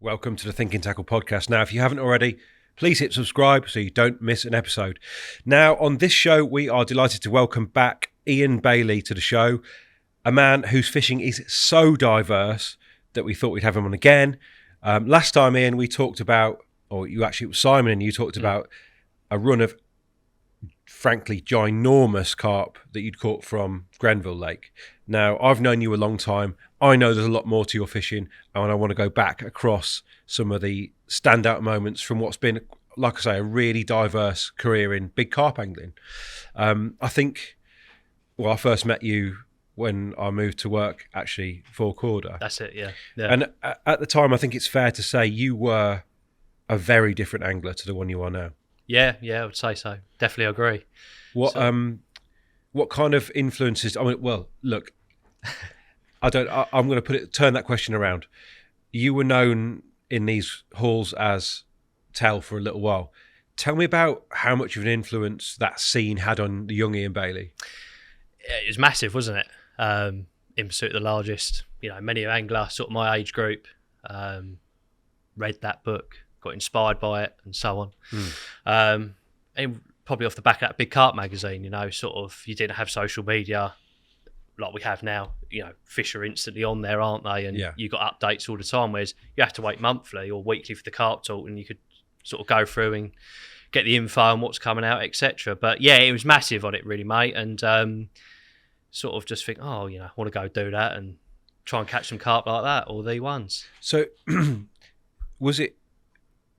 Welcome to the Thinking Tackle podcast. Now, if you haven't already, please hit subscribe so you don't miss an episode. Now, on this show, we are delighted to welcome back Ian Bailey to the show, a man whose fishing is so diverse that we thought we'd have him on again. Last time, Ian, we talked about, it was Simon and you talked about a run of, frankly, ginormous carp that you'd caught from Grenville Lake. Now, I've known you a long time. I know there's a lot more to your fishing, and I want to go back across some of the standout moments from what's been, like I say, a really diverse career in big carp angling. I think, I first met you when I moved to work, actually, for Korda. That's it, yeah. And at the time, I think it's fair to say you were a very different angler to the one you are now. Yeah, I would say so. Definitely agree. What kind of influences? I mean, well, look, I'm going to turn that question around. You were known in these halls as Tell for a little while. Tell me about how much of an influence that scene had on the young Ian Bailey. It was massive, wasn't it? In pursuit of the largest, many angler, sort of my age group, read that book, got inspired by it, and so on. And probably off the back of that Big Carp magazine, sort of, you didn't have social media like we have now. Fish are instantly on there, aren't they? And you got updates all the time, whereas you have to wait monthly or weekly for the Carp talk, and you could sort of go through and get the info on what's coming out, etc. But yeah, it was massive on it, really, mate. And sort of just think, I want to go do that and try and catch some carp like that, or the ones. So was it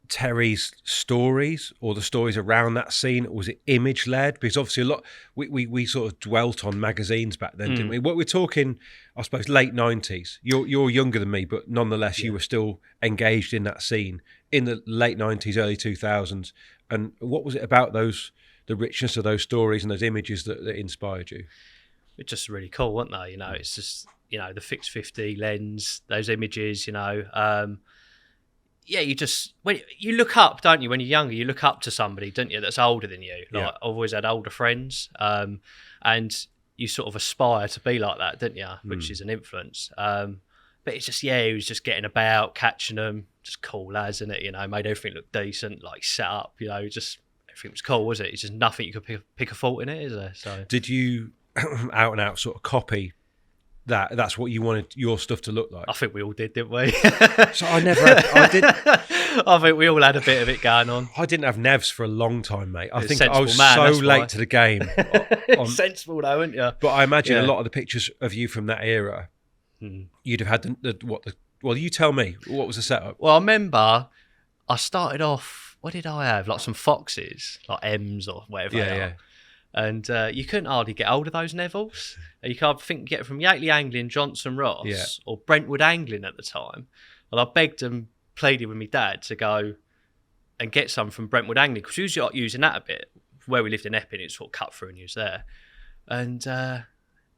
Terry's stories or the stories around that scene, or was it image led? Because obviously a lot we sort of dwelt on magazines back then, didn't we? What we're talking, I suppose, late 90s. You're younger than me, but nonetheless you were still engaged in that scene in the late 90s, early 2000s. And what was it about the richness of those stories and those images that inspired you? It's just really cool, weren't they? It's just, the fixed 50 lens, those images, when you look up, don't you? When you're younger, you look up to somebody, don't you, that's older than you. Like, I've always had older friends, and you sort of aspire to be like that, don't you? Which is an influence. But it's just, he was just getting about, catching them, just cool lads, isn't it? Made everything look decent, like set up, just everything was cool, was it? It's just nothing you could pick a fault in it, is there? So did you out and out sort of copy that's what you wanted your stuff to look like? I think we all did, didn't we? So I think we all had a bit of it going on. I didn't have Nevs for a long time, mate. I think sensible I was man, so late to the game. Sensible though, weren't you? But I imagine a lot of the pictures of you from that era, you'd have had well, you tell me, what was the setup? Well, I remember I started off, what did I have? Like some foxes, like M's or whatever they are. Yeah. And you couldn't hardly get hold of those Nevilles. You can't get it from Yateley Angling, Johnson Ross, or Brentwood Angling at the time. And I begged and pleaded with my dad to go and get some from Brentwood Angling, because he was using that a bit. Where we lived in Epping, it sort of cut through and he was there. And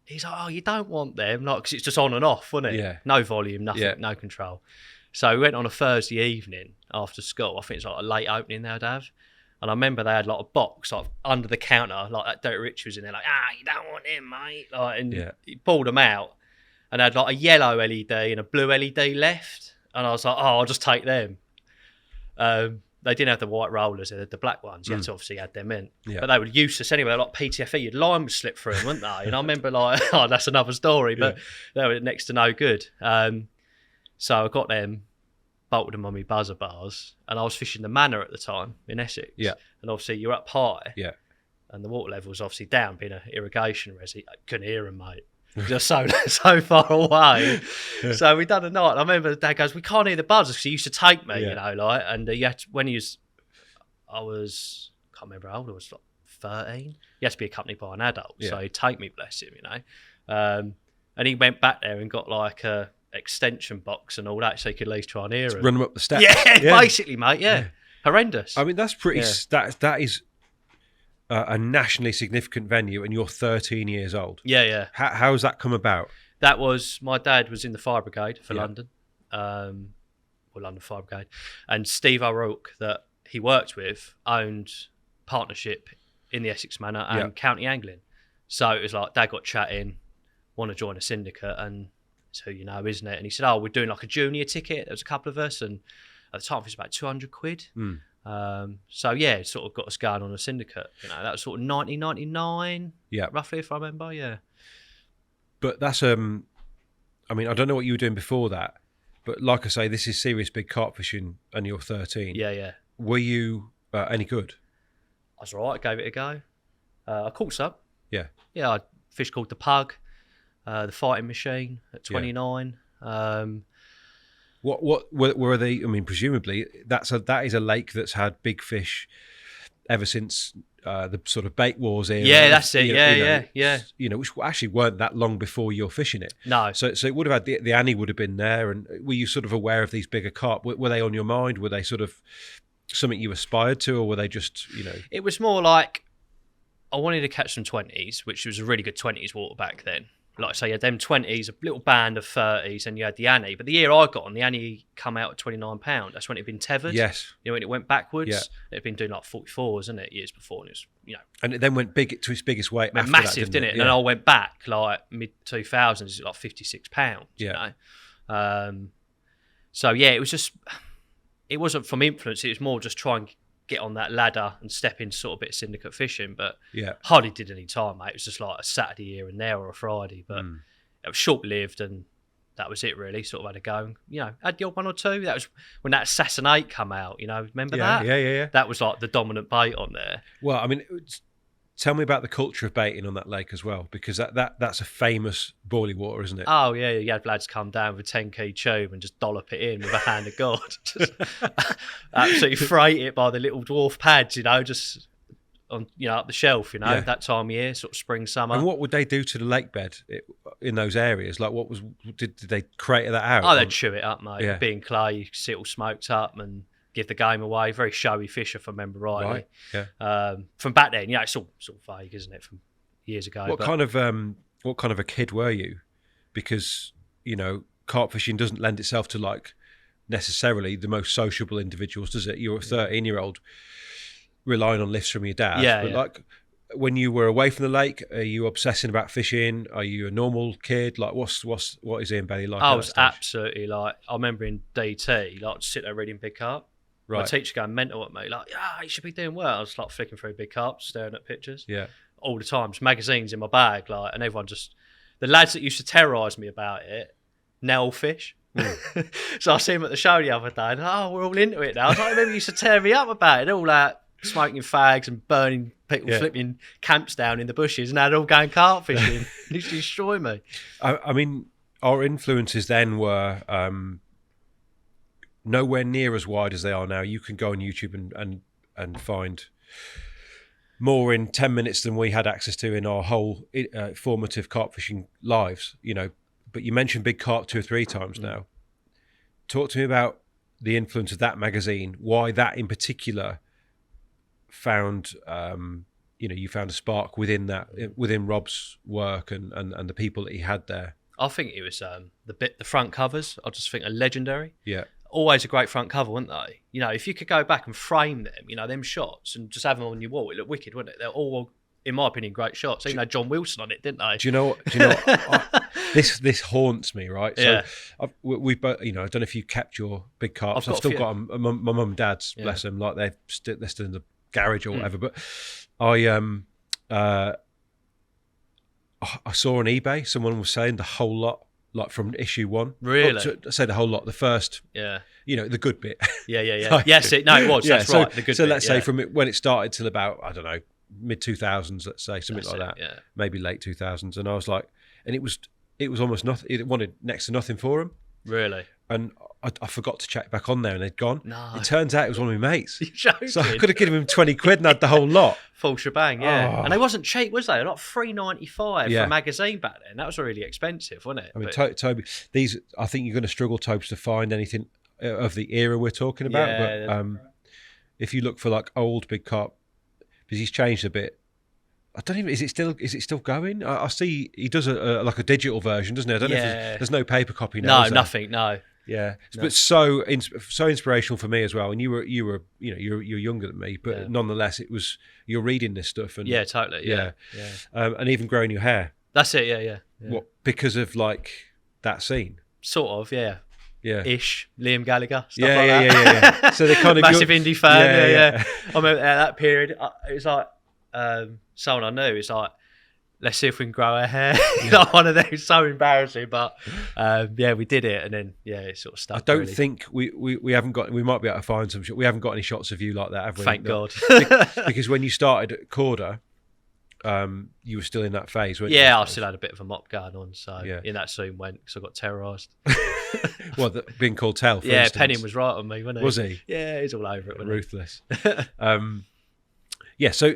he's like, you don't want them, like, because it's just on and off, wasn't it? Yeah. No volume, nothing, no control. So we went on a Thursday evening after school. I think it's like a late opening they'd have. And I remember they had like a box like under the counter, like that Derek Rich was in there, like, you don't want him, mate. Like, and he pulled them out and had like a yellow LED and a blue LED left. And I was like, I'll just take them. They didn't have the white rollers, they had the black ones. You had to obviously add them in. Yeah. But they were useless anyway, like PTFE, your line would slip through them, wouldn't they? And I remember like, that's another story, but they were next to no good. So I got them, bolted them on my buzzer bars, and I was fishing the Manor at the time in Essex. Yeah. And obviously you're up high. Yeah. And the water level was obviously down, being an irrigation resi. I couldn't hear them, mate. Just so far away. So we done a night. I remember Dad goes, we can't hear the buzzers, because he used to take me, and you had to, when he was, I can't remember how old I was, like 13. You had to be accompanied by an adult. So he'd take me, bless him, And he went back there and got like a extension box and all that, so he could at least try and hear them. Run them up the steps. Yeah, basically, mate. Yeah. Horrendous. I mean, that's pretty. That is a nationally significant venue, and you're 13 years old. Yeah. How has that come about? That was, my dad was in the fire brigade for London, London Fire Brigade, and Steve O'Rourke, that he worked with, owned partnership in the Essex Manor and county angling. So it was like Dad got chatting, want to join a syndicate, and it's who you know, isn't it? And he said, oh, we're doing like a junior ticket. There was a couple of us, and at the time it was about 200 quid. So yeah, it sort of got us going on a syndicate. You know, that was sort of 1999, roughly, if I remember. Yeah. But that's I mean, I don't know what you were doing before that, but like I say, this is serious big carp fishing, and you're 13. Yeah. Were you any good? I was all right. I gave it a go. I caught some. Yeah. Yeah, I fish called the Pug, the Fighting Machine at 29. What were they? I mean, presumably that is a lake that's had big fish ever since the sort of bait wars era. Yeah, that's it. Yeah. You know, which actually weren't that long before you're fishing it. No. So it would have had the Annie would have been there. And were you sort of aware of these bigger carp? Were they on your mind? Were they sort of something you aspired to, or were they just, you know? It was more like I wanted to catch some 20s, which was a really good 20s water back then. Like I say, you had them 20s, a little band of 30s, and you had the Annie. But the year I got on, the Annie come out at £29. That's when it had been tethered. Yes. You know, when it went backwards. Yeah. It had been doing like 44s, isn't it, years before. And it was, you know. And it then went big to its biggest weight after massive, that, didn't it? Yeah. And then I went back like mid-2000s, it's like £56, you know. So, yeah, it was just... It wasn't from influence. It was more just try and get on that ladder and step into sort of a bit of syndicate fishing. But hardly did any time, mate. It was just like a Saturday here and there or a Friday. But it was short-lived, and that was it, really. Sort of had a go. You know, had the odd one or two. That was when that Assassinate come out, you know. Remember that? Yeah. That was like the dominant bait on there. Well, I mean, tell me about the culture of baiting on that lake as well, because that's a famous boilie water, isn't it? Oh, yeah. You had lads come down with a 10-key tube and just dollop it in with a hand of God. Just absolutely freight it by the little dwarf pads, you know, just... on, you know, up the shelf, you know, that time of year, sort of spring, summer. And what would they do to the lake bed in those areas? Like, did they crater that out? Oh, they'd chew it up, mate. Yeah. Being clay, you see it all smoked up and give the game away. Very showy fisher, if I remember rightly. Right. Yeah. From back then, it's all vague, isn't it? From years ago. What kind of a kid were you? Because, you know, carp fishing doesn't lend itself to like necessarily the most sociable individuals, does it? You're a 13-year-old. Relying on lifts from your dad, like when you were away from the lake, are you obsessing about fishing? Are you a normal kid? Like, what is Ian Bailey like? I was absolutely like, I remember in DT, like, to sit there reading Big Carp. Right. My teacher going mental at me, like, you should be doing well. I was like flicking through Big Carp, staring at pictures, all the time. Just magazines in my bag, like, and everyone just the lads that used to terrorise me about it, now fish. So I see him at the show the other day, and we're all into it now. I was like, I remember you used to tear me up about it. They're all like smoking fags and burning people, flipping camps down in the bushes, and now they're all going carp fishing. They used to destroy me. I mean, our influences then were nowhere near as wide as they are now. You can go on YouTube and find more in 10 minutes than we had access to in our whole formative carp fishing lives, you know. But you mentioned Big Carp 2 or 3 times now. Talk to me about the influence of that magazine, why that in particular found you found a spark within Rob's work and the people that he had there. I think it was the front covers. I just think are legendary. Yeah, always a great front cover, weren't they? You know, if you could go back and frame them, you know, them shots and just have them on your wall, it looked wicked, wouldn't it? They're all, in my opinion, great shots. Even had John Wilson on it, didn't they? Do you know? This haunts me, right? So we both, you know, I don't know if you kept your big carps. I've still got them. My mum and dad's, bless them, like they're still in the garage or whatever. But I saw on eBay someone was saying the whole lot, like from issue 1. Really? I say the whole lot. The first, you know, the good bit. Yeah. Like, yes, it was. That's right. The good so bit, let's say from when it started till about, I don't know, mid 2000s, let's say something like that. Yeah. Maybe late 2000s, and I was like, and it was almost nothing. It wanted next to nothing for him. Really? And I forgot to check back on there, and they'd gone. No. It turns out it was one of my mates. You're joking. So I could have given him 20 quid and had the whole lot. Full shebang, yeah. Oh. And they wasn't cheap, was they? Like $3.95 for a magazine back then. That was really expensive, wasn't it? I mean, Toby, these, I think you're going to struggle, Tobes, to find anything of the era we're talking about. Yeah, but if you look for like old Big Carp, because he's changed a bit. I don't even. Is it still going? I see he does a digital version, doesn't he? I don't know if there's no paper copy now. No, nothing. No. Yeah, no. But so inspirational for me as well. And you were you're younger than me, but nonetheless, you're reading this stuff and totally. Yeah. And even growing your hair. That's it. Yeah. What, because of like that scene. Sort of, yeah. Yeah. Ish. Liam Gallagher. Stuff Yeah, like yeah, that. yeah. So they kind of massive indie fan. Yeah. I remember at that period, it was like someone I knew. It's like, let's see if we can grow our hair. Like one of those, so embarrassing, but we did it, and then it sort of stuck. I don't really. think we haven't got. We might be able to find some. We haven't got any shots of you like that, have we? Thank God. Because when you started at Korda, you were still in that phase, weren't you? Yeah, I still had a bit of a mop going on, so Yeah. in that soon went because I got terrorised. Well, being called Tell, for Yeah, instance. Penning was right on me, wasn't he? Was he? Yeah, he's all over it. Wasn't Ruthless. Yeah, so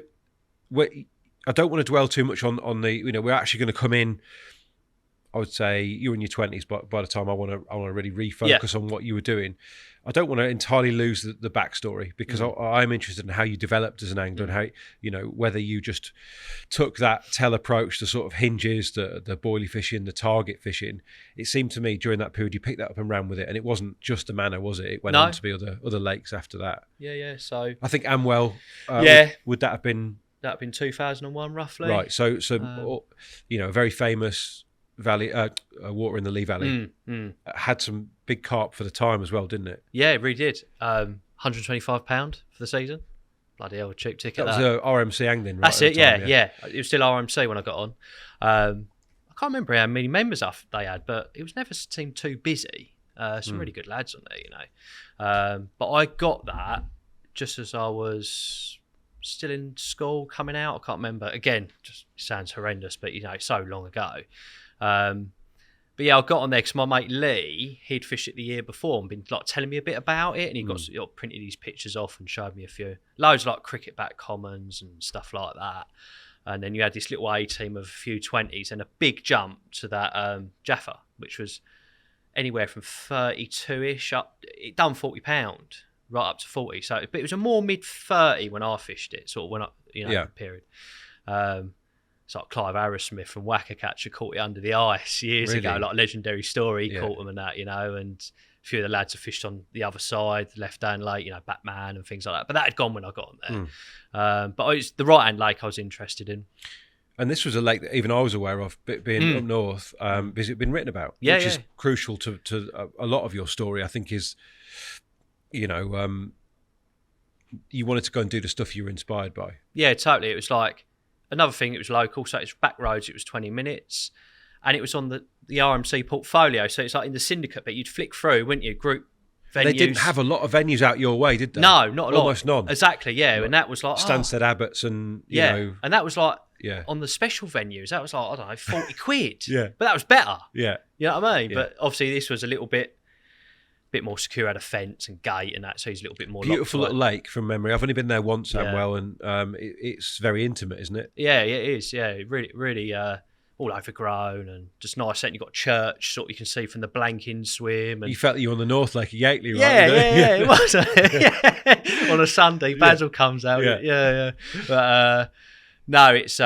I don't want to dwell too much on the. We're actually going to come in. I would say you're in your 20s, but by the time I want to really refocus on what you were doing. I don't want to entirely lose the backstory because I'm interested in how you developed as an angler and how whether you just took that Tell approach to sort of hinges, the boilie fishing, the target fishing. It seemed to me during that period you picked that up and ran with it, and it wasn't just a Manor, was it? It went on to be other lakes after that. Yeah. So I think Amwell. Would that have been? That'd have been 2001 roughly. Right. So a very famous valley, water in the Lee Valley, had some big carp for the time as well, didn't it? Yeah, it really did. £125 for the season. Bloody hell, cheap ticket. That was RMC angling, right? That's it. Time, yeah. It was still RMC when I got on. I can't remember how many members they had, but it was never seemed too busy. Some really good lads on there, But I got that just as I was still in school, coming out. I can't remember. Again, just sounds horrendous, but so long ago. But yeah, I got on there because my mate Lee, he'd fished it the year before and been telling me a bit about it, and he got printed these pictures off and showed me a few, loads of cricket back commons and stuff like that. And then you had this little A team of a few 20s and a big jump to that Jaffa, which was anywhere from 32ish up. It done £40 right up to 40. So, but it was a more mid 30 when I fished it, sort of when period. It's like Clive Arrowsmith from Wackacatcher caught it under the ice years ago, like a legendary story. He caught them and that, and a few of the lads have fished on the other side, the left-hand lake, Batman and things like that. But that had gone when I got on there. But it was the right-hand lake I was interested in. And this was a lake that even I was aware of, being up north, because it's been written about, which is crucial to a lot of your story, I think is, you wanted to go and do the stuff you were inspired by. Yeah, totally. It was like, another thing, it was local, so it's back roads, it was 20 minutes, and it was on the RMC portfolio, so it's like in the Syndicate, but you'd flick through, wouldn't you, group venues. They didn't have a lot of venues out your way, did they? No, not a lot. Almost none. Exactly, yeah, and that was like... Stansted Abbots and, and that was like, on the special venues, that was like, I don't know, 40 quid. Yeah. But that was better. Yeah. You know what I mean? Yeah. But obviously this was a little bit more secure, had a fence and gate and that, so he's a little bit more beautiful little lake from memory. I've only been there once, Amwell, and it's very intimate, isn't it? Yeah, it is. Yeah, really all overgrown and just nice. And you've got church, sort of you can see from the Blanking swim. And you felt that you were on the North Lake of Yateley, right? Yeah, it was. On a Sunday, Basil comes out. Yeah. But no, it's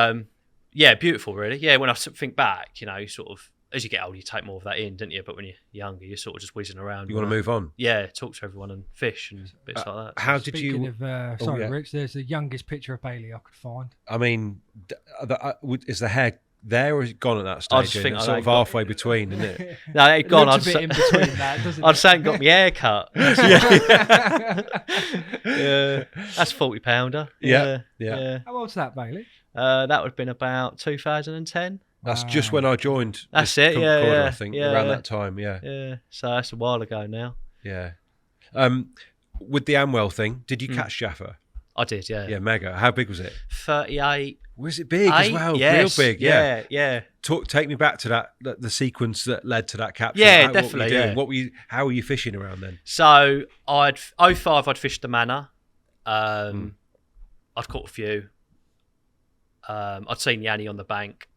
beautiful, really. Yeah, when I think back, sort of, as you get older, you take more of that in, don't you? But when you're younger, you're sort of just whizzing around. You want to move on? Yeah, talk to everyone and fish and bits like that. How did Speaking you... of, Rich, there's the youngest picture of Bailey I could find. I mean, is the hair there or is it gone at that stage? I just think it's sort of halfway between, isn't it? No, it's gone. Looks a bit in between that, doesn't it? I'd say I got my hair cut. Yeah, that's £40. Yeah. How old's that, Bailey? That would have been about 2010. That's just when I joined. That's it, Korda, I think, around that time, Yeah, so that's a while ago now. Yeah. With the Amwell thing, did you catch Jaffa? I did, yeah. Yeah, mega. How big was it? 38. Was it big as well? Yes. Real big, yeah. Take me back to the sequence that led to that capture. Yeah, definitely. What were you? How were you fishing around then? So I'd fished the Manor. I'd caught a few. I'd seen Yanni on the bank.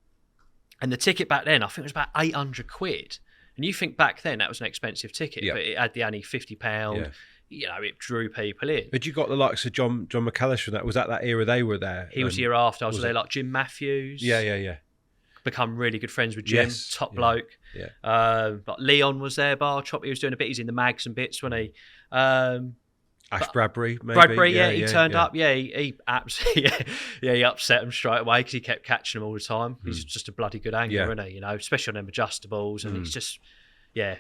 And the ticket back then, I think it was about 800 quid. And you think back then that was an expensive ticket, but it had the only £50. Yeah. It drew people in. Had you got the likes of John McAllister and that? Was that era they were there? He was the year after. I was there, like Jim Matthews. Yeah. Become really good friends with Jim. Yes. Top bloke. Yeah. But Leon was there, bar chop. He was doing a bit. He's in the mags and bits, wasn't he? Ash Bradbury, maybe. Bradbury, he turned up. Yeah, he absolutely, he upset him straight away because he kept catching them all the time. He's just a bloody good angler, isn't he? You know, especially on them adjustables, and it's just,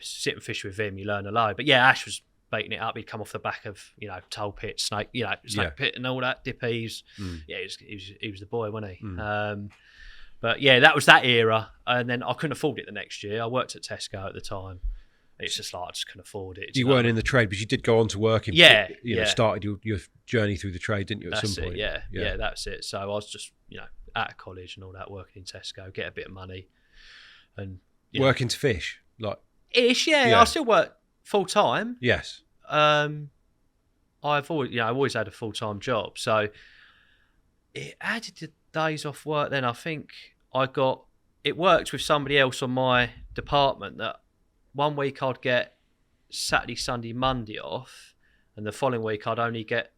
sit and fish with him, you learn a lot. But yeah, Ash was baiting it up. He'd come off the back of, toll pit, snake pit, and all that dippies. Yeah, he was the boy, wasn't he? But yeah, that was that era, and then I couldn't afford it the next year. I worked at Tesco at the time. It's just like I just couldn't afford it. You weren't in the trade, but you did go on to work. Started your journey through the trade, didn't you? At some point, yeah, that's it. So I was just out of college and all that, working in Tesco, get a bit of money, and working to fish, like ish. Yeah, I still work full time. Yes. I've always had a full time job, so it added to days off work. Then I think it worked with somebody else on my department that. One week I'd get Saturday, Sunday, Monday off, and the following week I'd only get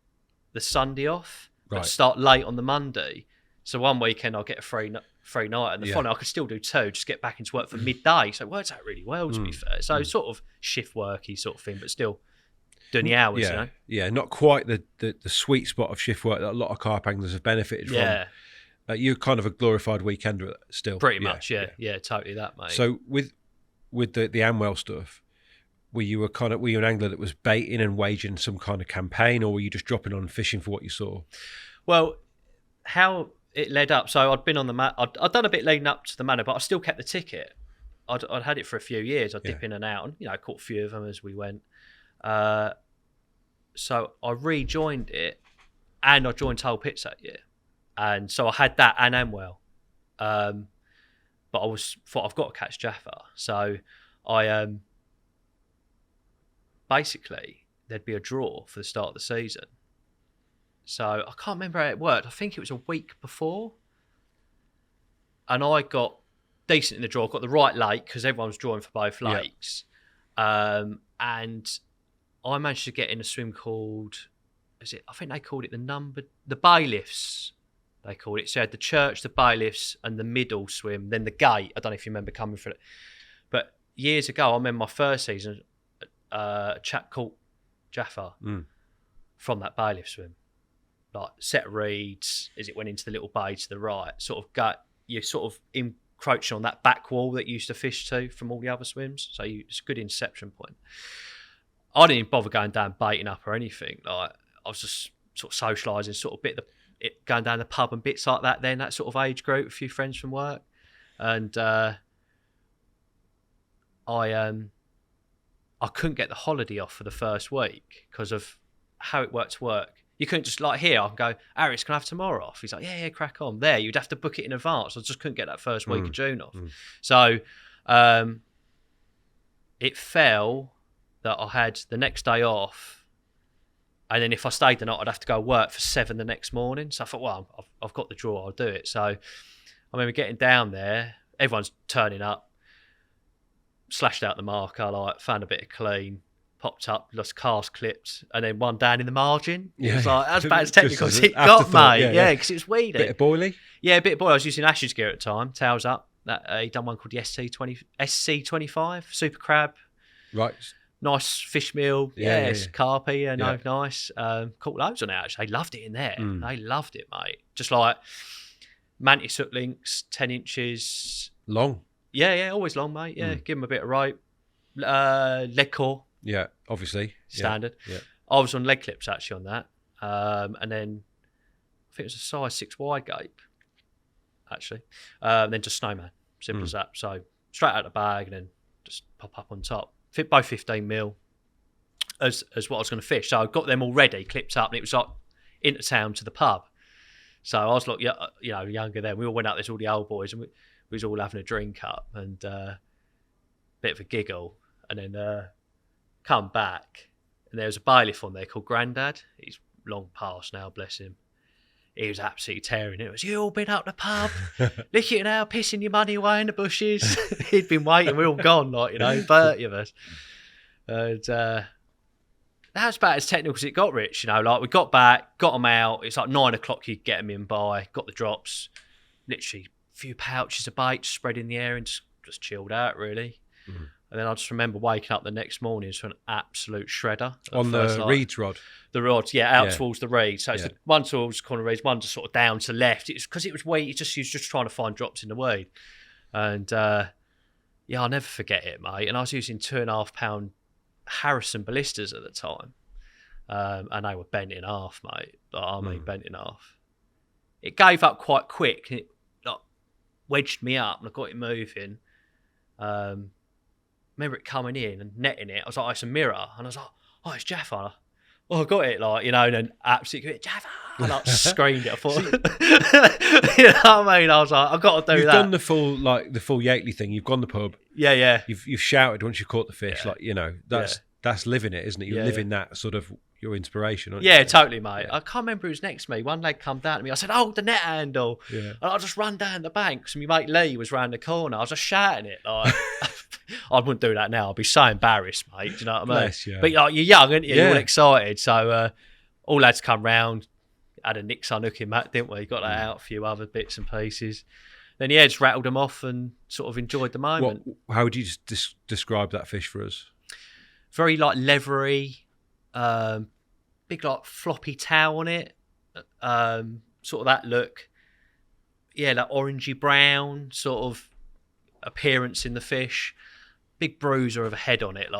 the Sunday off, but start late on the Monday. So one weekend I'll get a free night, and the following I could still do two, just get back into work for midday. So it works out really well, to be fair. So sort of shift worky sort of thing, but still doing the hours, you know? Yeah, not quite the sweet spot of shift work that a lot of carp anglers have benefited from. Yeah. You're kind of a glorified weekender still. Pretty much, yeah, totally that, mate. So with the Amwell stuff, were you an angler that was baiting and waging some kind of campaign, or were you just dropping on and fishing for what you saw? Well, how it led up, so I'd been on the I'd done a bit leading up to the Manor, but I still kept the ticket. I'd had it for a few years. I'd dip in and out, and caught a few of them as we went. So I rejoined it, and I joined Toll Pits that year, and so I had that and Amwell. But I thought I've got to catch Jaffa. So I basically there'd be a draw for the start of the season. So I can't remember how it worked. I think it was a week before. And I got decent in the draw, got the right lake because everyone was drawing for both lakes. And I managed to get in a swim called, I think they called it the bailiffs. They called it. So you had the church, the bailiffs, and the middle swim, then the gate. I don't know if you remember coming for it. But years ago, I remember my first season, a chap called Jaffa from that bailiff swim. Like set reeds as it went into the little bay to the right, you're sort of encroaching on that back wall that you used to fish to from all the other swims. So it's a good interception point. I didn't even bother going down baiting up or anything. Like I was just sort of socialising, sort of going down the pub and bits like that then, that sort of age group, a few friends from work. And I couldn't get the holiday off for the first week because of how it worked to work. You couldn't just like here, I can go, Aris, can I have tomorrow off? He's like, yeah, crack on. There, you'd have to book it in advance. I just couldn't get that first week of June off. So it fell that I had the next day off. And then if I stayed the night, I'd have to go work for 7 the next morning. So I thought, well, I've got the draw, I'll do it. So I remember getting down there, everyone's turning up, slashed out the marker, found a bit of clean, popped up, lost cast clipped, and then one down in the margin. Yeah. It was like, that's about as technical as it got, mate. Yeah, because it was weedy. Bit of boilie? Yeah, a bit of boilie. I was using Ash's gear at the time, tails up. He'd done one called the SC25, Super Crab. Right. Nice fish meal, carpy, nice. Caught loads on it actually. They loved it in there. They loved it, mate. Just like mantis hook links, 10 inches. Long. Yeah, always long, mate. Yeah, give them a bit of rope. Leg core. Yeah, obviously. Standard. Yeah. I was on leg clips actually on that. And then I think it was a size 6 wide gape, actually. Then just snowman. Simple as that. So straight out the bag and then just pop up on top. Both 15 mil as what I was going to fish. So I got them all ready, clipped up, and it was like into town to the pub. So I was like, younger then. We all went out, there's all the old boys, and we was all having a drink up and bit of a giggle. And then come back, and there was a bailiff on there called Grandad. He's long past now, bless him. He was absolutely tearing it. It was, you all been out the pub, look at you now, pissing your money away in the bushes. He'd been waiting, we're all gone, 30 of us. And that was about as technical as it got, Rich. We got back, got them out. It's like 9 o'clock, you'd get them in by, got the drops, literally a few pouches of bait spread in the air and just chilled out, really. And then I just remember waking up the next morning to an absolute shredder. On the reeds rod? The rods, out towards the reeds. So it's the one towards the corner reeds, one just sort of down to left. It's because it was weed. He was just trying to find drops in the weed. And I'll never forget it, mate. And I was using 2.5 pound Harrison ballistas at the time. And they were bent in half, mate. Bent in half. It gave up quite quick. And it wedged me up and I got it moving. Remember it coming in and netting it. I was like, it's a mirror. And I was like, oh, it's Jaffa. Oh, I got it, and then absolutely, Jaffa! And I screamed it. I thought, you know what I mean? I was like, I've got to do that. You've done the full Yateley thing. You've gone to the pub. Yeah. You've shouted once you caught the fish. That's living it, isn't it? You're living that sort of your inspiration, aren't you? Yeah, totally, mate. I can't remember who was next to me. One leg come down to me. I said, oh, the net handle. Yeah. And I just run down the bank. So my mate Lee was round the corner. I was just shouting it. Like, I wouldn't do that now. I'd be so embarrassed, mate. Do you know what I mean? Bless you. But you're young, aren't you? You're all excited. So all lads come round. Had a Nix unhooking mat, didn't we? Got that out, a few other bits and pieces. Then just rattled them off and sort of enjoyed the moment. How would you describe that fish for us? Very leathery, big floppy tail on it, sort of that look. Yeah, orangey brown sort of appearance in the fish. Big bruiser of a head on it,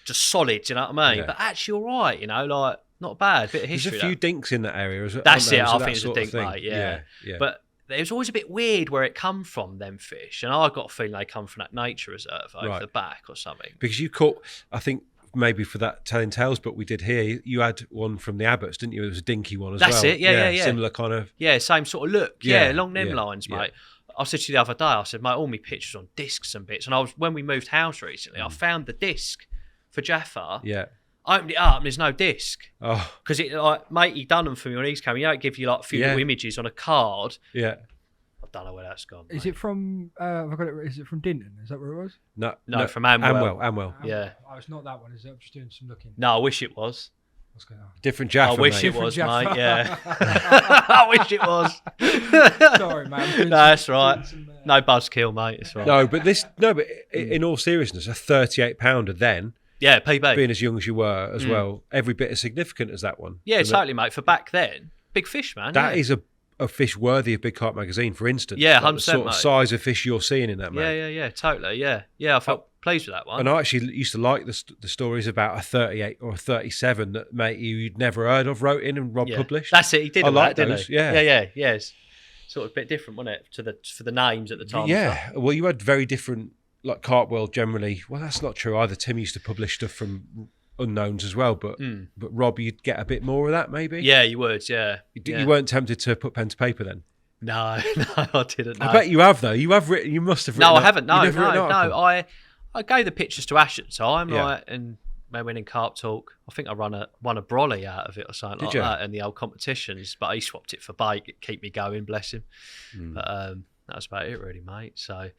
just solid. You know what I mean? Yeah. But actually, all right. Not bad. Bit of history. There's a few dinks in that area. That's it. So I think it's a dink, mate. Yeah. But it was always a bit weird where it come from, them fish, and I got a feeling they come from that nature reserve over the back or something. Because you caught, I think maybe for that Telling Tales book we did here, you had one from the Abbots, didn't you? It was a dinky one as well. That's it. Yeah. Similar kind of. Yeah, same sort of look. Yeah, along them lines, mate. I said to you the other day, I said, mate, all my pictures on discs and bits, and when we moved house recently, I found the disc for Jaffa. Yeah. I opened it up and there's no disc. Oh. Because mate, he done them for me on his camera. It give you a few little images on a card. Yeah. I don't know where that's gone. Is it from? Have I got it? Is it from Dinton? Is that where it was? No, from Amwell. Amwell. Yeah. Oh, it's not that one. Is it? I'm just doing some looking. No, I wish it was. What's going on? Different Jaffa. I wish mate. it was, mate. Yeah. I wish it was. Sorry, man. That's right. No buzzkill, mate. It's right. No, but in all seriousness, a 38 pounder then. Yeah, PB. Being as young as you were as well, every bit as significant as that one. Yeah, totally, mate. For back then, big fish, man. That is a fish worthy of Big Carp magazine, for instance. Yeah, 100%, the sort of size of fish you're seeing in that, man. Yeah, totally. Yeah, I felt pleased with that one. And I actually used to like the stories about a 38 or a 37 that mate you'd never heard of wrote in and Rob published. That's it. He did. I like didn't those. He? Yeah. It's sort of a bit different, wasn't it, for the names at the time? Yeah. Well, you had very different, like Carp World generally. Well, that's not true either. Tim used to publish stuff from unknowns as well, but Rob, you'd get a bit more of that maybe. Yeah, you would. Yeah. You weren't tempted to put pen to paper then. No, I didn't. No. I bet you have though. You have written. You must have written. No, I haven't. No. I I gave the pictures to Ash at the time, and when we went in Carp Talk, I think I won a brolly out of it or something that in the old competitions. But he swapped it for bait, it keep me going, bless him. But that was about it, really, mate. So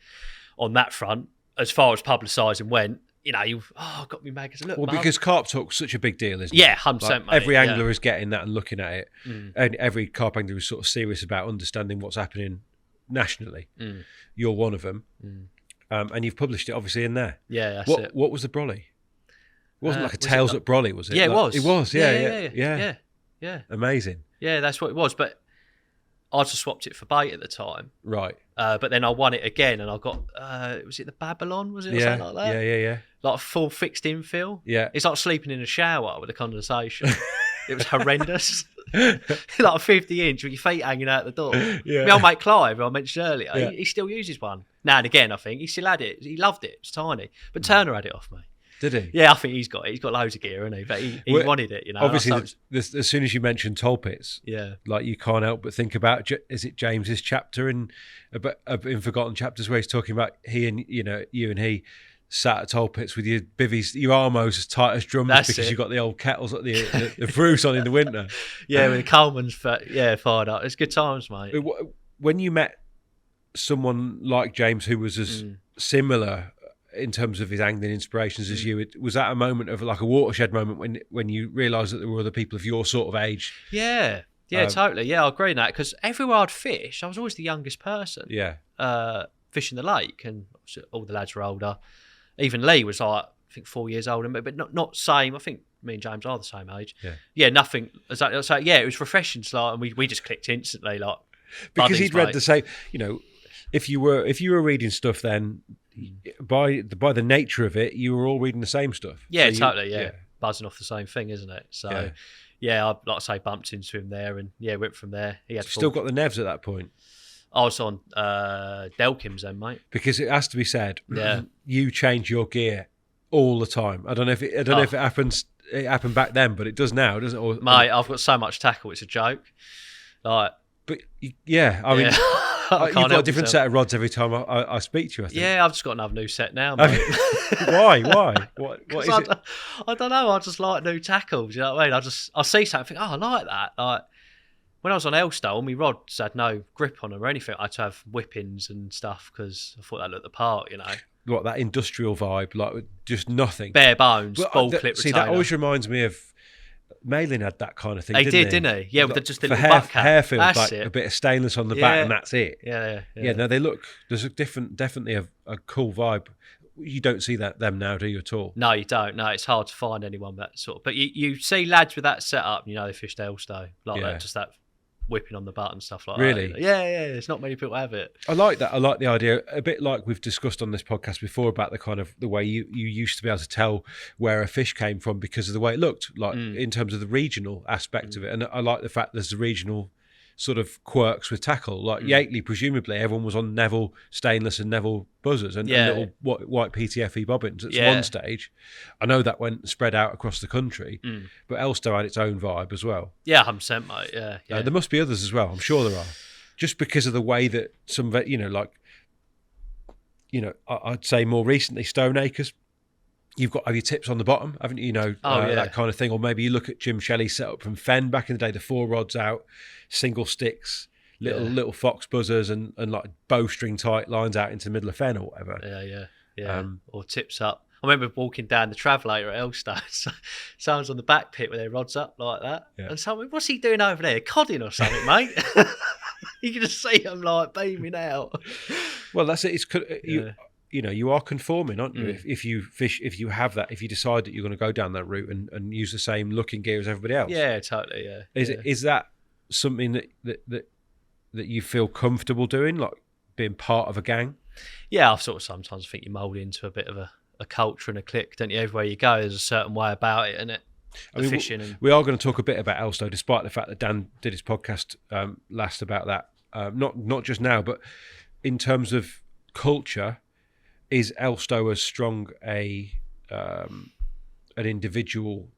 on that front, as far as publicising went, I've got me magazine. Look, because Carp Talk's such a big deal, isn't it? Yeah, 100%, mate. Every angler is getting that and looking at it, and every carp angler is sort of serious about understanding what's happening nationally. You're one of them, and you've published it obviously in there. Yeah, that's it. What was the brolly? It wasn't like a Tales at Brolly, was it? Yeah, it was. It was. Yeah. Amazing. Yeah, that's what it was. But I just swapped it for bait at the time. Right. But then I won it again, and I got was it the Babylon? Was it or something like that? Yeah. Like a full fixed infill. Yeah. It's like sleeping in a shower with a condensation. It was horrendous. Like a 50-inch with your feet hanging out the door. Yeah. My old mate Clive, who I mentioned earlier, he still uses one now and again. I think he still had it. He loved it. It's tiny, but Turner had it off me. Did he? Yeah, I think he's got it. He's got loads of gear, hasn't he? But he wanted it, Obviously, as soon as you mentioned toll pits, yeah, like you can't help but think about, is it James's chapter in Forgotten Chapters where he's talking about you and he sat at toll pits with your bivvies, your armos as tight as drums because you've got the old kettles, like the Bruce on in the winter. Yeah, with the Coleman's fired up. It's good times, mate. When you met someone like James who was as similar in terms of his angling inspirations as you, was that a moment of like a watershed moment when you realised that there were other people of your sort of age? Yeah, totally. Yeah, I agree with that because everywhere I'd fish, I was always the youngest person. Yeah. Fishing the lake, and all the lads were older. Even Lee was like, I think 4 years older, but not same. I think me and James are the same age. Yeah. Nothing. So yeah, it was refreshing. And we just clicked instantly, like because he'd read mate. the same. If you were reading stuff, then by the nature of it, you were all reading the same stuff. Yeah, So totally. Yeah. Buzzing off the same thing, isn't it? So I like I say, bumped into him there, and went from there. He had still got the Nevs at that point. I was on Delkins then, mate. Because it has to be said, Yeah. you change your gear all the time. I don't know if it happens. It happened back then, but it does now, doesn't it? Or, Mate, I've got so much tackle. It's a joke. Like, but I mean, you've got a different set of rods every time I speak to you. I think. Yeah, I've just got another new set now, mate. Why? What is it? I don't know. I just like new tackles. You know what I mean? I see something, and think, I like that. Like when I was on Elstow, all my rods had no grip on them or anything. I had to have whippings and stuff because I thought that looked the part. You know, what, that industrial vibe, like just nothing, bare bones, but, ball clip. See, retainer. that always reminds me of. Malin had that kind of thing. He didn't he? Yeah, with just the for little butt cap. hair field, That's like it. a bit of stainless on the back, and that's it. Yeah. No, they look. There's definitely a cool vibe. You don't see them now, do you at all? No, you don't. No, it's hard to find anyone that sort of. But you see lads with that setup, they fished Elstow like that, just that whipping on the butt and stuff like really? that. Yeah. There's not many people have it. I like that. I like the idea. A bit like we've discussed on this podcast before about the kind of the way you used to be able to tell where a fish came from because of the way it looked, like in terms of the regional aspect of it. And I like the fact there's the regional sort of quirks with tackle. Like Yateley, presumably everyone was on Neville stainless and Neville buzzers and little white PTFE bobbins at one stage. I know that went spread out across the country, but Elstow had its own vibe as well. Yeah, 100%, mate. Yeah. There must be others as well. I'm sure there are. Just because of the way that some, I'd say more recently Stoneacres. You've got your tips on the bottom, haven't you? That kind of thing. Or maybe you look at Jim Shelley's setup from Fen back in the day, the 4 rods out, single sticks, little fox buzzers and like bowstring tight lines out into the middle of Fen or whatever. Yeah. Or tips up. I remember walking down the Travelator at Elstow. Someone's on the back pit with their rods up like that. Yeah. And someone, what's he doing over there? Codding or something, mate? You can just see him like beaming out. Well, that's it. You are conforming, aren't you? If you fish, if you decide that you're going to go down that route and use the same looking gear as everybody else. Yeah, totally. Yeah. Is that something that you feel comfortable doing, like being part of a gang? Yeah, I sort of sometimes think you mould into a bit of a culture and a clique, don't you? Everywhere you go, there's a certain way about it, isn't it? Fishing. We are going to talk a bit about Elstow, despite the fact that Dan did his podcast last about that. Not just now, but in terms of culture. Is Elstow as strong an individual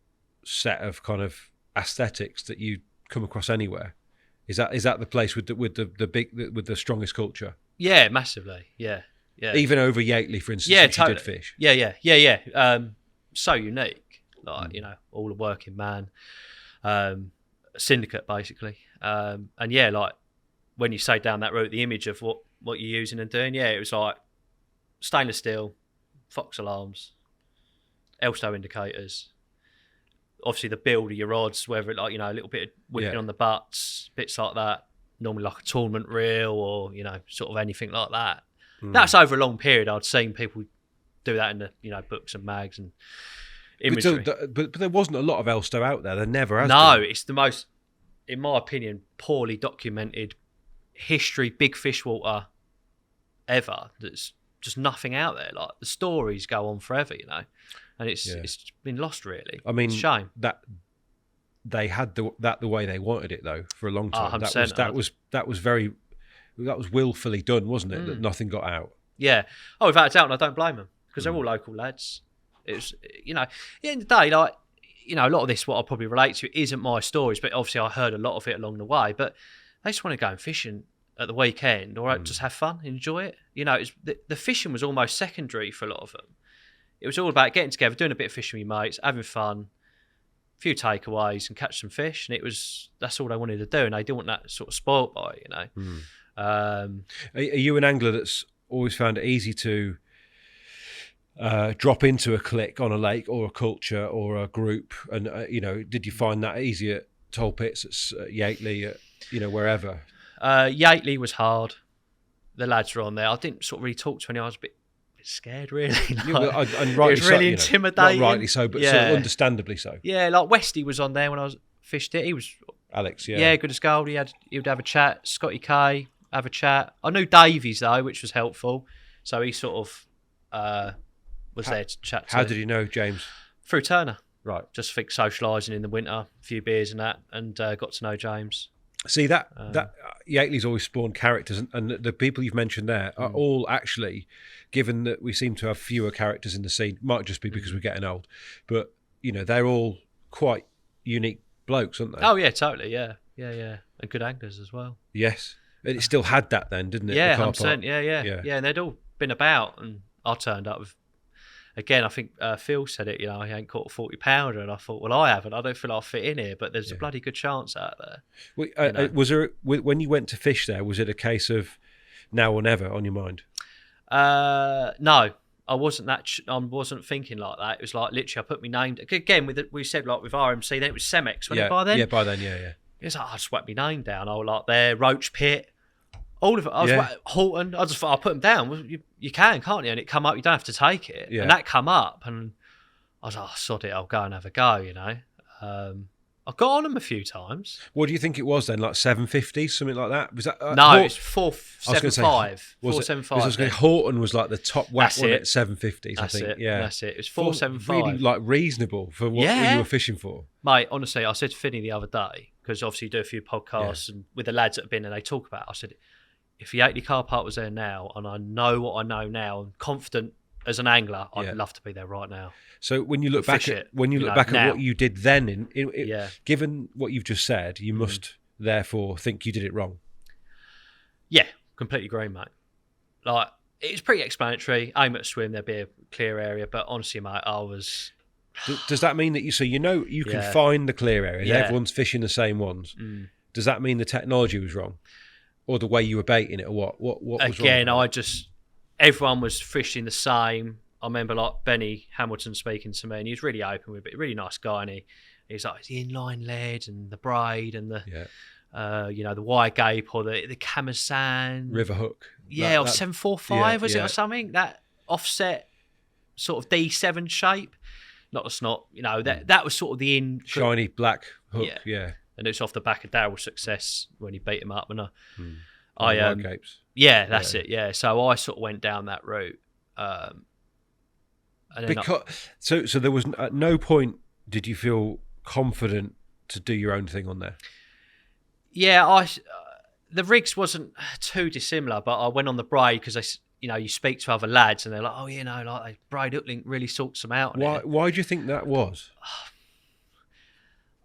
set of kind of aesthetics that you come across anywhere? Is that the place with the strongest culture? Yeah, massively. Yeah. Even over Yateley, for instance, yeah, which totally. You did fish. Yeah. So unique, like all the working man, syndicate basically, and like when you say down that route, the image of what you're using and doing, it was like. Stainless steel, Fox alarms, Elstow indicators. Obviously, the build of your rods, whether it a little bit of whipping on the butts, bits like that. Normally, like a tournament reel or sort of anything like that. That's over a long period. I'd seen people do that in the books and mags and imagery. But there wasn't a lot of Elstow out there. There never has. No, been. It's the most, in my opinion, poorly documented history big fish water ever. That's just nothing out there. Like the stories go on forever, and it's been lost really. I mean, it's a shame that they had the way they wanted it though for a long time. That was willfully done, wasn't it? That nothing got out. Yeah. Oh, without a doubt, and I don't blame them because they're all local lads. It's at the end of the day, like a lot of this, what I'll probably relate to, isn't my stories, but obviously I heard a lot of it along the way. But they just want to go and fishing at the weekend or just have fun, enjoy it. The fishing was almost secondary for a lot of them. It was all about getting together, doing a bit of fishing with your mates, having fun, a few takeaways and catch some fish. And that's all they wanted to do. And they didn't want that sort of spoilt by it, Are you an angler that's always found it easy to drop into a clique on a lake or a culture or a group? And, did you find that easy at Toll Pits, at Yateley, wherever? Yateley was hard. The lads were on there. I didn't sort of really talk to any. I was a bit bit scared, really. Yeah, well, and rightly it was really so, intimidating. Not rightly so, but sort of understandably so. Yeah, like Westy was on there when I was fished it. He was Alex, yeah. good as gold. He would have a chat. Scotty K, have a chat. I knew Davies though, which was helpful. So he sort of was there to chat to. How did you know James? Through Turner. Right. Just think socialising in the winter, a few beers and that, and got to know James. See, that Yateley's always spawned characters, and the people you've mentioned there are all actually, given that we seem to have fewer characters in the scene, might just be because we're getting old, but, they're all quite unique blokes, aren't they? Oh, yeah, totally, yeah. And good anglers as well. Yes. And it still had that then, didn't it? Yeah, the car 100%, park? yeah, and they'd all been about, and I turned up with, again, I think Phil said it, he ain't caught a 40 pounder, and I thought, well, I haven't, I don't feel I'll fit in here, but there's a bloody good chance out there. Well, was there, when you went to fish there, was it a case of now or never on your mind? No, I wasn't I wasn't thinking like that. It was like, literally, I put my name, again, we said like with RMC, then it was Cemex, wasn't it, by then? Yeah, by then, yeah. It was like, I just whacked my name down, I was like there, Roach Pit, all of it. I was Horton. I just thought I'll put them down. Well, you can, can't you? And it come up. You don't have to take it. Yeah. And that come up, and I was like, sod it. I'll go and have a go. I got on them a few times. What do you think it was then? Like 750, something like that? Was that no? It's 475. 475. I was going to say Horton was like the top whack one at 750s. I think. Yeah, that's it. It was 475. Really like reasonable for what you were fishing for, mate. Honestly, I said to Finney the other day, because obviously you do a few podcasts and with the lads that have been and they talk about it, I said, if the Yateley car park was there now, and I know what I know now, and confident as an angler, I'd love to be there right now. So when you look back at what you did then, given what you've just said, you must therefore think you did it wrong. Yeah, completely agree, mate. Like, it's pretty explanatory. Aim at a swim, there'd be a clear area, but honestly, mate, I was. Does that mean that you can find the clear area? Yeah. Everyone's fishing the same ones. Does that mean the technology was wrong? Or the way you were baiting it, or what was wrong? Again, everyone was fishing the same. I remember like Benny Hamilton speaking to me, and he was really open with it, really nice guy, and he's like, the inline lead and the braid and the the wire gape or the Kamasan river hook. Yeah, or 745 was it or something? That offset sort of D7 shape. Not a snot, that was sort of the shiny black hook, and it's off the back of Daryl's success when he beat him up. And gapes. Yeah, that's it. Yeah, so I sort of went down that route. So there was at no point did you feel confident to do your own thing on there? Yeah, the rigs wasn't too dissimilar, but I went on the braid because you speak to other lads and they're like, like braid hook link really sorts them out. Why do you think that was?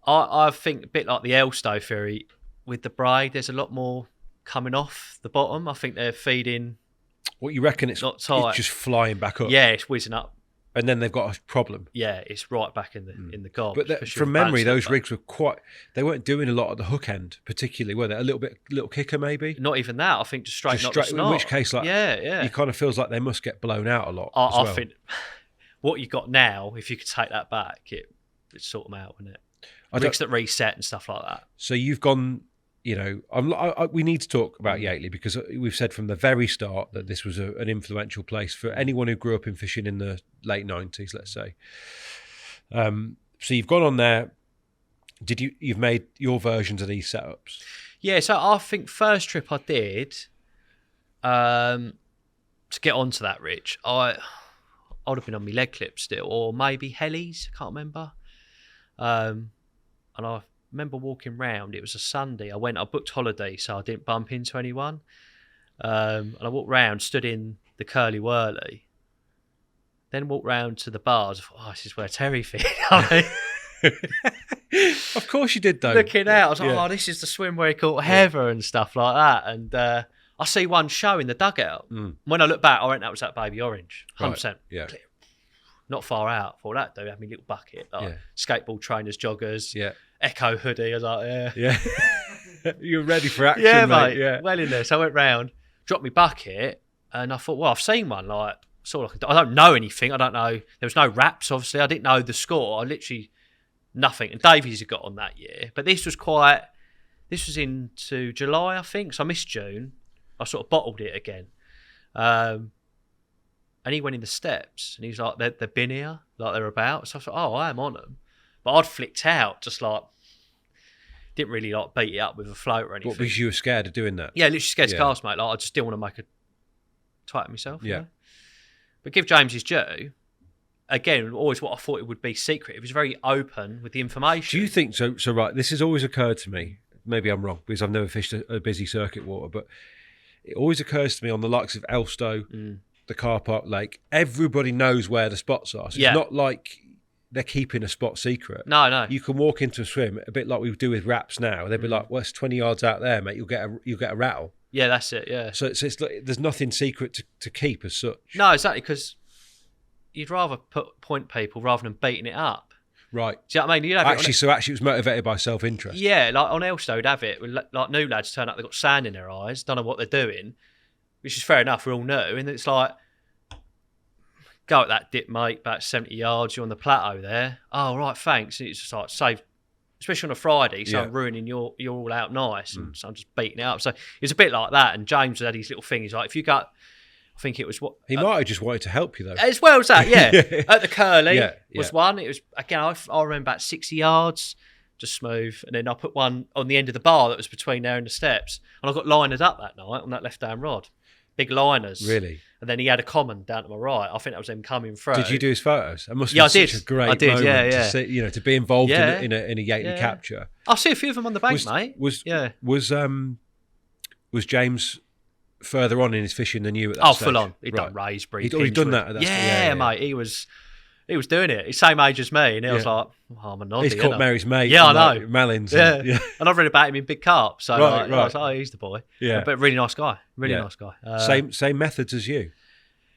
I think a bit like the Elstow theory with the braid. There's a lot more coming off the bottom. I think they're feeding. What you reckon? It's not tight. It's just flying back up. Yeah, it's whizzing up. And then they've got a problem. Yeah, it's right back in the gob. But from memory, those rigs were they weren't doing a lot at the hook end, particularly, were they? A little kicker maybe. Not even that. I think just straight up the snot. In which case, it kind of feels like they must get blown out a lot. I think what you got now, if you could take that back, it'd sort them out, wouldn't it? Rigs that reset and stuff like that. So you've gone. We need to talk about Yateley because we've said from the very start that this was an influential place for anyone who grew up in fishing in the late 90s, let's say. So you've gone on there. You've made your versions of these setups? Yeah, so I think first trip I did, to get onto that, Rich, I would have been on my leg clip still, or maybe Hellies, I can't remember. And I remember walking round, it was a Sunday, I booked holiday so I didn't bump into anyone, and I walked round, stood in the Curly Whirly, then walked round to the bars. I thought, this is where Terry fit. Of course you did though. Looking out, I was like, this is the swim where he caught Heather and stuff like that, and I see one show in the dugout. When I look back, I went, that was that Baby Orange, 100%. Right. Yeah. Clear. Not far out for that, though. I had my little bucket, skateboard trainers, joggers, Echo hoodie. I was like, yeah. You're ready for action, yeah, mate. Yeah, well in there. So I went round, dropped my bucket, and I thought, well, I've seen one. Like, sort of, I don't know anything. I don't know. There was no wraps, obviously. I didn't know the score. I literally nothing. And Davies had got on that year, but this was into July, I think. So I missed June. I sort of bottled it again. and he went in the steps, and he was like, they've been here, like they're about. So I thought, oh, I am on them. But I'd flicked out, just like, didn't really like beat it up with a float or anything. What, because you were scared of doing that? Yeah, literally scared to Yeah. cast, mate. Like, I just didn't want to make a twat of myself. Yeah. You know? But give James his due. Again, always what I thought it would be secret. It was very open with the information. Do you think so? So right, this has always occurred to me. Maybe I'm wrong because I've never fished a busy circuit water, but it always occurs to me on the likes of Elstow, the car park lake. Everybody knows where the spots are. So Yeah. it's not like they're keeping a spot secret. No. You can walk into a swim a bit like we do with wraps now. They'd be like, "Well, it's 20 yards out there, mate. You'll get a rattle." Yeah, that's it, yeah. So it's like, there's nothing secret to keep as such. No, exactly, because you'd rather point people rather than beating it up. Right. Do you know what I mean? You'd have it on Actually, it was motivated by self-interest. Yeah, like on Elstow, would have it. Like new lads turn up, they've got sand in their eyes, don't know what they're doing, which is fair enough, we're all new. And it's like, go at that dip, mate, about 70 yards, you're on the plateau there. Oh, right, thanks. And it's just like, save, especially on a Friday, so Yeah. I'm ruining you're all out nice, and so I'm just beating it up. So it's a bit like that. And James had his little thing. He's like, if you got, I think it was what. He might have just wanted to help you, though. As well as that, yeah. Yeah. At the curly Yeah, was yeah. one. It was, again, I remember about 60 yards, just smooth. And then I put one on the end of the bar that was between there and the steps. And I got liners up that night on that left-hand rod. Big liners. Really? And then he had a common down to my right. I think that was him coming through. Did you do his photos? It must Yeah, have been I such did. a great I did, moment yeah. to see, to be involved Yeah. in a Yateley Yeah. capture. I see a few of them on the bank, mate. Was Yeah. Was James further on in his fishing than you at that Oh, stage? full on. He'd Right. done Raysbury. He'd already done Pinchwood. that at that stage. Yeah, mate. He was doing it. He's same age as me. And I was Yeah. like, oh, I'm a noddy. He's caught innit? Mary's mate. Yeah, I and, know. Malins. Yeah. And, yeah. And I've read about him in Big Carp. So Right, I was right. like, oh, he's the boy. Yeah. But really nice guy. Really Yeah. nice guy. Same methods as you.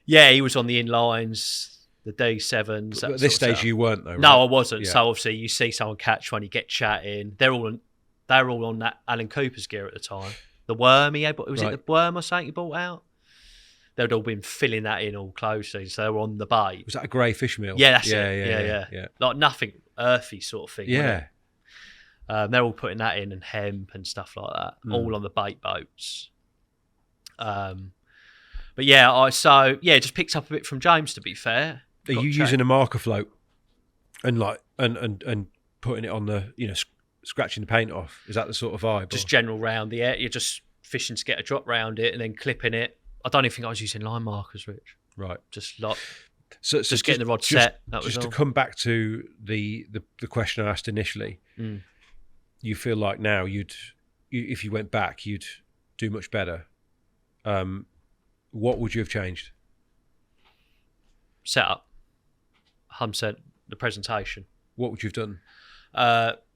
Yeah, he was on the inlines, the D7s. But at this stage, you weren't, though. No, I right? wasn't. Yeah. So obviously, you see someone catch one, you get chatting. They were all on that Alan Cooper's gear at the time. The worm he had, was Right. it the worm or something he bought out? They'd all been filling that in all closely, so they were on the bait. Was that a grey fish meal? Yeah, that's yeah, it. Yeah. Like nothing earthy sort of thing. wasn't Yeah. it? They're all putting that in and hemp and stuff like that, all on the bait boats. But yeah, just picked up a bit from James. To be fair, Are Got you chat- using a marker float and and putting it on the scratching the paint off? Is that the sort of vibe? just or- general round the air? You're just fishing to get a drop round it and then clipping it. I don't even think I was using line markers, Rich. right. Just like So just getting the rod set. That was just to all. come back to the question I asked initially. You feel like now if you went back, you'd do much better. What would you have changed? Set up. 100% the presentation. What would you have done?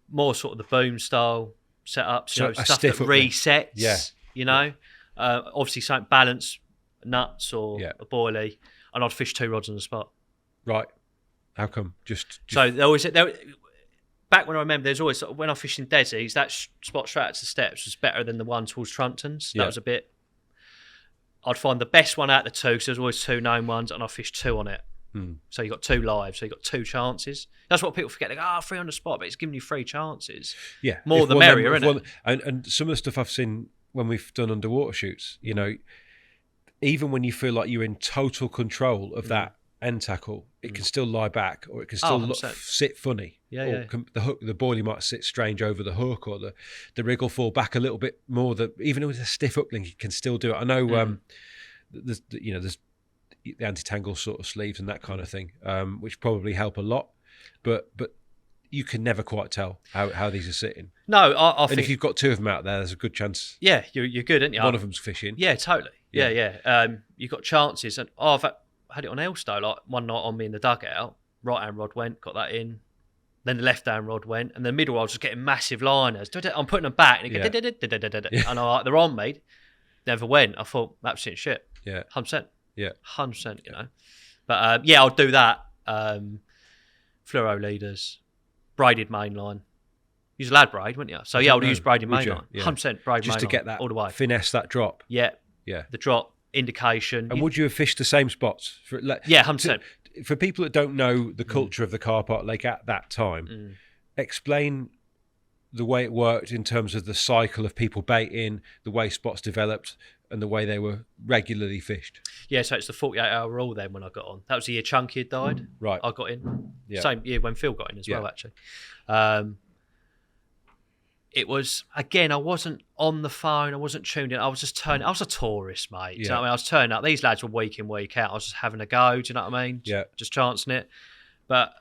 More sort of the boom style setups, So a stuff that stiff up there. resets. Yeah. Obviously something balance, nuts or Yeah. a boilie, and I'd fish 2 rods on the spot. Right. How come? Just So back when I remember, there's always when I fished in Desi's, that spot straight to the steps was better than the one towards Truntons. That Yeah. was a bit. I'd find the best one out of the two because there's always 2 known ones, and I fished 2 on it. So you got 2 live, so you got 2 chances. That's what people forget. They go, 3 on the spot, but it's giving you 3 chances. yeah. More If the one of them- merrier, if innit? one- And some of the stuff I've seen when we've done underwater shoots, even when you feel like you're in total control of that end tackle, it can still lie back, or it can still 100%. sit funny. Yeah, or yeah. the hook, the boilie might sit strange over the hook, or the rig will fall back a little bit more. Even with a stiff hook link, it can still do it. I know there's the anti-tangle sort of sleeves and that kind of thing, which probably help a lot, but you can never quite tell how these are sitting. No, I And think if you've got 2 of them out there, there's a good chance yeah, you're good, aren't you? one of them's fishing. Yeah, totally. Yeah. You've got chances, and I've had it on Elstow. Like one night on me in the dugout, right hand rod went, got that in. Then the left hand rod went, and the middle I was just getting massive liners. I'm putting them back, and it goes, and I'm like, they're on me. Never went. I thought absolute shit. Yeah. 100%. Yeah. 100%. You know, but I'll do that. Fluoro leaders, braided mainline. Use a lad braid, wouldn't you? So yeah, I would use braided Would you? mainline. Yeah. 100% braided Just to mainline get that all the way. finesse that drop. Yeah. Yeah. The drop indication. And would you have fished the same spots? Yeah, 100%. For people that don't know the culture of the car park lake at that time, explain the way it worked in terms of the cycle of people baiting, the way spots developed, and the way they were regularly fished? Yeah, so it's the 48-hour rule then when I got on. That was the year Chunky had died. Right. I got in. Yeah. Same year when Phil got in as Yeah. well, actually. It was, again, I wasn't on the phone. I wasn't tuned in. I was just turning. I was a tourist, mate. Do you know what I mean? I was turning up. These lads were week in, week out. I was just having a go. Do you know what I mean? Yeah. Just chancing it. But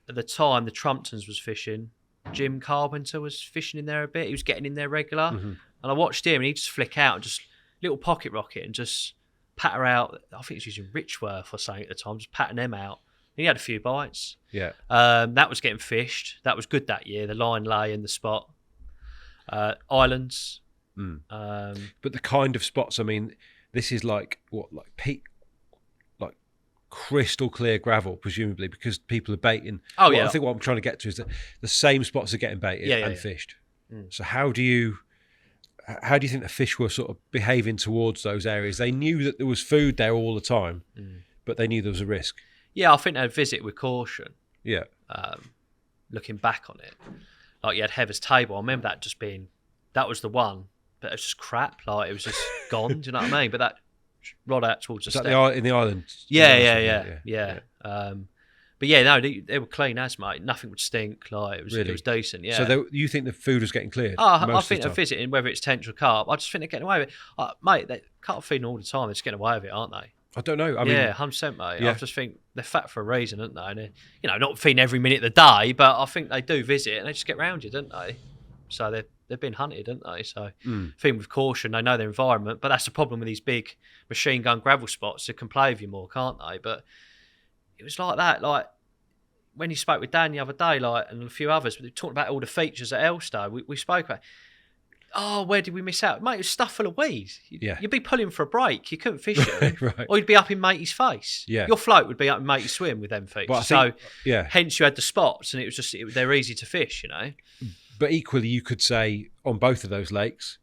at the time, the Trumptons was fishing. Jim Carpenter was fishing in there a bit. He was getting in there regular. Mm-hmm. And I watched him, and he'd just flick out and just little pocket rocket and just patter out. I think he was using Richworth or something at the time, just patting them out. He had a few bites. Yeah. That was getting fished. That was good that year. The line lay in the spot. Islands. But the kind of spots, I mean, this is like crystal clear gravel, presumably, because people are baiting. Oh, yeah. I think what I'm trying to get to is that the same spots are getting baited and fished. So how do you think the fish were sort of behaving towards those areas? They knew that there was food there all the time, but they knew there was a risk. Yeah, I think they'd visit with caution. Yeah. Looking back on it, like you had Heather's Table. I remember that just being, that was the one, but it was just crap. Like it was just gone. Do you know what I mean? But that rod out towards the Is that step. in the island? Yeah. But yeah, no, they were clean as, mate. Nothing would stink. Like it was decent. Yeah. So you think the food was getting cleared? I think they're visiting, whether it's tench or carp. I just think they're getting away with it. Mate, they carp feeding all the time. They're just getting away with it, aren't they? I don't know. I mean, 100%, mate. yeah. I just think they're fat for a reason, aren't they? And they're, not feeding every minute of the day, but I think they do visit and they just get round you, don't they? So they've been hunted, don't they? So feeding with caution, they know their environment. But that's the problem with these big machine gun gravel spots. They can play with you more, can't they? But it was like that. Like when you spoke with Dan the other day, like and a few others, we talked about all the features at Elstow. We spoke about. Oh, where did we miss out? Mate, it was stuff full of weeds. You'd be pulling for a break. You couldn't fish it. Right. Or you'd be up in matey's face. Yeah. Your float would be up in matey's swim with them features. Hence you had the spots and it was just, they're easy to fish, But equally, you could say on both of those lakes,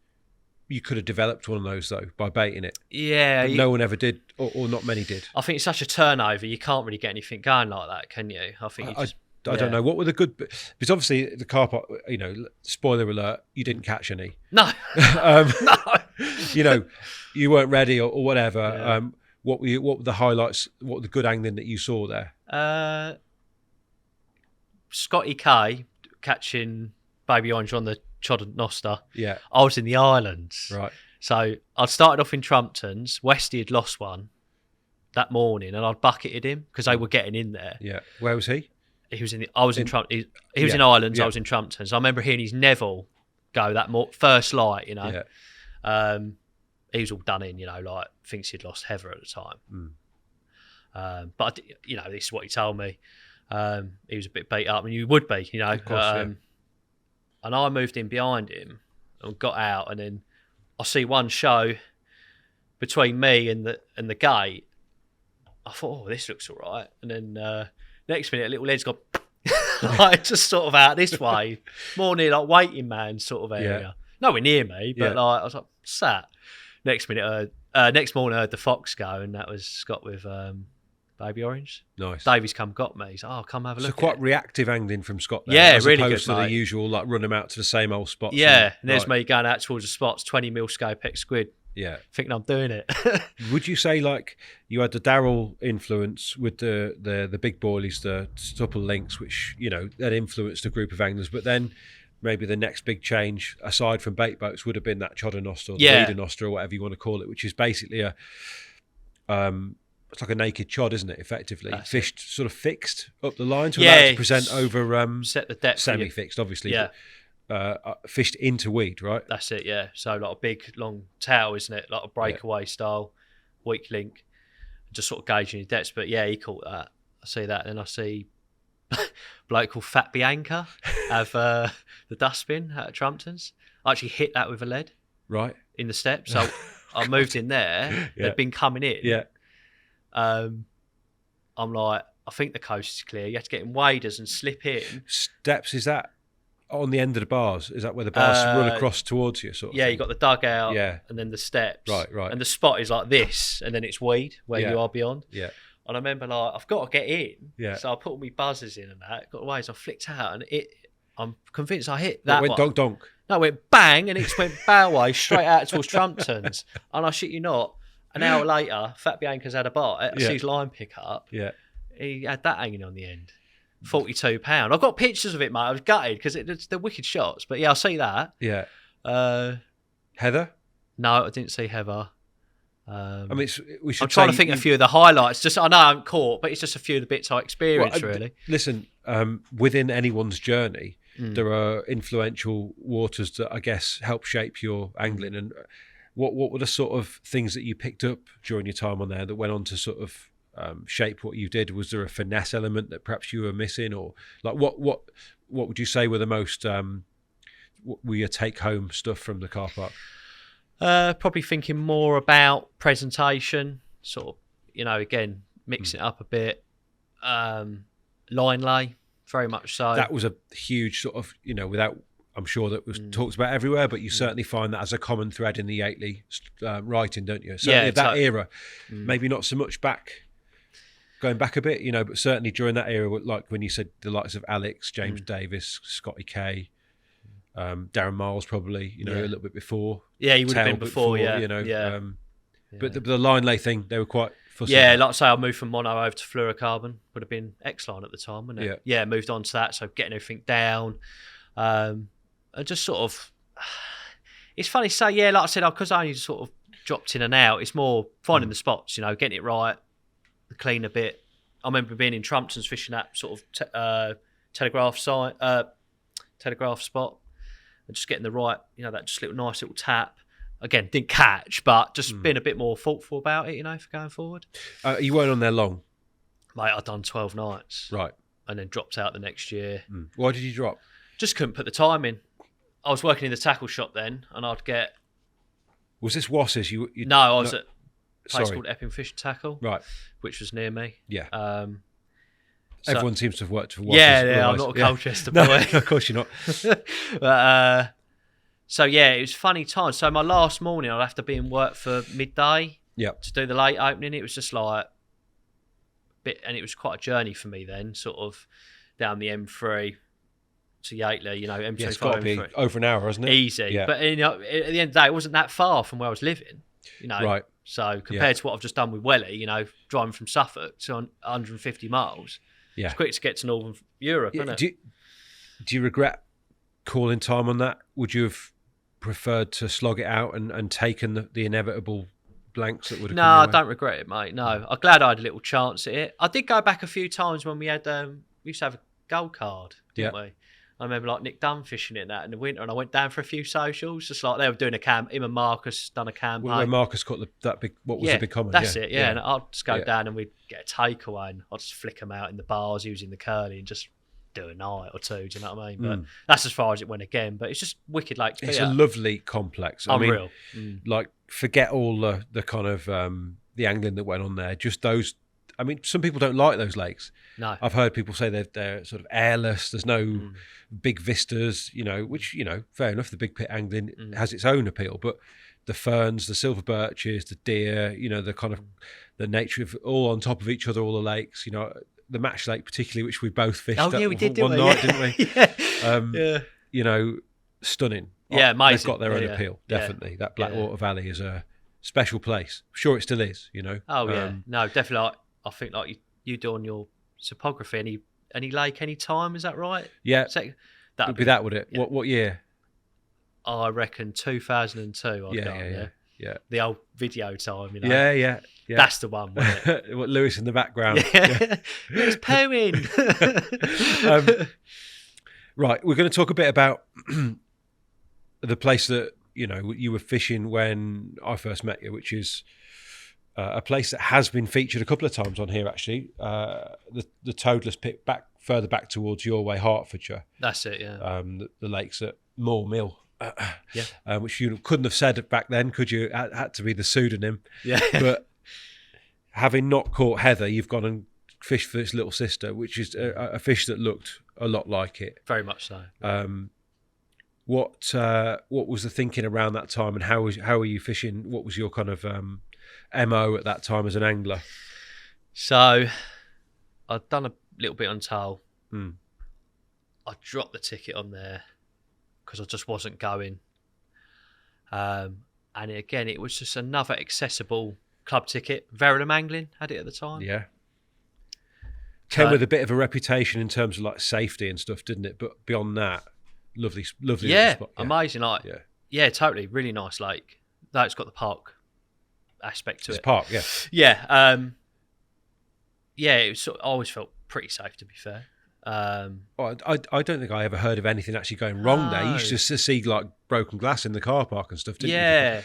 you could have developed one of those, though, by baiting it. Yeah. But no one ever did, or not many did. I think it's such a turnover, you can't really get anything going like that, can you? I think I don't know. What were the good... Because obviously the carp, spoiler alert, you didn't catch any. No. No. You weren't ready or whatever. Yeah. What were the highlights? What were the good angling that you saw there? Scotty K catching baby orange on the chod and noster. Yeah. I was in the islands. Right. So I'd started off in Trumptons. Westy had lost one that morning and I'd bucketed him because they were getting in there. Yeah. Where was he? He was in the. I was in Trump. He was in Islands. Yeah. I was in Trumptons. I remember hearing his Neville go that first light. Yeah. He was all done in. Like thinks he'd lost Heather at the time. But this is what he told me. He was a bit beat up, and you would be. Of course, And I moved in behind him and got out, and then I see one show between me and the gate. I thought, oh, this looks all right, and then. Next minute, a little lead's gone, like just sort of out this way, more near like waiting man sort of area. Yeah. Nowhere near me, but like I was like sat. Next minute, next morning, I heard the fox go, and that was Scott with baby orange. Nice. Davy's come got me. He's like, oh, come have a look. So quite reactive angling from Scott there. Yeah, as really opposed good, to mate. the usual like run them out to the same old spots. Yeah, and there's me going out towards the spots, 20 mil scopex squid. Yeah, thinking I'm doing it. Would you say like you had the Darryl influence with the big boilies, the stupple links, which that influenced a group of anglers, but then maybe the next big change aside from bait boats would have been that chod and noster, or the leader noster, or whatever you want to call it, which is basically it's like a naked chod, isn't it? Effectively, That's fished sort of fixed up the line to allow it to present over set the depth, semi-fixed, obviously. Yeah. Fished into weed, right? That's it, yeah. So like a big long tail, isn't it? Like a breakaway style, weak link, just sort of gauging your depths. But yeah, he caught that. I see that, and then I see a bloke called Fat Bianca have the dustbin at Trumptons. I actually hit that with a lead, right, in the steps. So I moved in there. Yeah. They'd been coming in. Yeah. I'm like, I think the coast is clear. You have to get in waders and slip in. Steps, is that on the end of the bars? Is that where the bars run across towards you? Sort of thing? You got the dugout, yeah, and then the steps, right, and the spot is like this, and then it's weed where you are beyond. Yeah, and I remember like I've got to get in, yeah. So I put all my buzzers in and that. Got away, so I flicked out, and I'm convinced I hit It that went one. donk donk. No, it went bang, and it just went bow way straight out towards Trumpton's. And I shit you not, an hour later, Fat Bianca's had a bite. I see his line pick up. Yeah. He had that hanging on the end. £42. I've got pictures of it, mate. I was gutted because they're wicked shots. But yeah, I'll see that. Yeah. No, Heather? I didn't see Heather. I mean, we should I'm trying say to think of a few of the highlights. Just I know I haven't caught, but it's just a few of the bits I experienced, really. Listen, within anyone's journey, there are influential waters that I guess help shape your angling. And what were the sort of things that you picked up during your time on there that went on to sort of shape what you did? Was there a finesse element that perhaps you were missing, or like what would you say were the most were your take home stuff from the car park? Probably thinking more about presentation, sort of, again, mixing it up a bit. Line lay, very much so. That was a huge sort of, without, I'm sure that was talked about everywhere, but you certainly find that as a common thread in the Yateley writing, don't you? Certainly of that era, maybe not so much going back a bit, but certainly during that era, like when you said the likes of Alex, James Davis, Scotty Kay, Darren Miles probably, a little bit before. Yeah, he would have been before, yeah. But the line lay thing, they were quite fussy. Yeah, like I say, I moved from mono over to fluorocarbon. Would have been X-Line at the time, wouldn't it? Yeah, moved on to that, so getting everything down. And just sort of... It's funny to say, yeah, like I said, because I only sort of dropped in and out, it's more finding the spots, getting it right, the clean a bit. I remember being in Trumpton's fishing that sort of telegraph spot. And just getting the right, that just little nice little tap. Again, didn't catch, but just being a bit more thoughtful about it, for going forward. You weren't on there long? Mate, I'd done 12 nights. Right. And then dropped out the next year. Why did you drop? Just couldn't put the time in. I was working in the tackle shop then, and I'd get... Was this Wass's? No, I was at a place called Epping Fish and Tackle. Right. Which was near me. Yeah. Everyone seems to have worked for Wass's. Yeah, I'm not a Colchester boy. No, of course you're not. But, so yeah, it was funny time. So my last morning, I'd have to be in work for midday to do the late opening. It was just like and it was quite a journey for me then, sort of down the M3 to Yateley, M25. It's got to be over an hour, hasn't it? Easy. Yeah. But at the end of the day, it wasn't that far from where I was living, Right. So compared to what I've just done with Welly, driving from Suffolk to 150 miles, it's quick to get to Northern Europe, isn't it? Do you regret calling time on that? Would you have preferred to slog it out and taken the inevitable blanks that would have No, I don't regret it, mate. No, I'm glad I had a little chance at it. I did go back a few times when we had we used to have a gold card, didn't we? I remember like Nick Dunn fishing it that in the winter, and I went down for a few socials. Just like they were doing him and Marcus done a campaign. Where Marcus caught that big, what was the big comment? That's it. Yeah, and I'd just go down and we'd get a takeaway, and I'd just flick them out in the bars using the curly and just do a night or two. Do you know what I mean? But that's as far as it went again. But it's just wicked lake to be It's at. a lovely complex. Unreal. Like forget all the kind of the angling that went on there. Just those. I mean, some people don't like those lakes. No, I've heard people say they're sort of airless. There's no big vistas, which fair enough. The big pit angling has its own appeal, but the ferns, the silver birches, the deer, the kind of the nature of all on top of each other, all the lakes, the Match Lake particularly, which we both fished. Oh yeah, we did one night, didn't we? Yeah. Stunning. Yeah, amazing. They've got their own appeal, definitely. That Blackwater Valley is a special place. I'm sure it still is, Oh yeah, no, definitely. I think like you do on your topography, any lake, any time, is that right? Yeah, that'd be that, would it? Yeah. What year? I reckon 2002. Yeah. The old video time, Yeah. That's the one, wasn't it? What Lewis in the background. It's pooing. Right, we're going to talk a bit about the place that you were fishing when I first met you, which is a place that has been featured a couple of times on here, actually. The Toddlers pit further back towards your way, Hertfordshire. That's it, yeah. The lakes at Moor Mill, which you couldn't have said back then, could you? It had to be the pseudonym. Yeah. But having not caught Heather, you've gone and fished for its little sister, which is a fish that looked a lot like it. Very much so. What was the thinking around that time, and how were you fishing? What was your kind of MO at that time as an angler? So I'd done a little bit on tail. I dropped the ticket on there because I just wasn't going. And again, it was just another accessible club ticket. Verulam Angling had it at the time. Yeah. Came with a bit of a reputation in terms of like safety and stuff, didn't it? But beyond that, lovely Yeah, spot. amazing. Like, yeah, totally. Really nice lake. Though it's got the park aspect to it. It's park, yeah. Yeah. Yeah, it was I always felt pretty safe, to be fair. Well, I don't think I ever heard of anything actually going wrong there. You used to see like broken glass in the car park and stuff, didn't you? Yeah.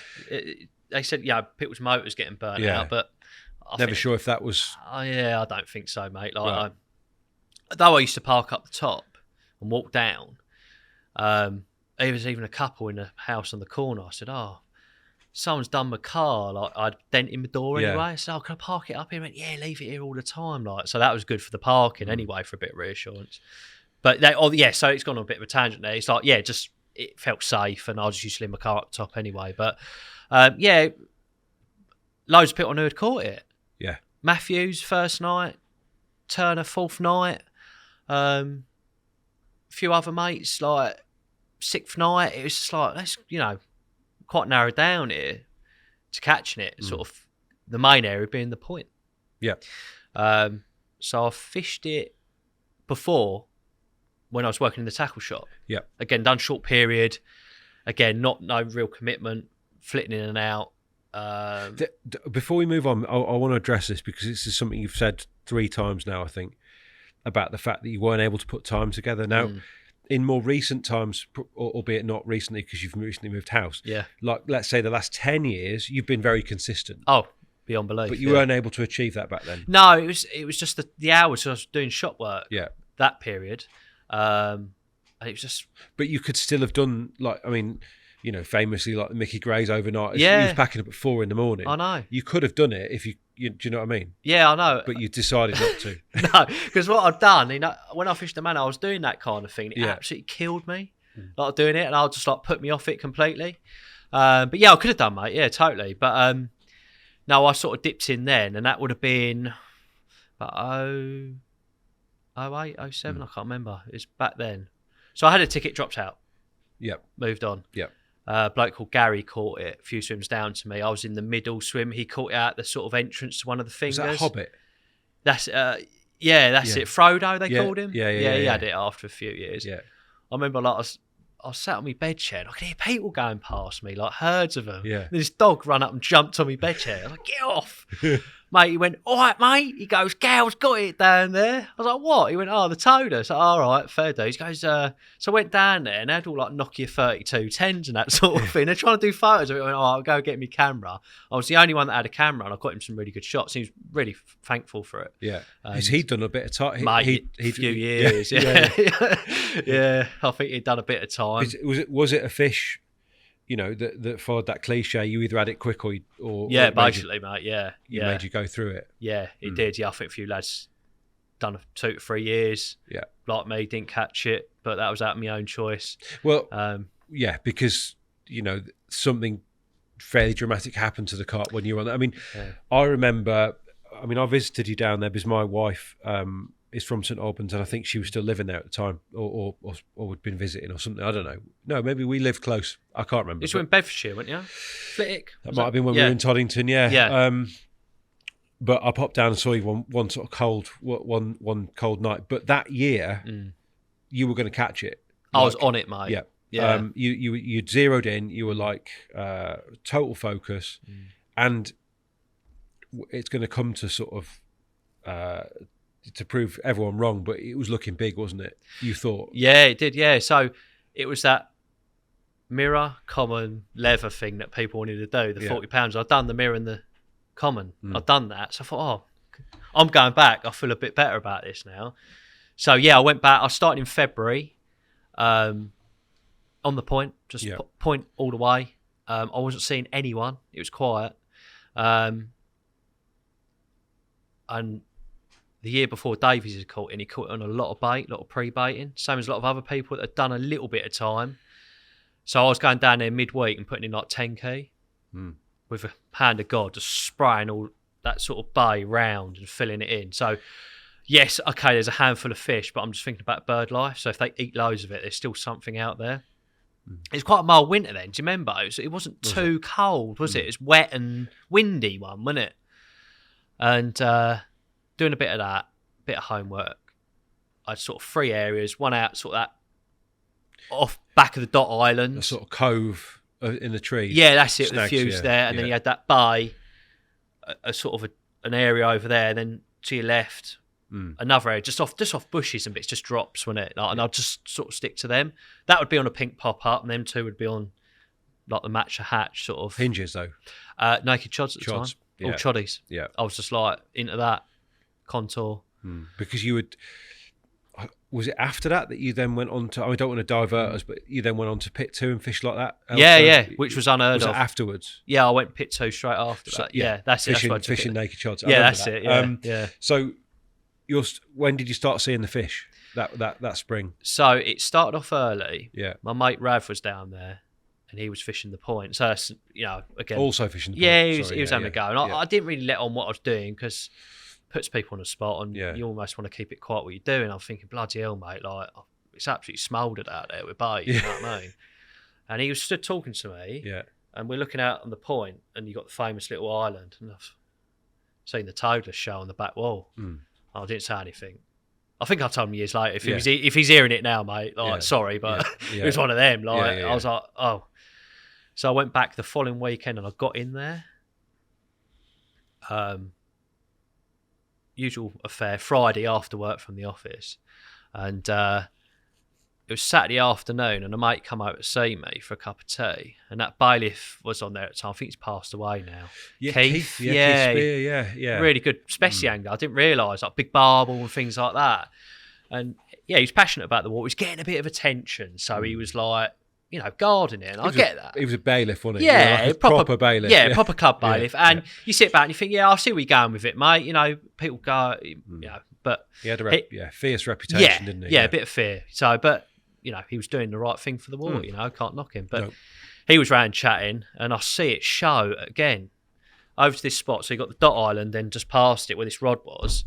They said, people's motors getting burnt out, but never sure if that was. Yeah, I don't think so, mate. Like, though I used to park up the top and walk down. There was even a couple in a house on the corner. I said, someone's done my car. Like, I'd dent in the door anyway. I said, can I park it up here? He went, yeah, leave it here all the time. Like, so that was good for the parking anyway, for a bit of reassurance. But so it's gone on a bit of a tangent there. It's like, just it felt safe, and I just used to leave my car up the top anyway. But loads of people who had caught it. Yeah. Matthews first night, Turner fourth night, a few other mates like sixth night. It was just like, let's quite narrowed down here to catching it. Sort of the main area being the point. Yeah. So I fished it before when I was working in the tackle shop. Yeah. Again, done short period. Again, no real commitment, flitting in and out. Before we move on, I want to address this because this is something you've said 3 times now, I think, about the fact that you weren't able to put time together. Now, in more recent times, albeit not recently because you've recently moved house, like let's say the last 10 years, you've been very consistent. Oh, beyond belief. But you weren't able to achieve that back then. No, it was just the hours. So I was doing shop work. Yeah. That period, and it was just. But you could still have done famously like Mickey Gray's overnight. Yeah. He was packing up at 4 a.m. I know. You could have done it if you do you know what I mean? Yeah, I know. But you decided not to. No, because what I'd done, when I fished the Manor, I was doing that kind of thing. It absolutely killed me, like doing it, and I'll just like put me off it completely. But yeah, I could have done, mate. Yeah, totally. But no, I sort of dipped in then, and that would have been about 08, 07, I can't remember. It's back then. So I had a ticket, dropped out. Yep. Moved on. Yep. A bloke called Gary caught it a few swims down to me. I was in the middle swim. He caught it at the sort of entrance to one of the fingers. Was that Hobbit? That's it. Frodo, they called him. Yeah, he had it after a few years. Yeah. I remember I was sat on my bed chair and I could hear people going past me, like herds of them. Yeah. This dog ran up and jumped on my bed chair. I was like, get off. Mate, he went, all right, mate. He goes, Gal's got it down there. I was like, what? He went, the Toddlers. I was like, all right, fair dues. He goes, so I went down there and they had all like Nokia 3210s and that sort of thing. They're trying to do photos of it. I went, I'll go get me camera. I was the only one that had a camera and I got him some really good shots. He was really thankful for it. Yeah. He'd done a bit of time. Mate, a few years. Yeah. Yeah. I think he'd done a bit of time. Was it a fish, that followed that cliche? You either had it quick or basically, mate. Yeah. Made you go through it. Yeah, it did. Yeah, I think a few lads done 2 to 3 years. Yeah. Like me, didn't catch it, but that was out of my own choice. Well, because, something fairly dramatic happened to the carp when you were on that. I mean, I remember, I visited you down there because my wife is from St Albans and I think she was still living there at the time or had been visiting or something. I don't know. No, maybe we lived close. I can't remember. You were in Bedfordshire, weren't you? Flitwick? That might have been when we were in Toddington, yeah. Yeah. But I popped down and saw you one sort of cold cold night. But that year, you were going to catch it. I was on it, mate. Yeah. Yeah. You'd zeroed in. You were like total focus, and it's going to come to sort of to prove everyone wrong. But it was looking big, wasn't it? You thought? Yeah, it did. Yeah. So it was that mirror common leather thing that people wanted to do. The £40. I'd done the mirror and the common. I'd done that. So I thought, I'm going back. I feel a bit better about this now. So yeah, I went back. I started in February. On the point, just point all the way. I wasn't seeing anyone. It was quiet. And the year before, Davies had caught it, and he caught it on a lot of bait, a lot of pre-baiting, same as a lot of other people that had done a little bit of time. So I was going down there midweek and putting in like 10 key with a hand of God, just spraying all that sort of bay round and filling it in. So Yes, okay, there's a handful of fish, but I'm just thinking about bird life. So if they eat loads of it, there's still something out there. It's quite a mild winter then. Do you remember? It wasn't too cold, was it? It was wet and windy one, wasn't it? And doing a bit of that, bit of homework. I had sort of 3 areas. One out sort of that off back of the Dot Island. A sort of cove in the trees. Yeah, that's it. Snags, the fuse there. And then you had that bay, a sort of an area over there. And then to your left, another area, just off bushes and bits, just drops, wasn't it? Like, and I'll just sort of stick to them. That would be on a pink pop-up, and them 2 would be on like the match a hatch sort of. Hinges, though. Naked chods at the time. Yeah. All choddies. Yeah. I was just like into that contour. Because you would... Was it after that you then went on to... I don't want to divert us, but you then went on to pit 2 and fish like that? Yeah, which was unheard of. of. Was it afterwards? Yeah, I went pit 2 straight after that. Yeah, that's it. Fishing naked chods. Yeah, that's it. Yeah. So when did you start seeing the fish that spring? So it started off early. Yeah. My mate Rav was down there and he was fishing the point. So that's, again... Also fishing the point. Yeah, he was having a go. And Yeah. I didn't really let on what I was doing because it puts people on the spot and you almost want to keep it quiet what you're doing. I'm thinking, bloody hell, mate, like, it's absolutely smouldered out there with bait, you know what I mean? And he was stood talking to me and we're looking out on the point and you got the famous little island and I've seen the Toddlers show on the back wall. I didn't say anything. I think I told him years later, if he's hearing it now, mate, like, sorry, but it was one of them. Like, I was like, oh. So I went back the following weekend and I got in there. Usual affair, Friday after work from the office. And it was Saturday afternoon and a mate come over to see me for a cup of tea. And that bailiff was on there at the time. I think he's passed away now. Yeah, Keith. Keith Spear, yeah. Really good, especially angler. I didn't realise, like big barbel and things like that. And yeah, he was passionate about the water. He was getting a bit of attention. So he was like, gardening. And I get that. He was a bailiff, wasn't he? Yeah, like a proper bailiff. Yeah, proper club bailiff. And you sit back and you think, I see where you're going with it, mate. People go, but... He had a fierce reputation, didn't he? Yeah, a bit of fear. So, but, he was doing the right thing for the water, can't knock him. But he was round chatting and I see it show again over to this spot. So you got the Dot Island, then just past it where this rod was.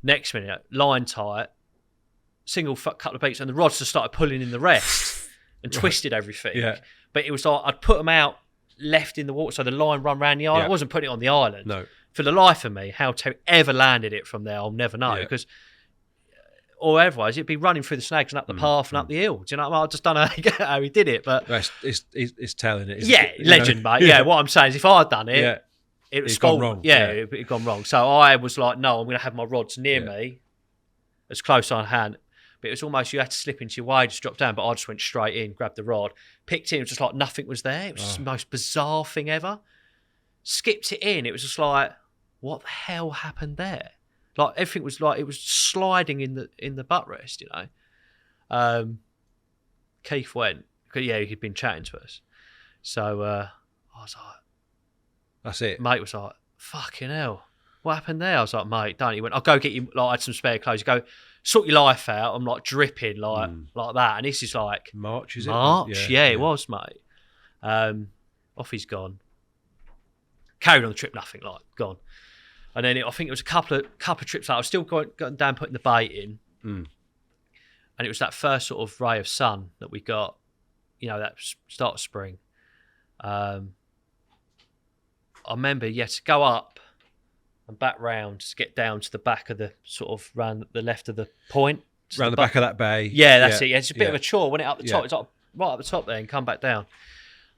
Next minute, line tight, single couple of beats, and the rods just started pulling in the rest and twisted everything. Yeah. But it was like I'd put them out left in the water so the line run around the island. I wasn't putting it on the island. No. For the life of me, how Terry ever landed it from there, I'll never know. Because, or otherwise, it'd be running through the snags and up the path and up the hill. Do you know what I mean? I just don't know how he did it. But it's telling it. Legend, mate. Yeah, what I'm saying is if I'd done it, it was gone wrong. Yeah, it'd gone wrong. So I was like, no, I'm going to have my rods near me, as close on hand. But it was almost, you had to slip into your way, just drop down. But I just went straight in, grabbed the rod, picked it. It was just like nothing was there. It was just the most bizarre thing ever. Skipped it in. It was just like, what the hell happened there? Like everything was like, it was sliding in the butt rest, Keith went, he'd been chatting to us. So I was like, that's it. Mate was like, fucking hell, what happened there? I was like, mate, don't. He went, I'll go get you, like, I had some spare clothes. You go, sort your life out. I'm like dripping like that. And this is like March, is it? March? Yeah, it was, mate. Off he's gone. Carried on the trip, nothing, like, gone. And then I think it was a couple of trips out. I was still going down putting the bait in. And it was that first sort of ray of sun that we got, that start of spring. I remember you had to go up and back round to get down to the back of the sort of round the left of the point. Round the back of that bay. Yeah, that's it. Yeah, it's a bit of a chore. When it up the top, it's like right up the top there and come back down.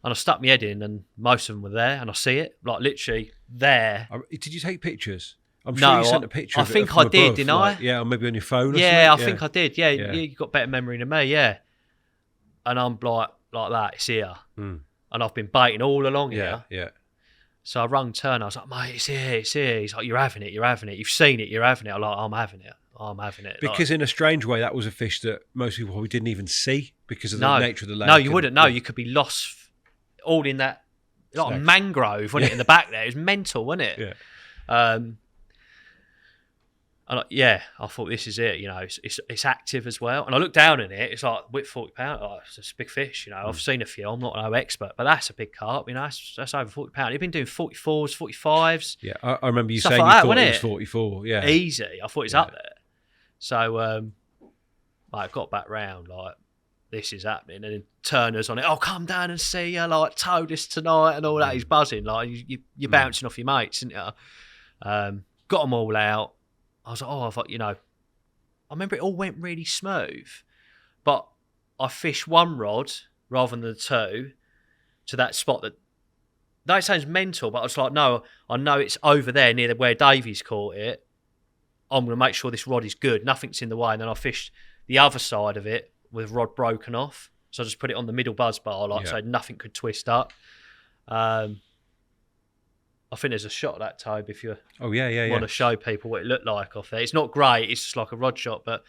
And I stuck my head in and most of them were there and I see it, like literally there. Did you take pictures? I'm sure you sent a picture of it. I think I did, didn't I? Yeah, or maybe on your phone or something. I think I did. Yeah, you got better memory than me, yeah. And I'm like that, it's here. And I've been baiting all along here. Yeah. So I rung Turner, I was like, mate, it's here. He's like, you're having it. You've seen it, you're having it. I'm like, I'm having it. Because in a strange way, that was a fish that most people probably didn't even see because of the nature of the lake. No, you wouldn't know. You could be lost all in that like a mangrove, wasn't it, in the back there? It was mental, wasn't it? Yeah. I thought this is it. It's active as well. And I looked down at it. It's like whip 40 pound. Oh, it's a big fish. I've seen a few. I'm not no expert, but that's a big carp. That's over 40 pound. He'd been doing 44s, 45s. Yeah, I remember you saying like you thought it was 44. Yeah, easy. I thought it's up there. So I got back round like, this is happening, and then Turner's on it. Oh, come down and see you, like Toddlers tonight and all that. He's buzzing, like you're bouncing off your mates, isn't you? Got them all out. I was like, oh, I thought, I remember it all went really smooth, but I fished one rod rather than the two to that spot that sounds mental, but I was like, no, I know it's over there near where Davies caught it. I'm going to make sure this rod is good. Nothing's in the way. And then I fished the other side of it with rod broken off. So I just put it on the middle buzz bar, so nothing could twist up. I think there's a shot of that, Tobe, if you want to show people what it looked like off there. It's not great. It's just like a rod shot, but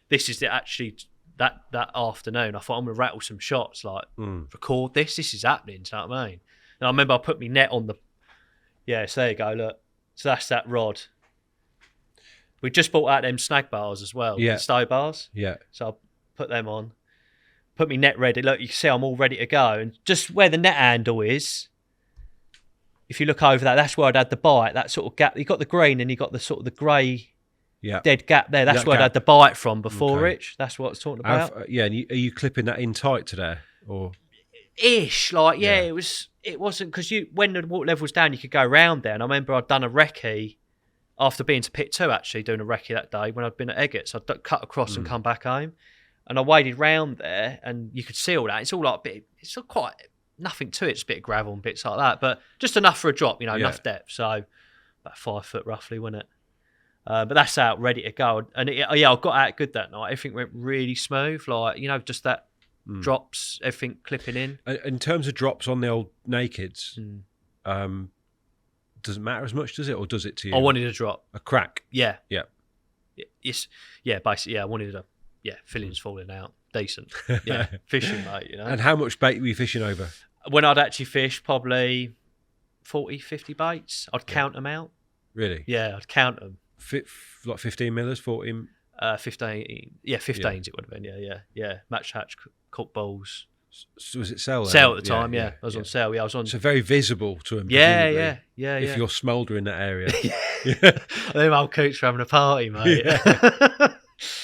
this is actually that afternoon. I thought I'm going to rattle some shots, like record this. This is happening, do you know what I mean? And I remember I put my net on the... Yeah, so there you go, look. So that's that rod. We just bought out them snag bars as well, the stow bars. Yeah. So I put them on, put my net ready. Look, you can see I'm all ready to go. And just where the net handle is, if you look over that, that's where I'd had the bite, that sort of gap. You got the green and you got the sort of the grey dead gap there. That's where I'd had the bite from before, Rich. That's what I was talking about. And are you clipping that in tight to there? Or... Ish, like, it wasn't, because when the water level was down, you could go round there. And I remember I'd done a recce after being to pit 2, actually, doing a recce that day when I'd been at Eggett's. I'd cut across and come back home. And I waded round there, and you could see all that. It's all like it's all quite nothing to it. It's a bit of gravel and bits like that, but just enough for a drop, enough depth. So about 5 foot roughly, wasn't it? But that's out, ready to go. And I got out good that night. Everything went really smooth, like, just that drops, everything clipping in. In terms of drops on the old nakeds, does it matter as much, does it, or does it to you? I wanted a drop. A crack? Yeah. Yes. Yeah, basically, I wanted fillings falling out. Decent. Yeah, fishing, mate, And how much bait were you fishing over? When I'd actually fish, probably 40, 50 baits. I'd count them out. Really? Yeah, I'd count them. Like 15 millers, 14? 15. Yeah, 15s it would have been, yeah. Match hatch, cook balls. So was it sell? Sell at the time, I was on sale. Yeah, I was on. So very visible to him. Yeah. If you're smouldering that area. Them old coots were having a party, mate. But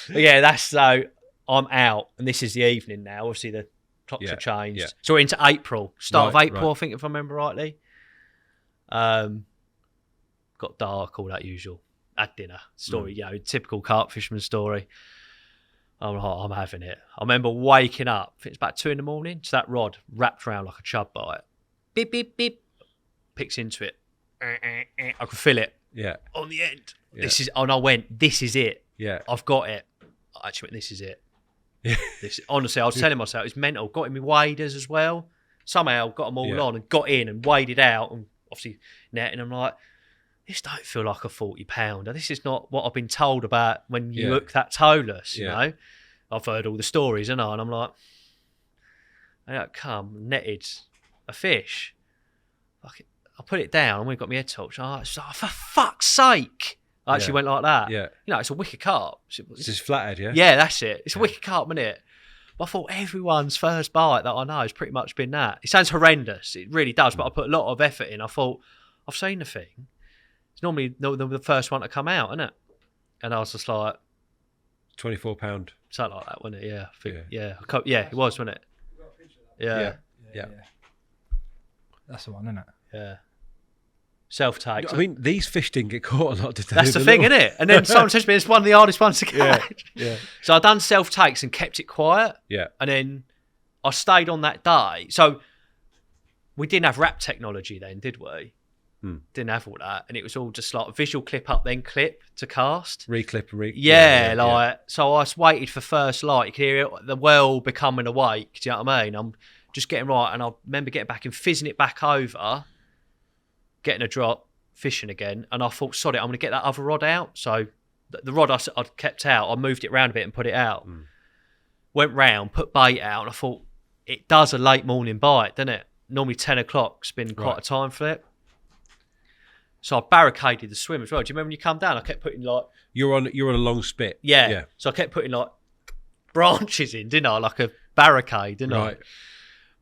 that's so. I'm out, and this is the evening now. Obviously, the clocks have changed. Yeah. So we're into April, start of April, I think, if I remember rightly. Got dark, all that usual. At dinner story, typical carp fisherman story. I'm having it. I remember waking up, I think it's about 2 a.m, to that rod wrapped around like a chub bite. Beep, beep, beep. Picks into it. I could feel it. Yeah. On the end. Yeah. I went, this is it. Yeah. I've got it. I actually went, this is it. Honestly, I was telling myself, it's mental. Got in my waders as well. Somehow got them all on and got in and waded out and obviously netting. I'm like, this don't feel like a 40-pounder. This is not what I've been told about when you look that toeless, you know. I've heard all the stories, and I'm like, come, netted a fish. I put it down and we got my head torch. I was like, for fuck's sake. I actually went like that. Yeah. It's a wicked carp. It's just flathead, yeah? Yeah, that's it. It's a wicked carp, isn't it? But I thought everyone's first bite that I know has pretty much been that. It sounds horrendous. It really does, but I put a lot of effort in. I thought, I've seen the thing. It's normally the first one to come out, isn't it? And I was just like... 24 pound. Something like that, wasn't it? Yeah. I think, yeah, it was, wasn't it? Yeah. That's the one, isn't it? Yeah. Self-take. I mean, these fish didn't get caught a lot, did they? That's the thing, isn't it? And then someone says to me, it's one of the hardest ones to catch. Yeah. So I done self-takes and kept it quiet. Yeah. And then I stayed on that day. So we didn't have wrap technology then, did we? Didn't have all that. And it was all just like visual clip up, then clip to cast. Reclip and Yeah. So I waited for first light. You could hear the well becoming awake. Do you know what I mean? I'm just getting right. And I remember getting back and fizzing it back over, getting a drop, fishing again. And I thought, sod it, I'm going to get that other rod out. So the rod I'd kept out, I moved it around a bit and put it out. Went round, put bait out. And I thought, it does a late morning bite, doesn't it? Normally 10 o'clock's been quite a time for it. So I barricaded the swim as well. Do you remember when you come down? I kept putting like... You're on a long spit. Yeah. So I kept putting like branches in, didn't I? Like a barricade, didn't I?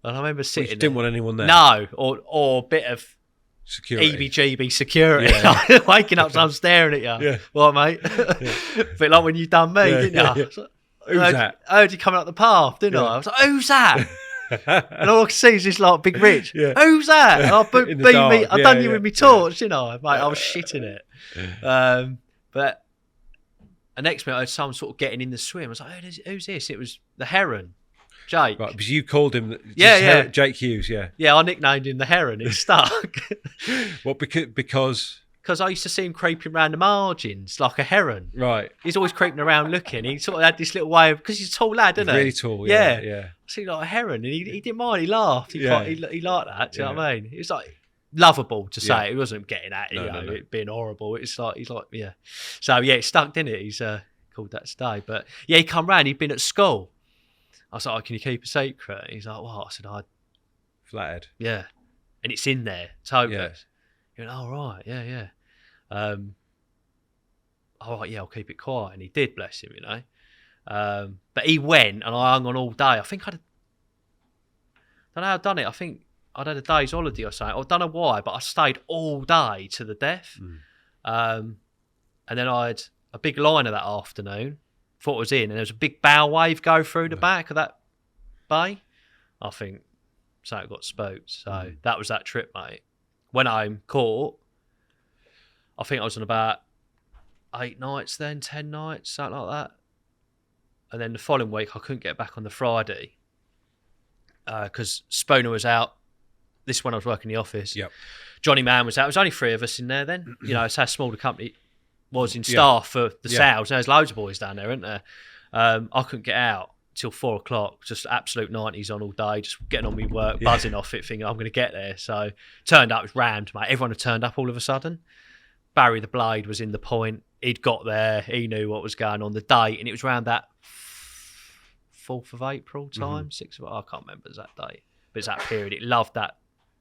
And I remember sitting didn't want anyone there. No. Or a bit of security. EBGB security. Yeah. Waking up, so I'm staring at you. Yeah. What, mate? Bit like when you done me, didn't you? Yeah. Who's that? I heard you coming up the path, didn't I? I was like, who's that? And all I can see is this like big Rich. Yeah. Who's that? And I beam In the me. dark. I done you with me torch, didn't I? Mate, I was shitting it. But the next minute, I had someone sort of getting in the swim. I was like, who's this? It was the Heron, Jake. Right, because you called him. Yeah. Jake Hughes. Yeah. Yeah, I nicknamed him the Heron. It stuck. Well, because I used to see him creeping around the margins like a heron. right, He's always creeping around looking. He sort of had this little way of, because he's a tall lad, isn't he? really tall. Yeah. Yeah. I see like a heron, and he didn't mind. He laughed. He Yeah. liked that. Do you know Yeah. what I mean? It was like lovable to say. Yeah. It wasn't getting at No, no. it being horrible. It's like he's like, yeah. So yeah, it stuck, didn't it? He's called that today. But yeah, he come round. He'd been at school. I was like, oh, can you keep a secret? He's like, what? I said, Flattered. yeah. And it's in there, totally. Yeah. He went, oh right, yeah. All right, yeah, I'll keep it quiet, and he did, bless him, you know. But he went, and I hung on all day. I think don't know how I'd done it. I think I'd had a day's holiday or something. I don't know why, but I stayed all day to the death. And then I had a big liner that afternoon. Thought I was in, and there was a big bow wave go through the back of that bay. I think something got spooked. So that was that trip, mate. Went home, caught. I think I was on about 8 nights then, 10 nights, something like that. And then the following week, I couldn't get back on the Friday because Spooner was out. This is when I was working in the office. Yep. Johnny Mann was out. There was only 3 of us in there then. You know, it's how small the company was in staff for the sales. There's loads of boys down there, isn't there? I couldn't get out till 4 o'clock, just absolute 90s on all day, just getting on with work, buzzing off it, thinking I'm going to get there. So turned up, it was rammed, mate. Everyone had turned up all of a sudden. Barry the Blade was in the point. He'd got there. He knew what was going on the date, and it was around that 4th of April time, 6th of, I can't remember the exact date, but it's that period. It loved that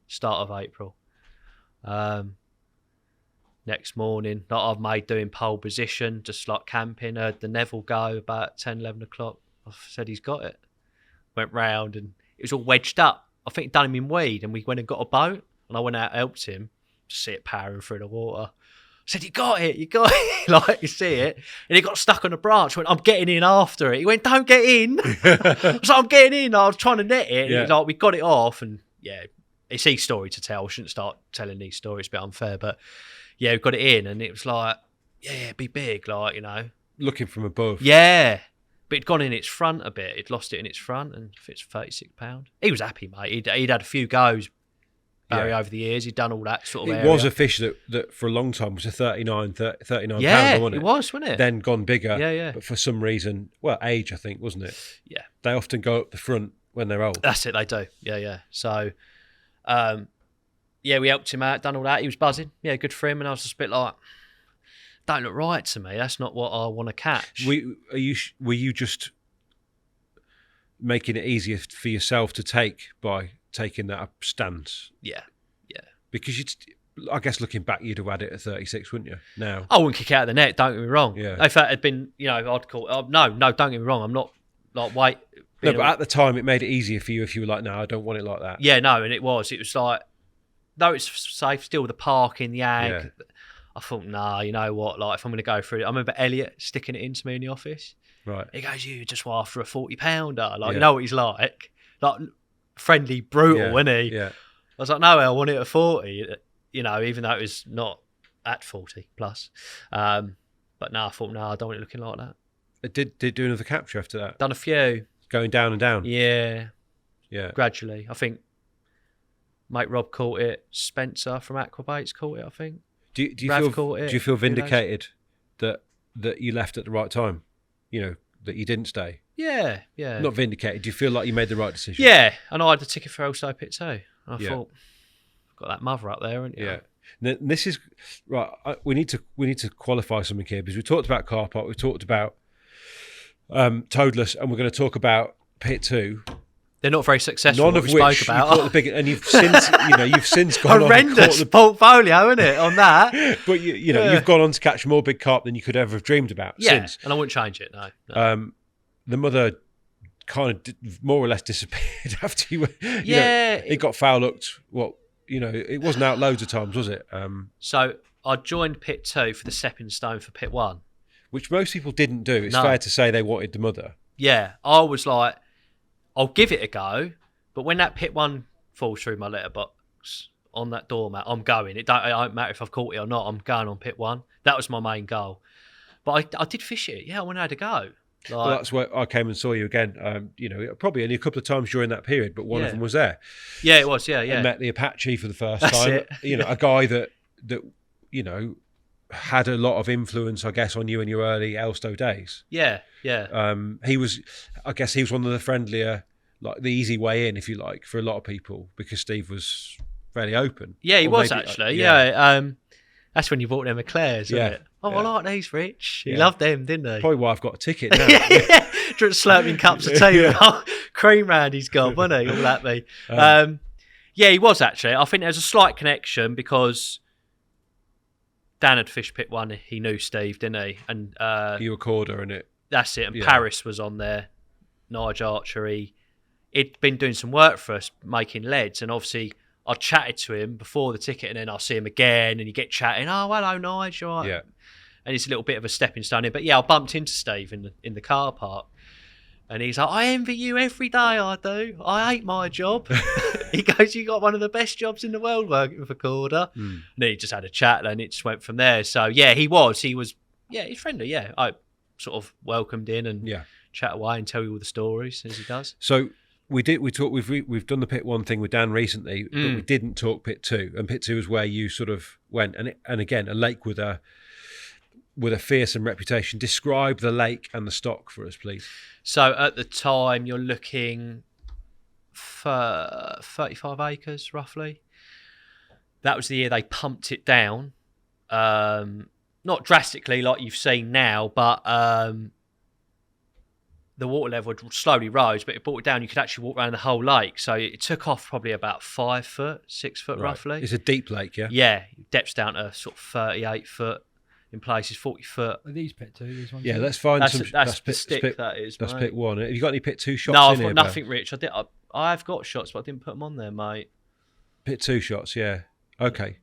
start of April. Next morning, like I've made doing pole position, just like camping, heard the Neville go about 10, 11 o'clock. I said he's got it. Went round and it was all wedged up. I think he'd done him in weed, and we went and got a boat, and I went out and helped him to see it powering through the water. I said, you got it. Like, you see it. And he got stuck on a branch. I went, I'm getting in after it. He went, don't get in. I was like, I'm getting in. I was trying to net it. And he was like, we got it off. And yeah, it's his story to tell. I shouldn't start telling these stories. It's a bit unfair. But yeah, we got it in. And it was like, yeah, be big, like, you know. Looking from above. Yeah. But it'd gone in its front a bit. It'd lost it in its front. And I think it's £36. He was happy, mate. He'd had a few goes. Barry over the years, he'd done all that sort of area. It was a fish that for a long time was a 39 yeah, pound, wasn't it was, wasn't it? Then gone bigger. Yeah. But for some reason, well, age, I think, wasn't it? Yeah. They often go up the front when they're old. That's it, they do. Yeah. So, yeah, we helped him out, done all that. He was buzzing. Yeah, good for him. And I was just a bit like, don't look right to me. That's not what I want to catch. Were you just making it easier for yourself to take by taking that stance? Yeah. Because I guess looking back, you'd have had it at 36, wouldn't you? Now I wouldn't kick it out of the net. Don't get me wrong. Yeah. If that had been, you know, I'd call. No, don't get me wrong. I'm not like wait. No, but at the time, it made it easier for you if you were like, no, I don't want it like that. Yeah, no, and it was like, though it's safe, still the park in the ag. Yeah. I thought, nah, you know what? Like, if I'm going to go through it, I remember Elliot sticking it into me in the office. Right. He goes, you just were after a 40-pounder. Like, Yeah. you know what he's like friendly, brutal, isn't he? Yeah. I was like, no, I want it at 40. You know, even though it was not at 40 plus. But no, I thought, no, I don't want it looking like that. It did do another capture after that? Done a few. Going down and down? Yeah. Yeah. Gradually. I think mate Rob caught it. Spencer from Aquabaits caught it, I think. Do you Rav caught it. do you feel vindicated that you left at the right time? You know, that you didn't stay? Yeah. Not vindicated. Do you feel like you made the right decision? Yeah. And I had the ticket for Elstow Pit too. I Yeah. thought, got that mother up there, haven't you? Yeah. Now, this is right. We need to qualify something here because we talked about Carp, we talked about Toddlers, and we're going to talk about Pit 2. They're not very successful. None of we which spoke you about. caught the big, and you've since gone horrendous on and caught the, portfolio, isn't it, on that? but you've gone on to catch more big carp than you could ever have dreamed about. Yeah, since. and I wouldn't change it. No. The mother kind of more or less disappeared after you. Yeah, it got foul hooked. What it wasn't out loads of times, was it? So I joined pit 2 for the stepping stone for pit 1. Which most people didn't do. It's No. fair to say they wanted the mother. Yeah, I was like, I'll give it a go, but when that pit 1 falls through my letterbox on that doormat, I'm going. It don't matter if I've caught it or not. I'm going on pit 1. That was my main goal. But I did fish it. Yeah, I went out to go. Well, that's where I came and saw you again. Probably only a couple of times during that period, but one of them was there. Yeah, it was. Yeah. And met the Apache for the first That's time. it. A guy that had a lot of influence, I guess, on you in your early Elstow days. Yeah. He was one of the friendlier, like the easy way in, if you like, for a lot of people, because Steve was fairly open. Yeah, he Or was maybe, actually. Yeah. That's when you bought them eclairs, wasn't it? Oh, yeah. I like these, Rich. He Yeah. loved them, didn't he? Probably why I've got a ticket now. Drink slurping cups of tea with cream round his gob, wasn't he? All that me. Yeah, he was actually. I think there was a slight connection because Dan had fished pit 1. He knew Steve, didn't he? And You were Korda in it. that's it. And Paris was on there. Nige Archery. He'd been doing some work for us, making leads, and obviously I chatted to him before the ticket, and then I'll see him again, and you get chatting. Oh, hello, Nige. All right. Yeah. And it's a little bit of a stepping stone in. But yeah, I bumped into Steve in the car park, and he's like, "I envy you every day. I do. I hate my job." He goes, "You got one of the best jobs in the world working for Korda." And then he just had a chat, and it just went from there. So yeah, he was, he's friendly. Yeah, I sort of welcomed in and chat away and tell you all the stories as he does. So we've done the pit 1 thing with Dan recently, but we didn't talk pit 2, and pit 2 is where you sort of went, and again, a lake with a fearsome reputation. Describe the lake and the stock for us, please. So at the time, you're looking for 35 acres roughly. That was the year they pumped it down, not drastically like you've seen now, but the water level slowly rose, but it brought it down. You could actually walk around the whole lake. So it took off probably about 5 foot, 6 foot roughly. It's a deep lake, yeah? Yeah, depths down to sort of 38 foot, in places 40 foot. Are these pit 2? These ones? Yeah, let's find That's some. that's the pit, stick, pit, that is, That's mate. pit 1. Have you got any pit 2 shots No, in I've here? got nothing, Rich. I've got shots, but I didn't put them on there, mate. Pit 2 shots, yeah. Okay.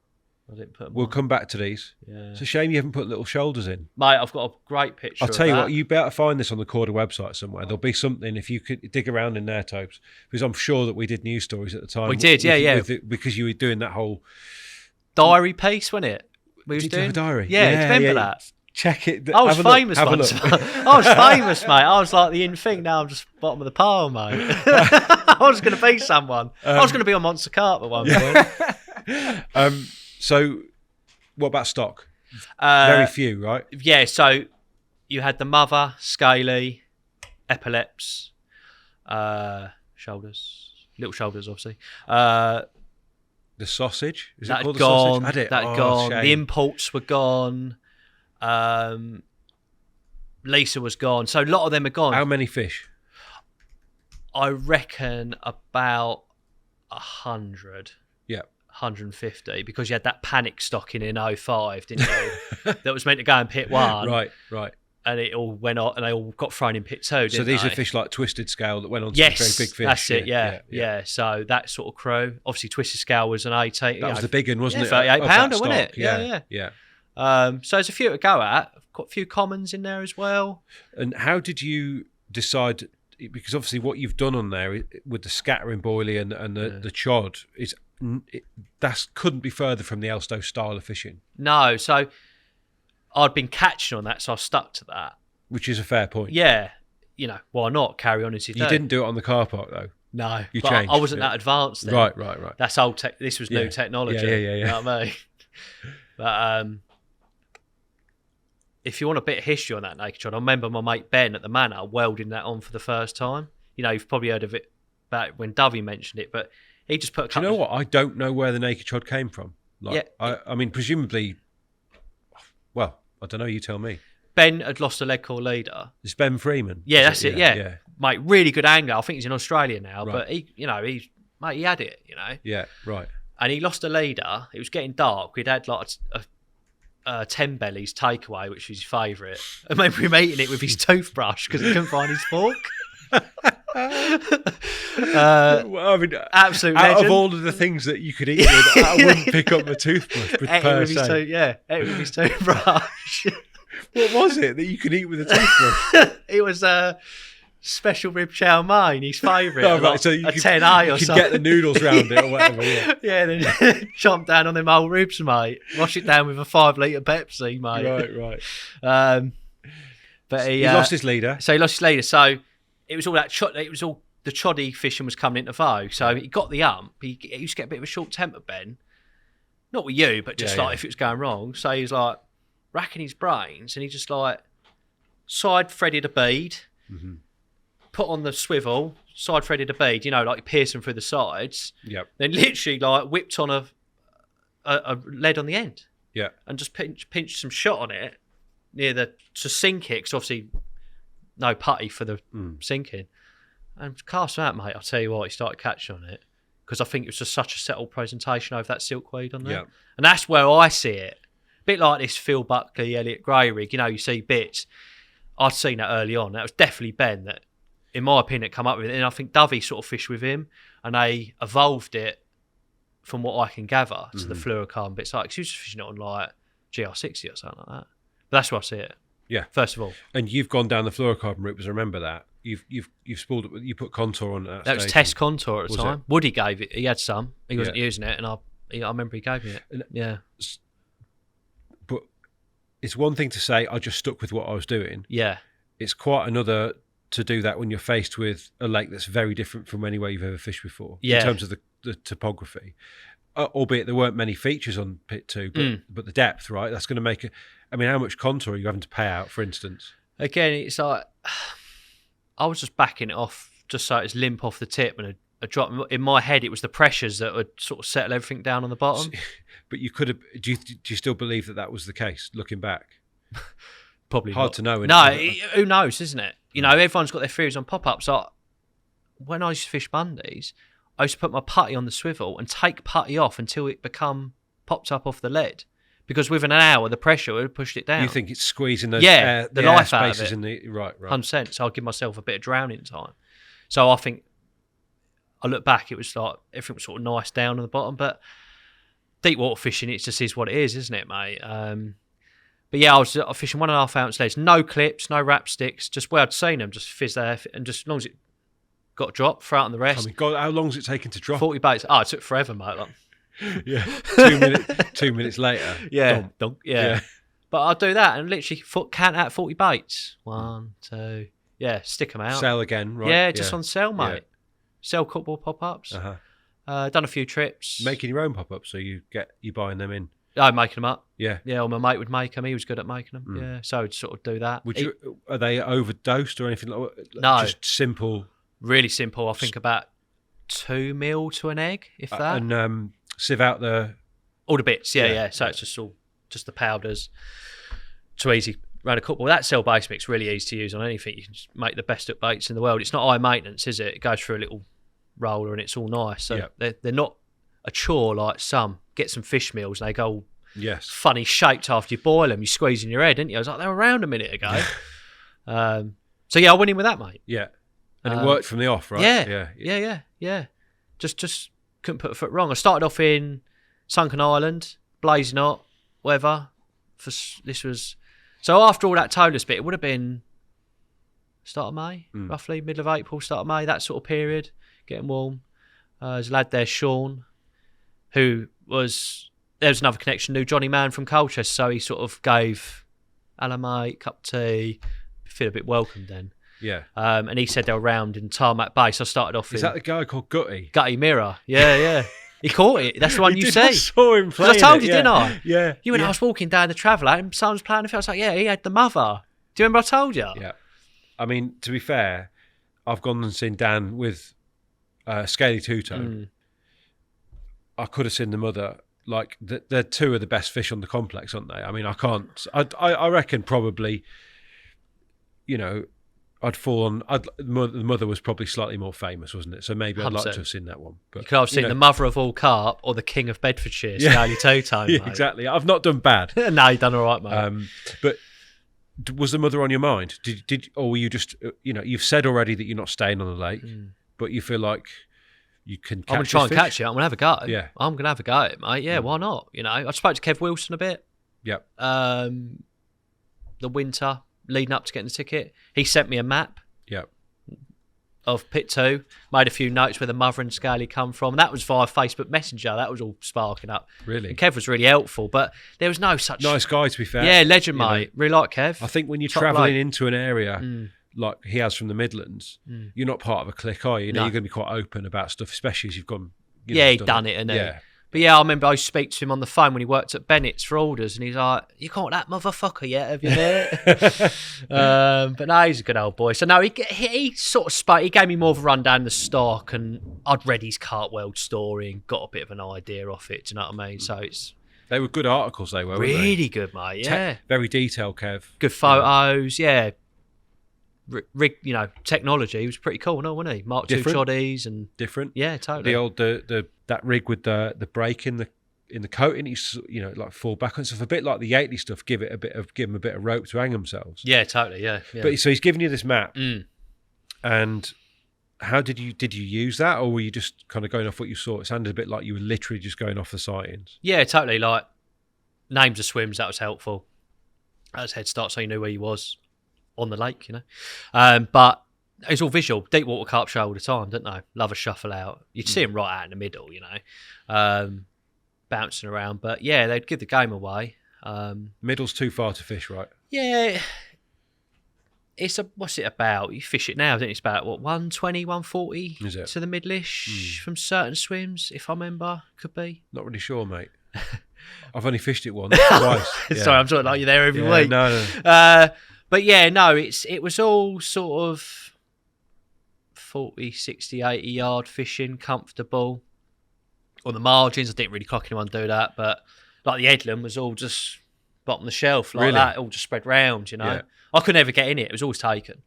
I didn't put them We'll on. come back to these. Yeah. It's a shame you haven't put little shoulders in. Mate, I've got a great picture I'll tell you of what, that. you better find this on the Korda website somewhere. There'll be something if you could dig around in there, Tobes, because I'm sure that we did news stories at the time. We did, yeah. Because you were doing that whole Diary piece, wasn't it? We was Did you have a doing? diary? Yeah, do you remember that? Check it. I was Have a look, famous have a once. look. I was famous, mate. I was like the in thing. Now I'm just bottom of the pile, mate. I was going to be someone. I was going to be on Monster Carp at one point. So, what about stock? Very few, right? Yeah, so you had the mother, scaly, epileps, shoulders, little shoulders, obviously. The sausage? Is it That called had the sausage? gone. Had it? That had Oh, gone. shame. The imports were gone. Lisa was gone. So a lot of them are gone. How many fish? I reckon about 100. Yeah. 150, because you had that panic stocking in 05, didn't you? That was meant to go in pit 1. Right. And it all went on, and they all got thrown in pit 2, didn't So these they? are fish like Twisted Scale that went on to Yes, very big fish. that's it, yeah. So that sort of crew. Obviously, Twisted Scale was an 18. That was the big one, wasn't it? 38 Of that pounder, wasn't stock. it? Yeah. Yeah. So there's a few to go at. I've got a few commons in there as well. And how did you decide? Because obviously, what you've done on there with the scattering boilie and the chod is that couldn't be further from the Elstow style of fishing. No, so I'd been catching on that, so I stuck to that. Which is a fair point. Yeah, why not carry on as you do? You didn't do it on the car park though. No, You but changed I wasn't it. that advanced then. Right. That's old tech. This was new technology. Yeah. You know what I mean? But if you want a bit of history on that naked chod, I remember my mate Ben at the Manor welding that on for the first time. You've probably heard of it back when Dovey mentioned it, but he just put a Do you couple know what? I don't know where the naked chod came from. I mean, presumably. Well, I don't know. You tell me. Ben had lost a leg core leader. It's Ben Freeman. Yeah, Is that's it. Yeah. Mate, really good angler. I think he's in Australia now, Right. but he had it. Yeah. Right. And he lost a leader. It was getting dark. We'd had like a 10 bellies takeaway, which was his favourite. I remember him eating it with his toothbrush because he couldn't find his fork. Well, I mean, absolute out legend. of all of the things that you could eat with, I wouldn't pick up the toothbrush per se. Ate with his toothbrush. What was it that you could eat with a toothbrush? It was special rib chow mein, his favourite. Oh, right, so you a could- 10A or You could something. get the noodles round it or whatever. Yeah. Yeah, then chomp down on them old ribs, mate. Wash it down with a 5 litre Pepsi, mate. Right. But He lost his leader. So he lost his leader. So it was all that. It was all the choddy fishing was coming into vogue. So he got the ump. He used to get a bit of a short temper, Ben. Not with you, but just Yeah, like yeah. if it was going wrong. So he was like racking his brains, and he just like side threaded a bead, Mm-hmm. put on the swivel, side threaded a bead. You know, like piercing through the sides. Yep. Then literally like whipped on a lead on the end. Yeah. And just pinched some shot on it near to sink it, because obviously no putty for the sinking. And cast out, mate, I'll tell you what, he started catching on it, because I think it was just such a settled presentation over that silkweed on there. Yeah. And that's where I see it. A bit like this Phil Buckley, Elliot Gray rig, you know, you see bits. I'd seen that early on. That was definitely Ben that, in my opinion, come up with it. And I think Dovey sort of fished with him, and they evolved it from what I can gather to the fluorocarbon bits. Like, 'cause he was fishing it on like GR60 or something like that. But that's where I see it. Yeah. First of all, And you've gone down the fluorocarbon route, because remember that. You've spooled it. You put contour on that. that was stage. test contour at the Was time. it? Woody gave it. He had some. He wasn't Yeah. using it, and I remember he gave me it. And- Yeah, But it's one thing to say, I just stuck with what I was doing. yeah, It's quite another to do that when you're faced with a lake that's very different from anywhere you've ever fished before. Yeah. In terms of the topography. Albeit there weren't many features on pit 2, but the depth, right? That's going to make it. I mean, how much contour are you having to pay out, for instance? Again, it's like I was just backing it off just so it's limp off the tip and a drop. In my head, it was the pressures that would sort of settle everything down on the bottom. But you could have. Do you still believe that was the case, looking back? Probably Hard not. to know. No, isn't it? who knows, isn't it? You know, everyone's got their theories on pop-ups. Like, when I used to fish Mondays, I used to put my putty on the swivel and take putty off until it popped up off the lead. Because within an hour, the pressure would have pushed it down. You think it's squeezing those Yeah, the air life out of spaces it. in the right. 100%. So I'll give myself a bit of drowning time. So I think, I look back, it was like everything was sort of nice down on the bottom. But deep water fishing, it just is what it is, isn't it, mate? But yeah, I was fishing 1.5 ounce leads, no clips, no wrap sticks, just where I'd seen them, just fizz there, and just as long as it got dropped, throw out on the I rest. mean, God, how long's it taken to drop? 40 baits. Oh, it took forever, mate. Like, Yeah, 2 minutes later. yeah, Dunk. yeah. But I'll do that and literally count out 40 baits. 1, 2, yeah, stick them out. Sell again, right? Yeah, just on sale, mate. Yeah. Sell couple pop-ups. Uh-huh. Done a few trips. Making your own pop-ups, so you buying them in. Oh, making them up. Yeah. Yeah, or my mate would make them. He was good at making them. Yeah, so I'd sort of do that. Are they overdosed or anything like that? No. Just simple. Really simple. I think about 2 mil to an egg, if that. And sieve out the. All the bits, yeah. Yeah. So it's just the powders. Too easy. Round a couple. That cell base mix really easy to use on anything. You can just make the best up baits in the world. It's not high maintenance, is it? It goes through a little roller and it's all nice. So they're not a chore like some. Get some fish meals and they go Yes. funny shaped after you boil them. You squeeze in your head, didn't you? I was like, they were around a minute ago. So yeah, I went in with that, mate. Yeah. And it worked from the off, right? Yeah. Just couldn't put a foot wrong. I started off in Sunken Island, blazing hot, whatever. This was so after all that Toddlers bit, it would have been start of May, roughly middle of April, start of May, that sort of period, getting warm. There's a lad there, Sean, who was there's another connection, knew Johnny Mann from Colchester, so he sort of gave hello mate, cup of tea, feel a bit welcome then. Yeah. And he said they were round in Tarmac Bay, so I started off Is that the guy called Gutty? Gutty Mirror. Yeah. He caught it. That's the one He you did, see. I saw him playing. I told it, you, yeah. didn't I? Yeah. You and I was walking down the Traveller and someone was playing the film. I was like, yeah, he had the mother. Do you remember I told you? Yeah. I mean, to be fair, I've gone and seen Dan with Scaly Two-Tone. I could have seen the mother. Like, they're two of the best fish on the complex, aren't they? I mean, I can't. I reckon probably, I'd fall on. The mother was probably slightly more famous, wasn't it? So maybe I'd like 100%. to have seen that one. But You could have seen the mother of all carp or the king of Bedfordshire, Scaly Two-Tone. yeah, mate. exactly. I've not done bad. No, you done all right, mate. But Was the mother on your mind? Or were you just, you've said already that you're not staying on the lake, but you feel like you can catch I'm going to try and fish? catch it. I'm going to have a go. Yeah. I'm going to have a go at it, mate. Yeah, why not? I spoke to Kev Wilson a bit. Yep. The winter leading up to getting the ticket. He sent me a map. Yep. Of Pit 2, made a few notes where the mother and Scaly come from. That was via Facebook Messenger. That was all sparking up. Really? And Kev was really helpful, but there was no such... Nice guy, to be fair. Yeah, legend, mate. Really like Kev. I think when you're Top travelling bloke. into an area like he has from the Midlands, you're not part of a clique, are you? No. You're going to be quite open about stuff, especially as you've gone... He'd done it, hadn't he? Yeah. But yeah, I remember I used to speak to him on the phone when he worked at Bennett's for orders, and he's like, "You caught that motherfucker yet? Have you, mate?" But no, he's a good old boy. So no, he sort of spoke. He gave me more of a rundown of the stock, and I'd read his Carp World story and got a bit of an idea off it. Do you know what I mean? So it's They were good articles, they were, weren't they? really good, mate. Yeah, Very detailed, Kev. good photos. Yeah. Rig, technology was pretty cool, no, wasn't he? Mark II Different. choddies and Different. yeah, totally. The old that rig with the break in the coating, like fall back on stuff, a bit like the Yateley stuff. Give them a bit of rope to hang themselves. Yeah, totally. Yeah. But so he's giving you this map, Mm. and how did you use that, or were you just kind of going off what you saw? It sounded a bit like you were literally just going off the sightings. Yeah, totally. Like names of swims, that was helpful. That was head start, so you knew where you was on the lake, But it's all visual. Deep water carp show all the time, don't they? Love a shuffle out. You'd see them right out in the middle, bouncing around. But yeah, they'd give the game away. Middle's too far to fish, right? Yeah. What's it about? You fish it now, don't you? It's about, 120, 140 Is it? to the middle-ish from certain swims, if I remember. Could be. Not really sure, mate. I've only fished it once, twice. Yeah. Sorry, I'm talking like you're there every week. No. But yeah, no, it was all sort of 40, 60, 80 yard fishing, comfortable. On the margins, I didn't really clock anyone do that, but like the headland was all just bottom of the shelf, like Really? that, all just spread round, Yeah. I could never get in it. It was always taken.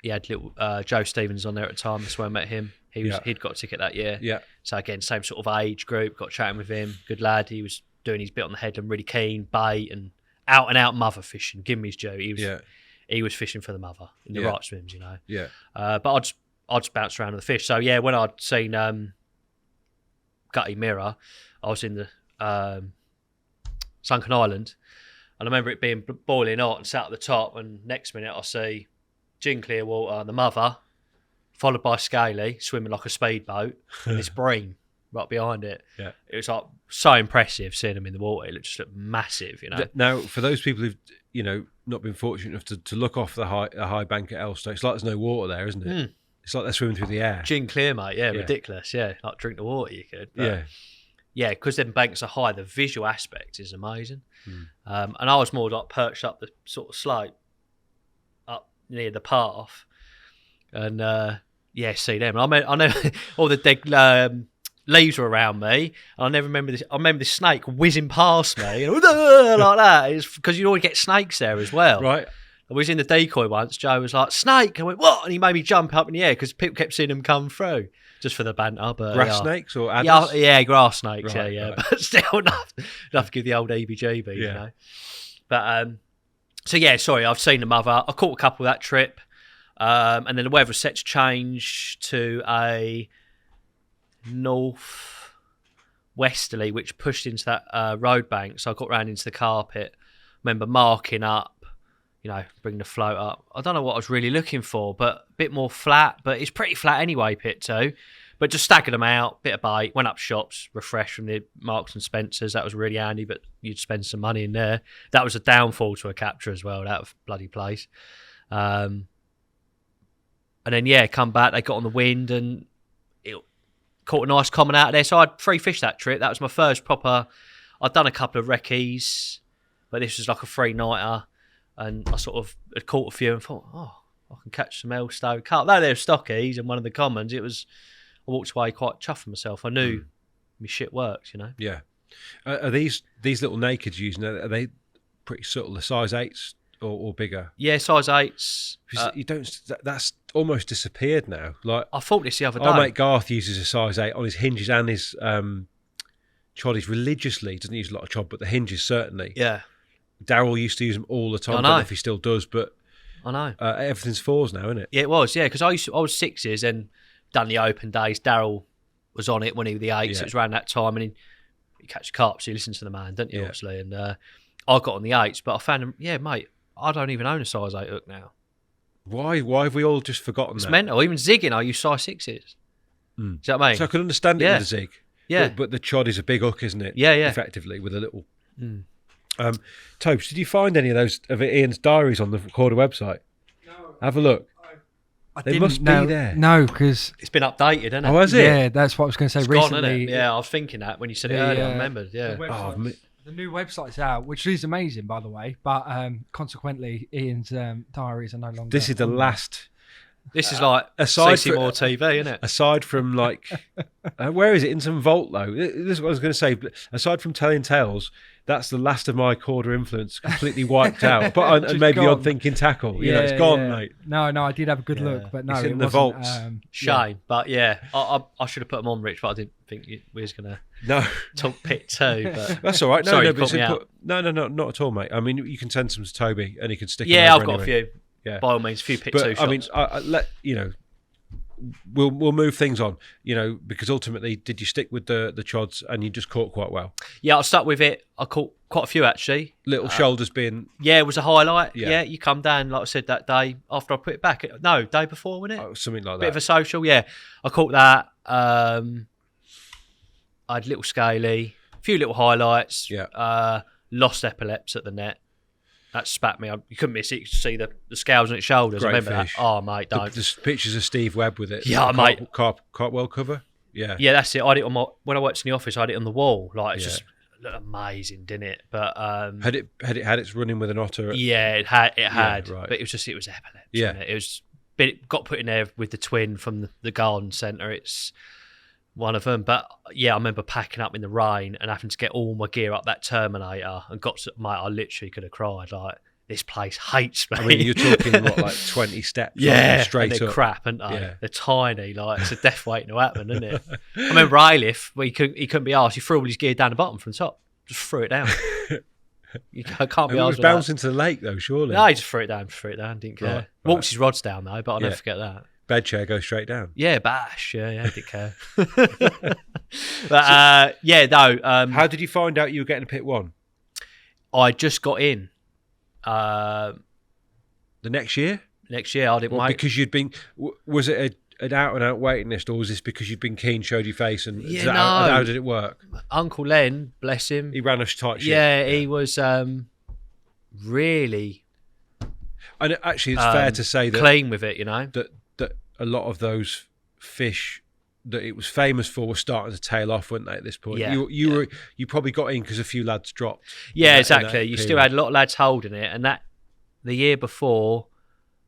He had little Joe Stevens on there at the time. That's where I met him. He'd got a ticket that year. Yeah. So again, same sort of age group. Got chatting with him. Good lad. He was doing his bit on the headland, really keen, bait and out and out mother fishing. Give him his Joe. He was fishing for the mother in the right swims, Yeah. But I'd just bounce around with the fish. So yeah, when I'd seen Gutty Mirror, I was in the Sunken Island, and I remember it being boiling hot and sat at the top. And next minute, I see gin clear water, the mother, followed by Scaly swimming like a speedboat, and this bream right behind it. Yeah. It was like so impressive seeing them in the water. It just looked massive, Now, for those people who've not been fortunate enough to look off the high bank at Elstow, it's like there's no water there, isn't it? It's like they're swimming through the air. Gin clear, mate. Yeah, ridiculous. Yeah, like drink the water you could. But Yeah. yeah, because them banks are high, the visual aspect is amazing. And I was more like perched up the sort of slope up near the path, and see them. I know all the dead leaves were around me, and I never remember this. I remember this snake whizzing past me, and like that. It's because you always get snakes there as well. Right. I was in the decoy once. Joe was like, "Snake!" I went, "What?" And he made me jump up in the air because people kept seeing them come through just for the banter. But Grass snakes or adders? yeah, grass snakes. Right, yeah. right. But still enough to give the old EBGBs, But so yeah, sorry, I've seen the mother. I caught a couple that trip, and then the weather was set to change to a north westerly, which pushed into that road bank. So I got round into the carpet. Remember marking up. Bring the float up. I don't know what I was really looking for, but a bit more flat. But it's pretty flat anyway, Pit 2. But just staggered them out, bit of bait, went up shops, refreshed from the Marks and Spencers. That was really handy, but you'd spend some money in there. That was a downfall to a capture as well, that bloody place. And then, come back. They got on the wind and it caught a nice common out of there. So I had 3 fish that trip. That was my first proper... I'd done a couple of recce's, but this was like a 3-nighter. And I sort of had caught a few and thought, I can catch some Elstow carp. Though they were stockies and one of the commons, I walked away quite chuffed with myself. I knew my shit works, Yeah. Are these little nakeds using? Are they pretty subtle? The size 8s or bigger? Yeah, size 8s. You don't. That's almost disappeared now. Like I thought this the other day. Our mate Garth uses a size 8 on his hinges and his choddies religiously. He doesn't use a lot of chod, but the hinges certainly. Yeah. Daryl used to use them all the time. I I don't know know. if he still does, but I know. everything's 4s now, isn't it? Yeah, it was. Yeah, because I was 6s and done the open days. Daryl was on it when he was the 8s. Yeah. It was around that time, and you catch Carp, so you listen to the man, don't you? Yeah. Obviously, and I got on the 8s, but I found them. Yeah, mate, I don't even own a size 8 hook now. Why have we all just forgotten It's that? mental. Even zigging, I use size 6s. Mm. Do you know what I mean? So I can understand it Yeah. with the zig. Yeah. But the chod is a big hook, isn't it? Yeah, yeah. Effectively, with a little. Mm. Tobes, did you find any of those of Ian's diaries on the Korda website? No. Have a look. They must be there. No, because It's been updated, hasn't it? Oh, has it? yeah, that's what I was going to say It's gone, recently. isn't it? Yeah, I was thinking that when you said it The, earlier. I uh, remembered. Yeah. The, Oh, me- the new website's out, which is amazing, by the way. But consequently, Ian's diaries are no longer. This is the last. This is like aside CC from- More TV, isn't it? Aside from like, where is it in some vault though? This is what I was going to say. But aside from telling tales, that's the last of my Korda influence, completely wiped out. But and Just maybe the odd gone. thinking tackle. You know, it's gone, mate. No, I did have a good look, Yeah. but no, It's in it the wasn't, vaults. Shame, but yeah, I should have put them on, Rich, but I didn't think we was going to No, talk pit too. But that's all right. No, Sorry, no, you but caught it's me out. no, not at all, mate. I mean, you can send some to Toby, and he can stick. yeah, them I've over got anyway. a few. Yeah. By all means, a few pit two But shots. I mean, I let you know. We'll move things on, you know, because ultimately, did you stick with the chods and you just caught quite well? yeah, I stuck with it. I caught quite a few actually. Little shoulders being Yeah, it was a highlight. Yeah. Yeah. You come down, like I said, that day after I put it back. No, day before, wasn't it? something like Bit of that. a social, yeah. I caught that. I had little scaly, a few little highlights. Yeah. Lost epileps at the net. That spat me. You couldn't miss it. You could see the scales on its shoulders. Great I remember fish. that. Oh, mate, The, don't. the pictures of Steve Webb with it. Yeah, The mate. Carpwell cover. Yeah. Yeah, that's it. I had it on when I worked in the office. I had it on the wall. Like it's Yeah. just looked amazing, didn't it? But Had it had its running with an otter? yeah, it had. right. But it was epilepsy. Yeah. Wasn't it? It was. But it got put in there with the twin from the garden centre. It's one of them. But yeah, I remember packing up in the rain and having to get all my gear up that Terminator and mate, I literally could have cried. Like, this place hates me. I mean, you're talking what, like 20 steps? yeah, straight and they're up. crap, aren't they? Yeah. They're tiny. Like, it's a death waiting to happen, isn't it? I remember Ailiff, where he couldn't be arsed. He threw all his gear down the bottom from the top. Just threw it down. You can't be It was arsed with that. bouncing to the lake though, surely. No, he just threw it down. Didn't care. Right, Walked his rods down though, but I'll never Yeah. forget that. Bed chair goes straight down. Yeah, bash. Yeah, didn't care. But yeah, no. How did you find out you were getting a pit 1? I just got in. The next year? Next year, I didn't Well, wait. because you'd been, was it an out and out waiting list, or was this because you'd been keen, showed your face, and Yeah, how no. did it work? Uncle Len, bless him. He ran a tight ship. Yeah, he was really And actually, it's fair to say that clean with it, you know. that a lot of those fish that it was famous for were starting to tail off, weren't they? At this point, Yeah, you probably got in because a few lads dropped. Yeah, in exactly. that You still period. had a lot of lads holding it, and that the year before,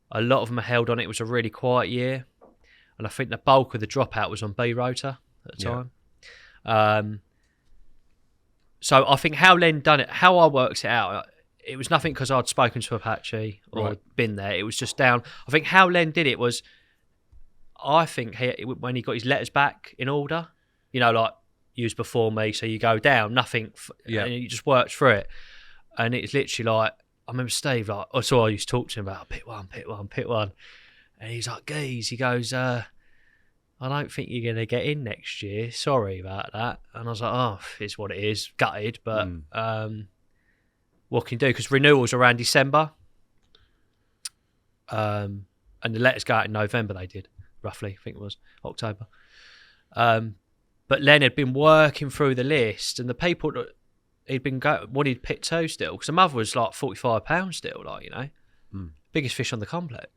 a lot of them held on. It was a really quiet year, and I think the bulk of the dropout was on B Rotor at the Yeah. time. So I think how Len done it, how I worked it out, it was nothing because I'd spoken to Apache or Right. been there. It was just down. I think how Len did it was, I think when he got his letters back in order, you know, like you was before me, so you go down, nothing, Yeah. and you just worked through it. And it's literally like, I remember Steve, like, I used to talk to him about pit one. And he's like, geez, he goes, I don't think you're going to get in next year. Sorry about that. And I was like, oh, it's what it is. Gutted, but what can you do? Because renewals are around December. And the letters go out in November, they did, roughly. I think it was October. But Len had been working through the list, and the people that he'd been wanted pit 2 still, because the mother was like £45 still, like, you know. Biggest fish on the complex.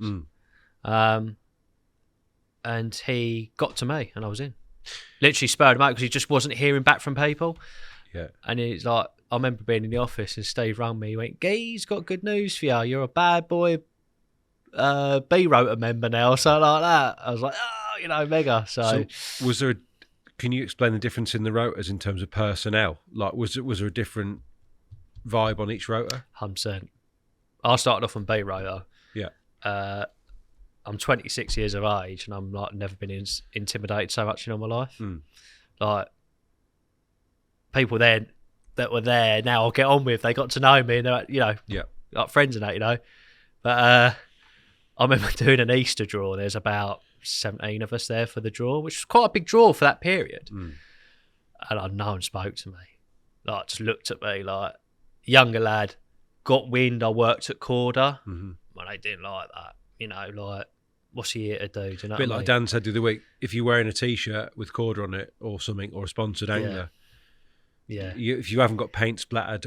And he got to me, and I was in. Literally spurred him out because he just wasn't hearing back from people. Yeah. And he's like, I remember being in the office and Steve rang me. He went, Gee's got good news for you. You're a bad boy B Rotor member now, or something like that. I was like, oh, you know, mega. So was there? Can you explain the difference in the rotors in terms of personnel? Like, was there a different vibe on each rotor? 100%. I started off on B Rotor. Yeah. I'm 26 years of age, and I'm like never been intimidated so much in all my life. Like, people then, that were there now I'll get on with. They got to know me and they're like friends and that. But I remember doing an Easter draw. There's about 17 of us there for the draw, which was quite a big draw for that period. And no one spoke to me. Like, just looked at me like, younger lad, got wind I worked at Korda. Well, they didn't like that. Like, what's he here to do? Do you know A bit what I like mean? Dan said the other week, if you're wearing a T-shirt with Korda on it or something, or a sponsored angler, if you haven't got paint splattered,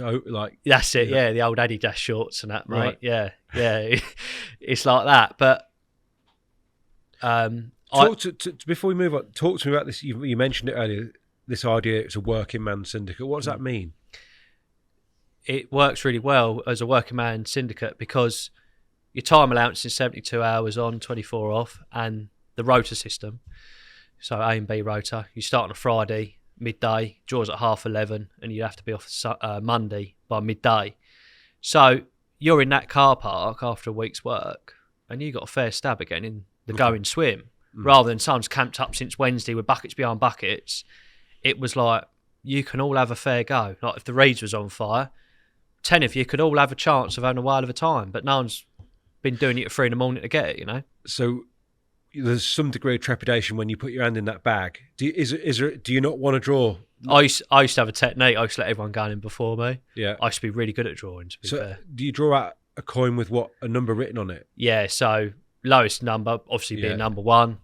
that's it. Yeah, the old Adidas shorts and that, mate. Right. Yeah. It's like that. But before we move on, talk to me about this. You mentioned it earlier. This idea it's a working man syndicate. What does that mean? It works really well as a working man syndicate because your time allowance is 72 hours on, 24 off, and the rotor system. So A and B rotor. You start on a Friday, midday, draws at 11:30, and you have to be off Monday by midday. So you're in that car park after a week's work, and you got a fair stab at getting in the going swim, rather than someone's camped up since Wednesday with buckets behind buckets. It was like, you can all have a fair go. Like, if the Reeds was on fire, 10 of you could all have a chance of having a while of a time, but no one's been doing it at 3 a.m. to get it, So there's some degree of trepidation when you put your hand in that bag. Do you not want to draw? I used to have a technique. I used to let everyone go in before me. Yeah. I used to be really good at drawing, to be fair. Do you draw out a coin with a number written on it? Yeah, so lowest number, obviously being number 1.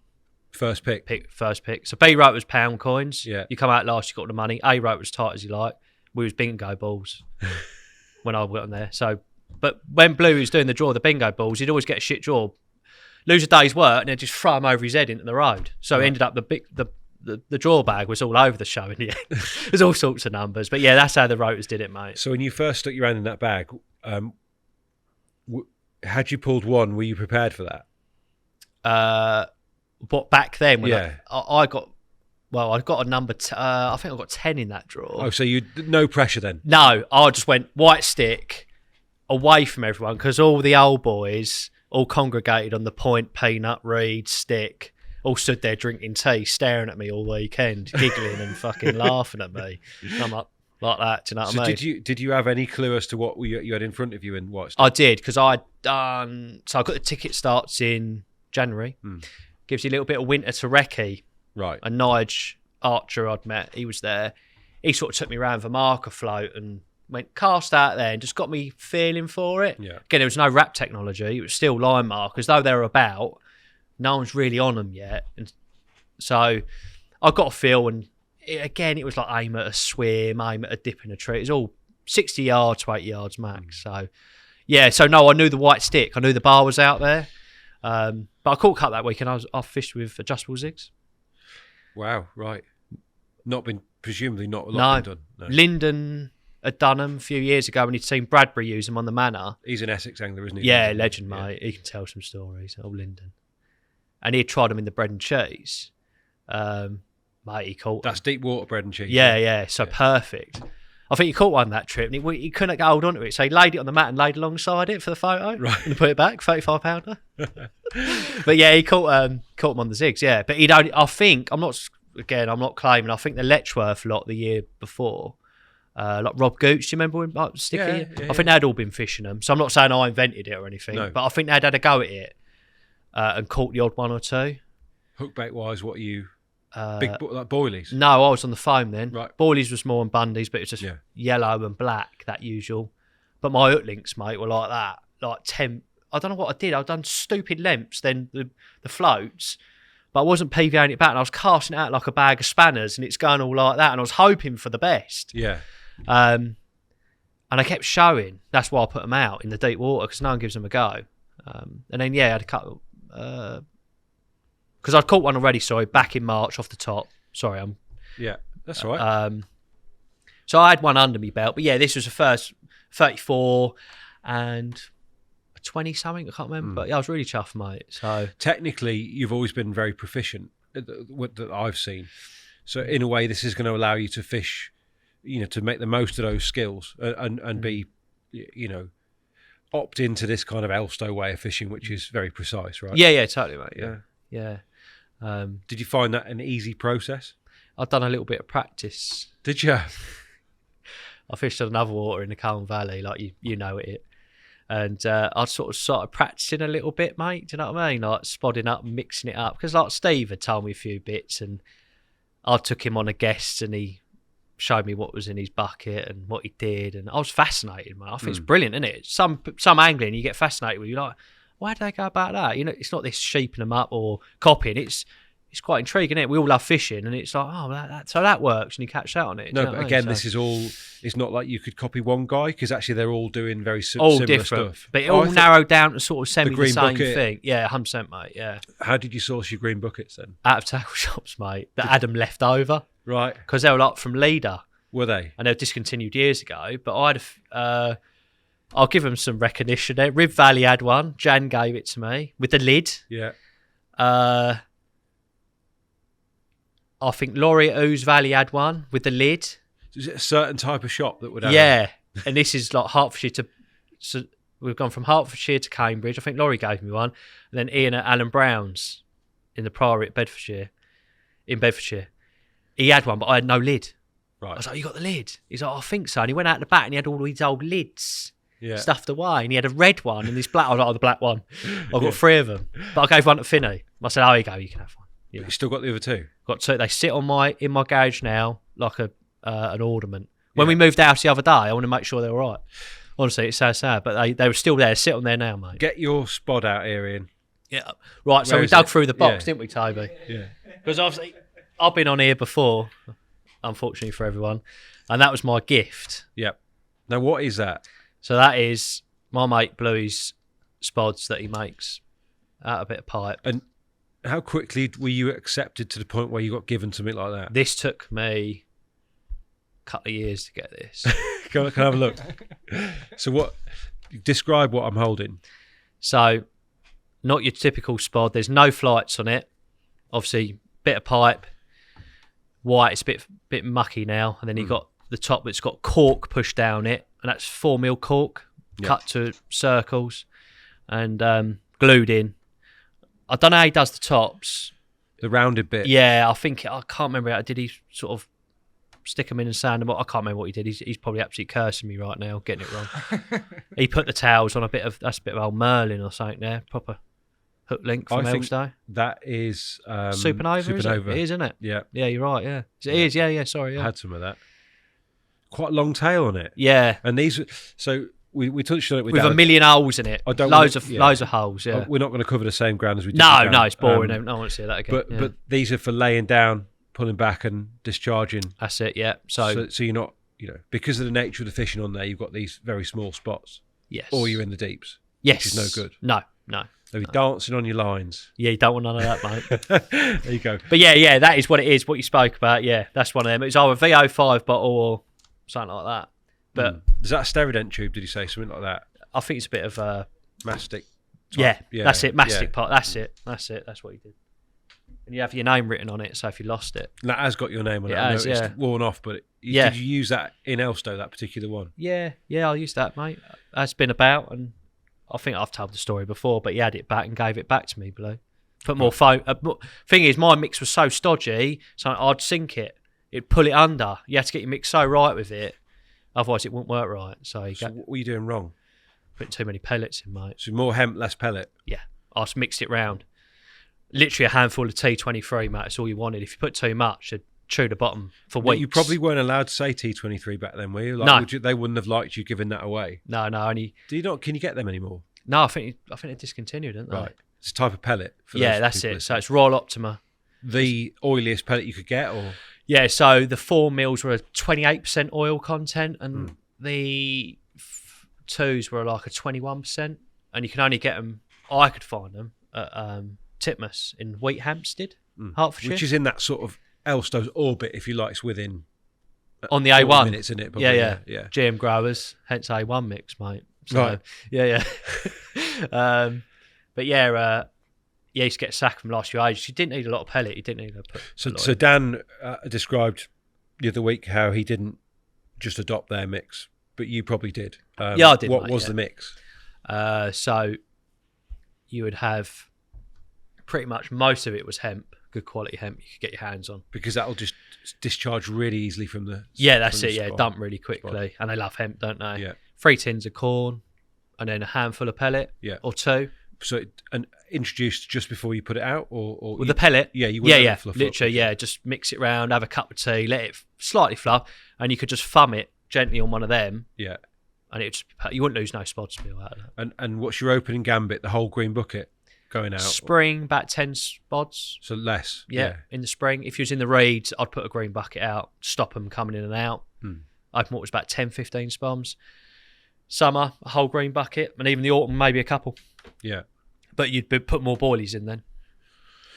First pick. First pick. So B rope was pound coins. Yeah. You come out last, you got the money. A rope was tight as you like. We was bingo balls when I went on there. So, but when Blue was doing the draw, the bingo balls, he'd always get a shit draw, lose a day's work, and then just throw him over his head into the road. So it ended up the draw bag was all over the show in the end. There's all sorts of numbers, but yeah, that's how the Rotors did it, mate. So when you first stuck your hand in that bag, had you pulled one? Were you prepared for that? But back then, when Yeah. I got a number. I think I got 10 in that draw. Oh, so you no pressure then? No, I just went white stick away from everyone because all the old boys all congregated on the point, peanut, reed, stick, all stood there drinking tea, staring at me all weekend, giggling and fucking laughing at me. And I'm like that. Do you know what I mean? Did you have any clue as to what you had in front of you in white stick? I did, because I'd done. So I got the ticket starts in January. Gives you a little bit of winter to recce. Right. And Nige Archer I'd met, he was there. He sort of took me around the marker float and went cast out there and just got me feeling for it. Yeah. Again, there was no wrap technology. It was still line markers, though they were about. No one's really on them yet. And so I got a feel, and it was like aim at a swim, aim at a dip in a tree. It was all 60 yards to 80 yards max. So, yeah, I knew the white stick. I knew the bar was out there. But I caught cut that week, and I fished with adjustable zigs. Wow, right. Presumably not a lot been done. No. Lyndon had done them a few years ago when he'd seen Bradbury use them on the Manor. He's an Essex angler, isn't he? Yeah, legend, mate. He can tell some stories. Old Lyndon. And he had tried them in the bread and cheese. Mate, he caught That's deep water bread and cheese. Yeah. So perfect. I think he caught one that trip, and he couldn't get hold onto it, so he laid it on the mat and laid alongside it for the photo, right, and put it back, 35-pounder. But yeah, he caught him on the zigs, yeah. But he'd only, I think, I'm not claiming, I think the Letchworth lot the year before, like Rob Gooch, do you remember when like, Sticky? Yeah, I think they'd all been fishing them, so I'm not saying I invented it or anything, but I think they'd had a go at it and caught the odd one or two. Hookbait wise, what are you? Big like boilies? No, I was on the foam then. Right. Boilies was more on bundies, but it was just yellow and black, that usual. But my hook links, mate, were like that. Like 10, I don't know what I did. I'd done stupid lengths, then the floats, but I wasn't PVAing it back, and I was casting it out like a bag of spanners, and it's going all like that, and I was hoping for the best. Yeah. And I kept showing. That's why I put them out in the deep water, because no one gives them a go. And then, I had a couple... because I'd caught one already, back in March off the top. Yeah, that's all right. So I had one under me belt. But yeah, this was the first 34 and 20 something, I can't remember. But yeah, I was really chuffed, mate. So technically, you've always been very proficient, that I've seen. So in a way, this is going to allow you to fish, to make the most of those skills and be, opt into this kind of Elstow way of fishing, which is very precise, right? Yeah, totally, mate. Yeah. Did you find that an easy process? I've done a little bit of practice. Did you? I fished on another water in the Colne Valley, like you know it. And I sort of started practicing a little bit, mate. Do you know what I mean? Like spodding up and mixing it up. Because like Steve had told me a few bits, and I took him on a guest, and he showed me what was in his bucket and what he did, and I was fascinated, man. I think it's brilliant, isn't it? Some angling you get fascinated with. You're like, why do they go about that? You know, it's not this sheeping them up or copying. It's quite intriguing, isn't it? We all love fishing, and it's like, oh, so that works, and you catch out on it. No, but again, this is all. It's not like you could copy one guy, because actually they're all doing very all similar different stuff. but it all narrowed down to sort of semi the same bucket. thing. Yeah, 100%, mate. Yeah. How did you source your green buckets then? Out of tackle shops, mate. That Adam left over Right. because they were like from Leader. Were they? And they were discontinued years ago. But I'll give them some recognition there. Rib Valley had one. Jan gave it to me with the lid. Yeah. I think Laurie at Ooze Valley had one with the lid. Is it a certain type of shop that would have? Yeah. And this is like Hertfordshire to... So we've gone from Hertfordshire to Cambridge. I think Laurie gave me one. And then Ian at Alan Brown's in the Priory at Bedfordshire. In Bedfordshire. He had one, but I had no lid. Right. I was like, you got the lid? He's like, I think so. And he went out the back and he had all these old lids stuffed away. And he had a red one and this black one. I was like, oh, the black one. I've got 3 of them. But I gave one to Finney. I said, oh, here you go. You can have one. But you still got the other 2? Got 2. They sit in my garage now like an ornament. When we moved out the other day, I want to make sure they're all right. Honestly, it's so sad. But they were still there. Sit on there now, mate. Get your spod out here, Ian. Yeah. Right, so we dug through the box, didn't we, Toby? Yeah. Because obviously, I've been on here before, unfortunately for everyone, and that was my gift. Yep. Now, what is that? So that is my mate Bluey's spods that he makes out of a bit of pipe. And how quickly were you accepted to the point where you got given something like that? This took me a couple of years to get this. Can I have a look? So describe what I'm holding. So, not your typical spod. There's no flights on it. Obviously, bit of pipe. White, it's a bit mucky now. And then you've got the top that's got cork pushed down it. And that's 4mm cork cut to circles and glued in. I don't know how he does the tops. The rounded bit. Yeah, I can't remember how. Did he sort of stick them in and sand them? I can't remember what he did. He's probably absolutely cursing me right now, getting it wrong. He put the tails on that's a bit of old Merlin or something there. Proper hook link from Elstow. That is Supernova. It is, isn't it? Yeah. Yeah, you're right. Yeah, it is. Yeah. Sorry. Yeah. I had some of that. Quite a long tail on it. Yeah. And these, so we touched on it with a million holes in it. Loads of holes. Yeah. We're not going to cover the same ground as we did. No, it's boring. I want to see that again. But these are for laying down, pulling back, and discharging. That's it. Yeah. So you're not, because of the nature of the fishing on there, you've got these very small spots. Yes. Or you're in the deeps. Yes. Which is no good. No. They'll be dancing on your lines. Yeah, you don't want none of that, mate. There you go. But yeah, that is what it is. What you spoke about. Yeah, that's one of them. It's either a VO5 bottle or something like that. But is that a Sterident tube? Did you say something like that? I think it's a bit of mastic. Yeah, that's it. Mastic part. That's it. That's what he did. And you have your name written on it. So if you lost it, that has got your name on it. Has, it's worn off. But did you use that in Elstow? That particular one? Yeah, I'll use that, mate. That's been about, and I think I've told the story before. But he had it back and gave it back to me, Blue. Put more foam. Thing is, my mix was so stodgy, so I'd sink it. It'd pull it under. You had to get your mix so right with it. Otherwise, it wouldn't work right. So what were you doing wrong? Putting too many pellets in, mate. So more hemp, less pellet? Yeah. I just mixed it round. Literally a handful of T23, mate. That's all you wanted. If you put too much, it'd chew the bottom for weeks. You probably weren't allowed to say T23 back then, were you? No. They wouldn't have liked you giving that away. No, only... Do you not? Can you get them anymore? No, I think they're discontinued, aren't they? Right. It's a type of pellet. That's it. So it's Royal Optima. The oiliest pellet you could get, or... Yeah, so the 4 mils were a 28% oil content, and the 2s were like a 21%, and you can only get them. I could find them at Titmus in Wheat Hampstead, Hertfordshire, which is in that sort of Elstow's orbit, if you like. It's within on the A1 minutes, isn't it? Probably, yeah. GM growers, hence A1 mix, mate. So, right. Yeah. But he used to get sacked from last year age. He didn't need a lot of pellet. He didn't need to put. So Dan described the other week how he didn't just adopt their mix, but you probably did. I did. What was the mix? So you would have pretty much most of it was hemp good quality hemp you could get your hands on. Because that'll just discharge really easily from the... Yeah, that's from it. the Yeah, spot. dump really quickly. Spot. And they love hemp, don't they? Yeah. 3 tins of corn and then a handful of pellet or 2. So and introduced just before you put it out, or With the pellet? Yeah, you wouldn't let it fluff up, literally, would you? yeah. Just mix it round, have a cup of tea, let it slightly fluff, and you could just thumb it gently on one of them, Yeah. and it just, you wouldn't lose no spod spill out of that. And what's your opening gambit? The whole green bucket going out? Spring, about 10 spods. So less. Yeah, in the spring. If you was in the reeds, I'd put a green bucket out, stop them coming in and out. Open water was about 10, 15 spoms. Summer, a whole green bucket, and even the autumn, maybe a couple. Yeah. But you'd put more boilies in then.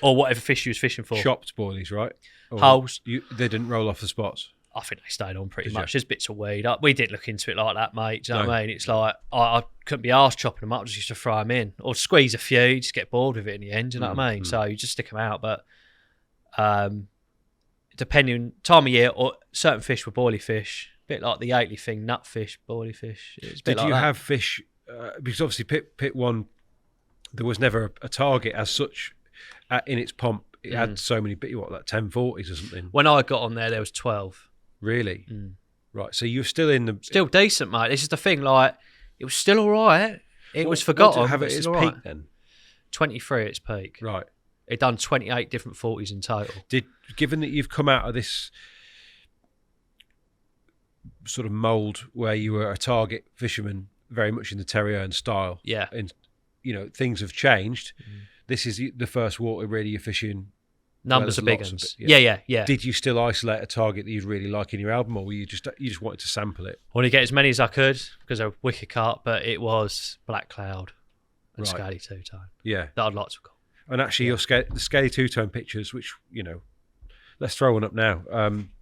Or whatever fish you was fishing for. Chopped boilies, right? Or Hulls. They didn't roll off the spots? I think they stayed on pretty Did much. you? There's bits of weed. We didn't look into it like that, mate. Do you know No. what I mean? It's like, I couldn't be arsed chopping them up. I just used to throw them in. Or squeeze a few. You just get bored with it in the end. Do you know what I mean? So you just stick them out. But depending time of year, or certain fish were boilie fish. A bit like the Yateley thing, nutfish, boilie fish. It's a bit Did like you that. have fish... because obviously pit 1, there was never a target as such in its pomp. It had so many, like 1040s or something. When I got on there was 12. Really? Right. So you're still in the... Still decent, mate. This is the thing, like, it was still all right. It was forgotten. What did it have but at its still peak all right. then? 23 at its peak. Right. It done 28 different 40s in total. Given that you've come out of this sort of mould where you were a target fisherman, very much in the Terrier style, Yeah. and things have changed. This is the first water really you're fishing. Numbers are there's big lots of ones. it, Yeah. Did you still isolate a target that you'd really like in your album, or were you just wanted to sample it? I want to get as many as I could because they're wicked carp, but it was black cloud and Right. scaly two-tone Yeah. that I'd like to call. And actually, the scaly two-tone pictures, which let's throw one up now.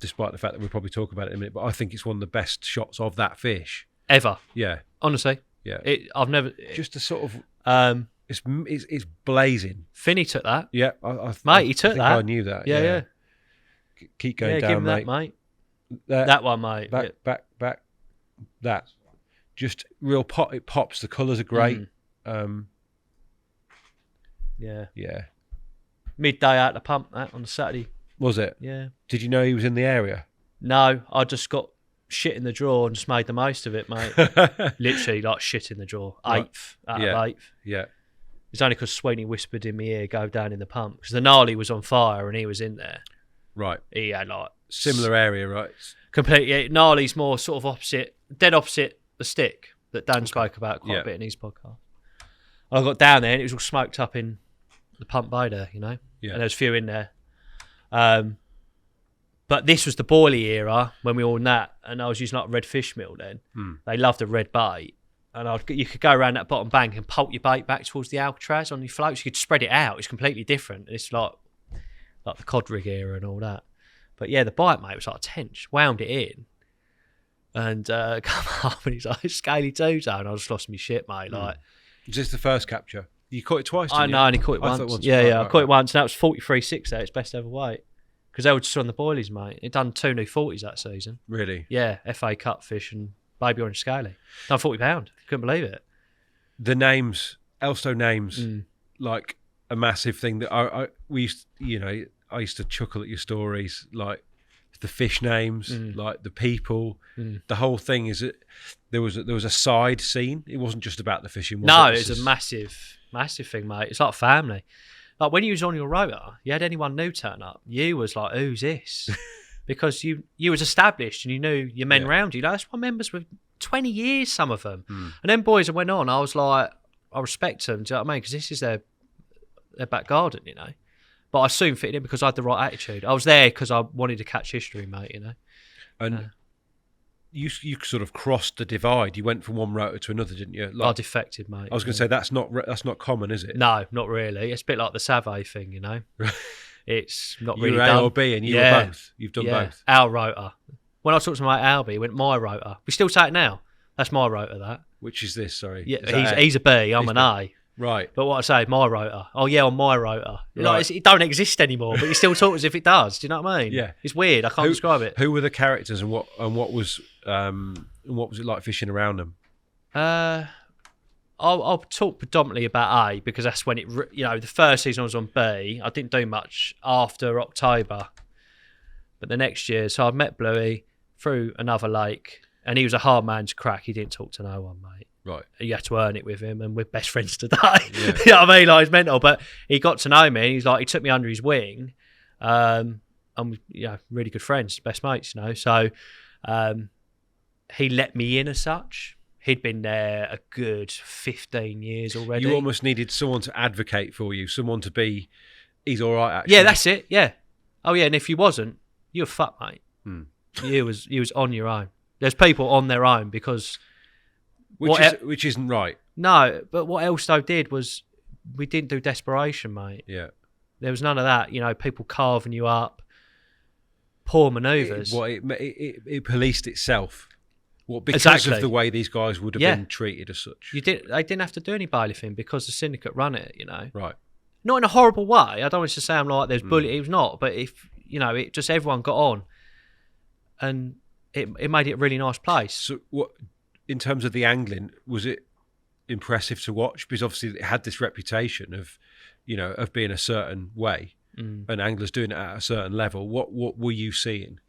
Despite the fact that we'll probably talk about it in a minute, but I think it's one of the best shots of that fish. Ever. Yeah. Honestly. Yeah. I've never... Just a sort of... It's blazing. Finney took that. Yeah, Mate, he took I think that. I knew that. Yeah. Keep going Yeah, down, give him mate. that, mate. There. That one, mate. Back. That. Just real pop. It pops. The colours are great. Yeah. Yeah. Midday out the pump, that, on the Saturday. Was it? Yeah. Did you know he was in the area? No, I just got shit in the drawer and just made the most of it, mate. Literally, like shit in the drawer. Right. Eighth out of eighth. Yeah. It's only because Sweeney whispered in my ear, go down in the pump. Because the gnarly was on fire and he was in there. Right. He had like... Similar area, right? Completely. Gnarly's more sort of dead opposite the stick that Dan spoke about quite a bit in his podcast. I got down there and it was all smoked up in the pump bay there, Yeah. Yeah. And there was a few in there. But this was the boilie era when we were on that, and I was using like red fish meal then. They loved the red bait. And you could go around that bottom bank and pulp your bait back towards the Alcatraz on your floats. You could spread it out. It's completely different. It's like the cod rig era and all that. But yeah, the bite, mate, was like a tench. Wound it in. And come up and he's like, scaly two-tone. I just lost my shit, mate. Like, Is this the first capture? You caught it twice, I didn't know, you? I only caught it I thought once. once. Yeah, Right, I right, caught it right. once, and that was 43.6 there. It's best ever weight. Because they were just on the boilies, mate. It done 2 new 40s that season. Really? Yeah, FA Cutfish and Baby Orange Scaly. Done £40. Couldn't believe it. The names, Elstow names, like a massive thing that I used to chuckle at your stories, like the fish names, like the people. The whole thing is that there was a side scene. It wasn't just about the fishing. No, it? it was a massive thing, mate. It's like family. Like when you was on your rotor, you had anyone new turn up, you was like, who's this? Because you was established and you knew your men round you. Like, that's why members were 20 years, some of them. And then boys that went on, I was like, I respect them, do you know what I mean? Because this is their back garden, But I soon fitted in because I had the right attitude. I was there because I wanted to catch history, mate, And you sort of crossed the divide. You went from one rotor to another, didn't you? I defected, mate. I was going to say that's not common, is it? No, not really. It's a bit like the Save thing, It's not You really were A done. or B, and you were both. You've done both. Our rotor. When I talked to my Albie, he went, my rotor. We still say it now. That's my rotor, that. Which is this? Sorry. Yeah, Is that he's a B. I'm He's an B. A. Right. But what I say, my rotor. Oh yeah, on my rotor. Right. It don't exist anymore, but you still talk as if it does. Do you know what I mean? Yeah. It's weird. I can't describe it. Who were the characters and what was it like fishing around them? I I'll talk predominantly about A because that's when the first season I was on B. I didn't do much after October, but the next year, so I met Bluey through another lake, and he was a hard man to crack. He didn't talk to no one, mate. Right. You had to earn it with him, and we're best friends today. Yeah. You know what I mean? Like, it's mental, but he got to know me. And he took me under his wing, and really good friends, best mates. So he let me in as such. He'd been there a good 15 years already. You almost needed someone to advocate for you, someone to be, he's all right, actually. Yeah, that's it, yeah. Oh, yeah, and if you wasn't, you were fucked, mate. You was on your own. There's people on their own because... Which isn't right. No, but what Elstow did was we didn't do desperation, mate. Yeah. There was none of that, people carving you up, poor manoeuvres. It policed itself. Because of the way these guys would have been treated as such. They didn't have to do any bailiffing because the syndicate run it, Right. Not in a horrible way. I don't want to say I'm like there's bullying. It was not, but if it just everyone got on, and it made it a really nice place. So what, in terms of the angling, was it impressive to watch? Because obviously it had this reputation of being a certain way, and anglers doing it at a certain level. What were you seeing?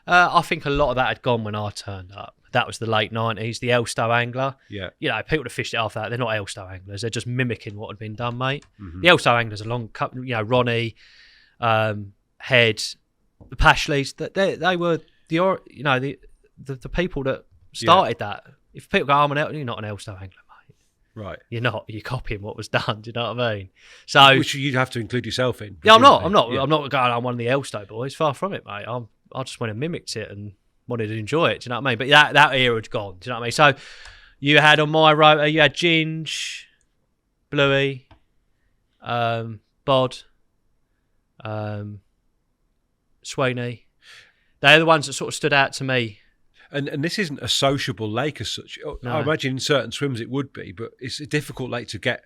I think a lot of that had gone when I turned up. That was the late 90s, the Elstow angler. Yeah. People that fished it after that, they're not Elstow anglers. They're just mimicking what had been done, mate. Mm-hmm. The Elstow anglers are long, Ronnie, Head, the Pashleys, they were the people that started that. If people go, you're not an Elstow angler, mate. Right. You're not. You're copying what was done. Do you know what I mean? So, which you'd have to include yourself in. Yeah, I'm not. Yeah. I'm not going, I'm one of the Elstow boys. Far from it, mate. I just went and mimicked it and wanted to enjoy it. Do you know what I mean? But that era had gone. Do you know what I mean? So you had on my rotor, you had Ginge, Bluey, Bod, Sweeney. They're the ones that sort of stood out to me. And this isn't a sociable lake as such. No. I imagine in certain swims it would be, but it's a difficult lake to get.